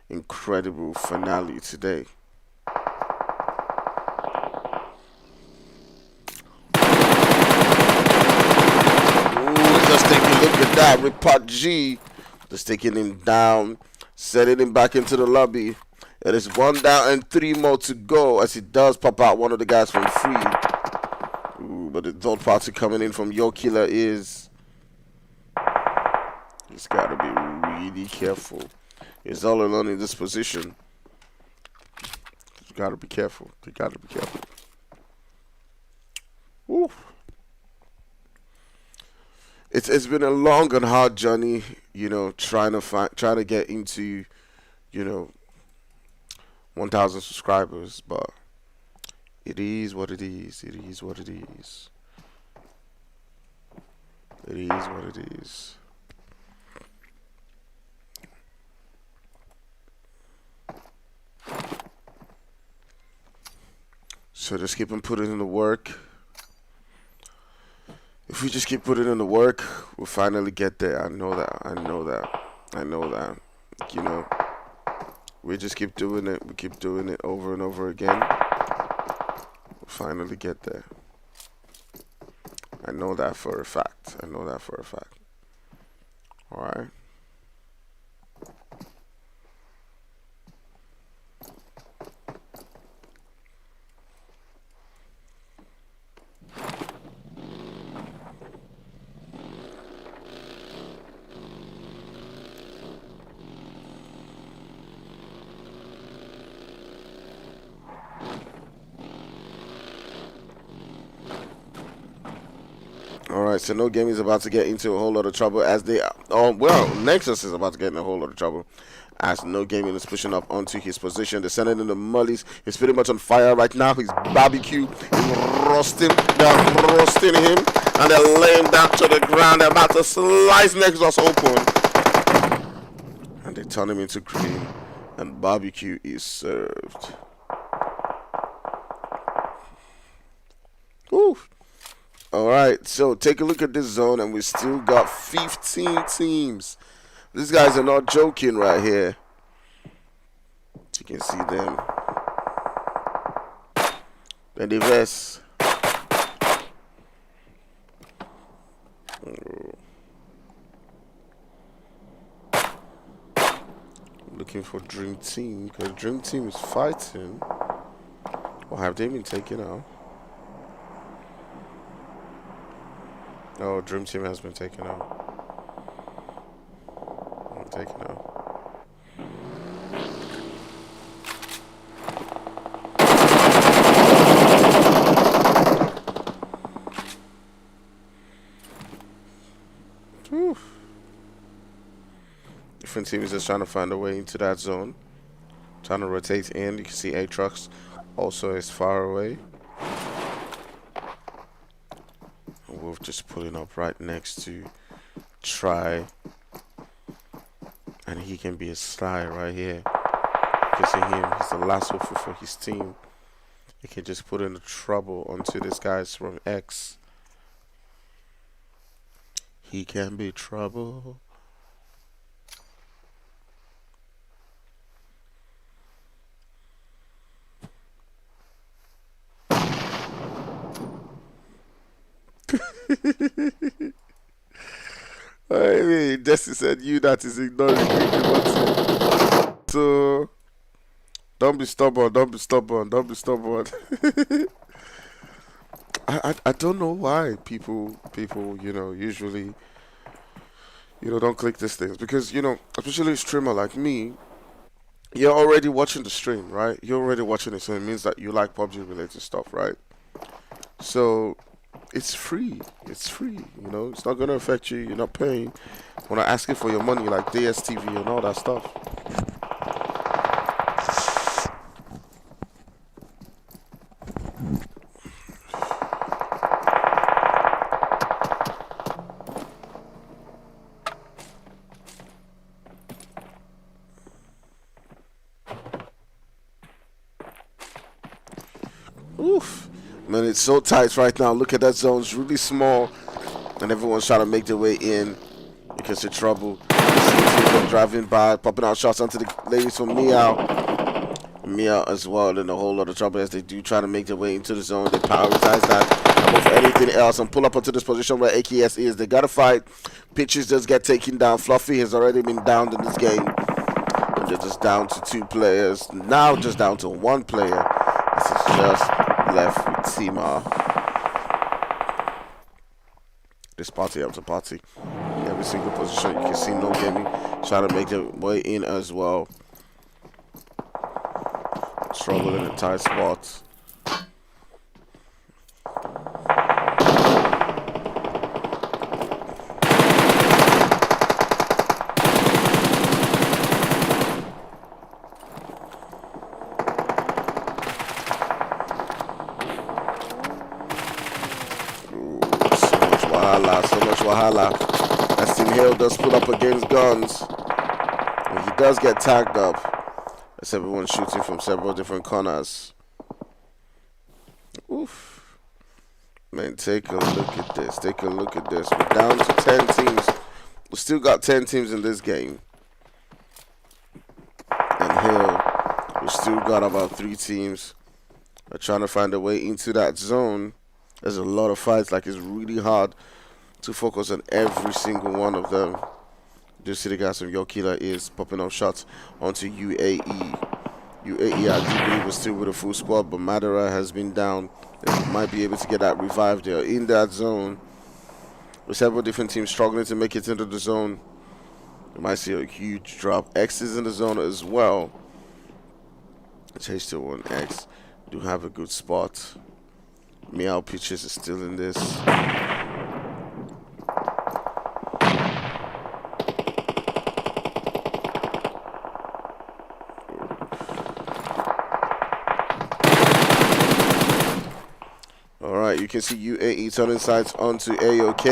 incredible finale today. Just take a look at that. Report G just taking him down, setting him back into the lobby. It is 1 down and 3 more to go as he does pop out one of the guys from free. Ooh, but the third party coming in from Yo Killer is... He's got to be really careful. He's all alone in this position. He's got to be careful. They got to be careful. Ooh. It's been a long and hard journey, trying to get into, 1,000 subscribers, but it is what it is. It is what it is. It is what it is. So just keep on putting in the work. If we just keep putting in the work, we'll finally get there. I know that. I know that. I know that. We just keep doing it. We keep doing it over and over again. We'll finally get there. I know that for a fact. I know that for a fact. Alright. Alright, so No Game is about to get into a whole lot of trouble as they Nexus is about to get in a whole lot of trouble as No Gaming is pushing up onto his position. They're sending in the mollies. He's pretty much on fire right now. He's barbecue. He's roasting. They're roasting him and they're laying down to the ground. They're about to slice Nexus open. And they turn him into cream and barbecue is served. Woo. Alright, so take a look at this zone and we still got 15 teams. These guys are not joking right here. You can see them. Then the vest. Looking for Dream Team because Dream Team is fighting. Or have they been taken out? Oh, Dream Team has been taken out. Taken out. Whew. Different teams just trying to find a way into that zone. Trying to rotate in. You can see Aatrox also is far away. Wolf just pulling up right next to Try, and he can be a sly right here. You can see him, he's the last hopeful for his team. He can just put in the trouble onto this guy's from X. He can be trouble. I mean, Jesse said you that is ignoring me. So don't be stubborn, don't be stubborn, don't be stubborn. I don't know why people usually don't click these things, because especially a streamer like me, you're already watching the stream, right? You're already watching it, so it means that you like PUBG related stuff, right? So it's free. It's free. It's not gonna affect you. You're not paying. When I ask you for your money, like DSTV and all that stuff. Oof. Man, it's so tight right now. Look at that zone. It's really small. And everyone's trying to make their way in because of trouble. People driving by, popping out shots onto the ladies from MEOW. MEOW as well in a whole lot of trouble as they do try to make their way into the zone. They prioritize that above anything else and pull up onto this position where AKS is. They gotta fight. Pitches just get taken down. Fluffy has already been downed in this game. And they're just down to 2 players. Now just down to 1 player. This is just left with Tima. This party after party. Every single position you can see no gaming. Trying to make their way in as well. Struggle in a tight spot. So much wahala. As Team Hill does pull up against guns. And he does get tagged up. As everyone's shooting from several different corners. Oof. Man, take a look at this. Take a look at this. We're down to 10 teams. We still got 10 teams in this game. And Hill, we still got about 3 teams. They're trying to find a way into that zone. There's a lot of fights. Like, it's really hard to focus on every single one of them. Just see the guys from Yo Killer is popping up shots onto UAE. UAE, I do believe, was still with a full squad, but Madara has been down. They might be able to get that revived there in that zone. With several different teams struggling to make it into the zone. You might see a huge drop. X is in the zone as well. Chase to 1X. Do have a good spot. MEOW Pitches is still in this. Alright, you can see UAE turning sights onto AOK.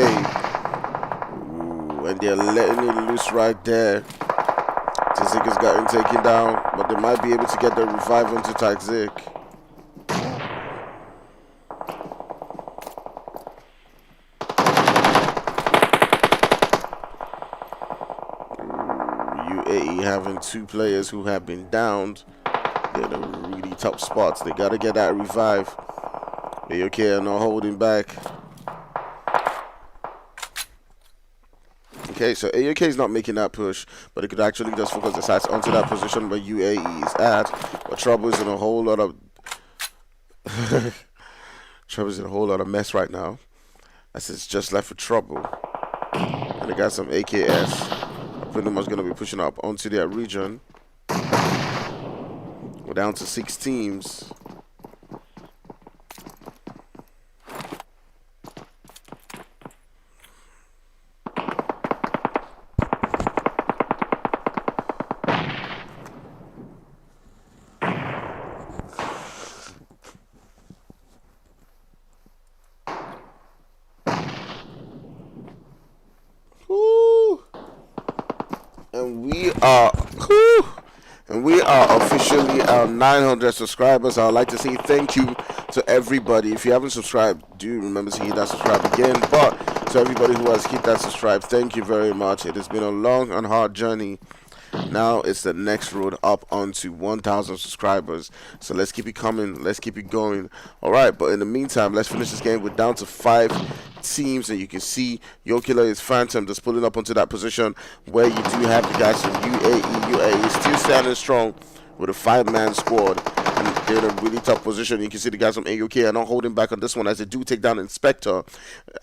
Ooh, and they're letting it loose right there. Tzik has gotten taken down, but they might be able to get the revive onto Tzik. UAE having 2 players who have been downed. They're in a really tough spots. They gotta get that revive. AOK are not holding back. Okay, so AOK is not making that push, but it could actually just focus the sights onto that position where UAE is at. But Trouble is in a whole lot of Trouble's in a whole lot of mess right now. As it's just left for Trouble. And they got some AKS. Pretty much gonna be pushing up onto their region. We're down to 6 teams. are officially 900 subscribers. I would like to say thank you to everybody. If you haven't subscribed, do remember to hit that subscribe again. But to everybody who has hit that subscribe, thank you very much. It has been a long and hard journey. Now it's the next road up onto 1,000 subscribers. So let's keep it coming. Let's keep it going. All right, but in the meantime, let's finish this game. We're down to 5 teams, and you can see Yokila is Phantom just pulling up onto that position where you do have the guys from UAE. UAE is still standing strong with a 5-man squad, and they're in a really tough position. You can see the guys from AOK are not holding back on this one as they do take down Inspector,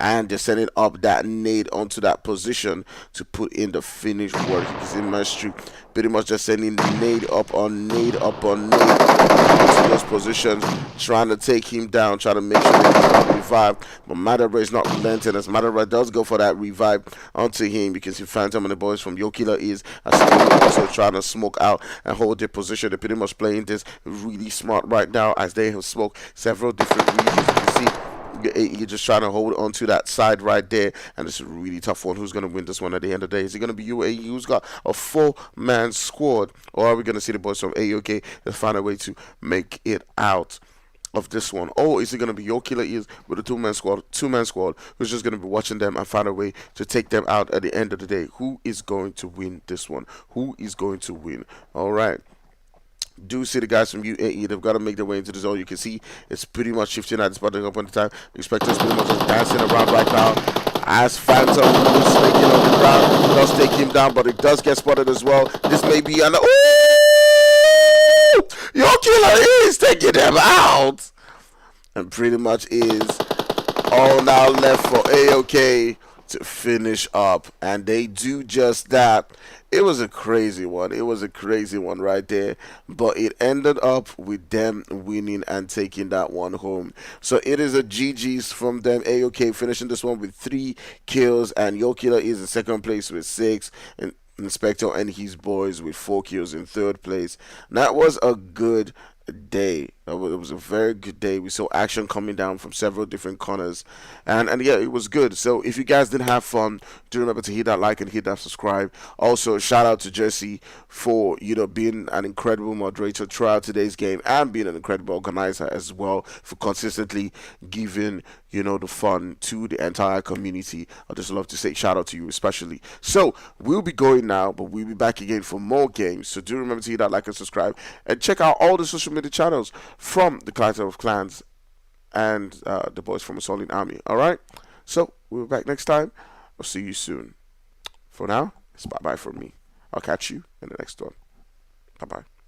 and they're sending up that nade onto that position to put in the finish work. You can see Maestro pretty much just sending nade up on nade up on nade onto those positions, trying to take him down, trying to make sure that he's not revived. But Madara is not relenting as Madara does go for that revive onto him. You can see Phantom and the boys from Yokila is also trying to smoke out and hold their position. They're pretty much playing this really smart right now as they have smoked several different regions. You can see you're just trying to hold on to that side right there, and it's a really tough one. Who's going to win this one at the end of the day? Is it going to be UAE, who's got a 4-man squad, or are we going to see the boys from AOK that find a way to make it out of this one? Or is it going to be Yokila is with a 2-man squad, who's just going to be watching them and find a way to take them out at the end of the day? Who is going to win this one? Who is going to win? All right. Do see the guys from UAE, they've got to make their way into the zone. You can see it's pretty much shifting at this button up on the time. Expect us pretty much just dancing around right now as Phantom is snaking on the ground. Does take him down, but it does get spotted as well. This may be an your killer is taking them out, and pretty much is all now left for AOK to finish up, and they do just that. It was a crazy one. It was a crazy one right there, but it ended up with them winning and taking that one home. So it is a GG's from them. AOK finishing this one with 3 kills, and Yokila is in second place with 6, and Inspector and his boys with 4 kills in third place. And that was a good day. It was a very good day. We saw action coming down from several different corners, and yeah, it was good. So if you guys did have fun, do remember to hit that like and hit that subscribe. Also, shout out to Jesse for being an incredible moderator throughout today's game and being an incredible organizer as well, for consistently giving the fun to the entire community. I just love to say shout out to you especially. So we'll be going now, but we'll be back again for more games. So do remember to hit that like and subscribe, and check out all the social media channels from the Clatter of Clans and the boys from Unsullied Army. Alright, so we'll be back next time. I'll see you soon. For now, it's bye bye from me. I'll catch you in the next one. Bye bye.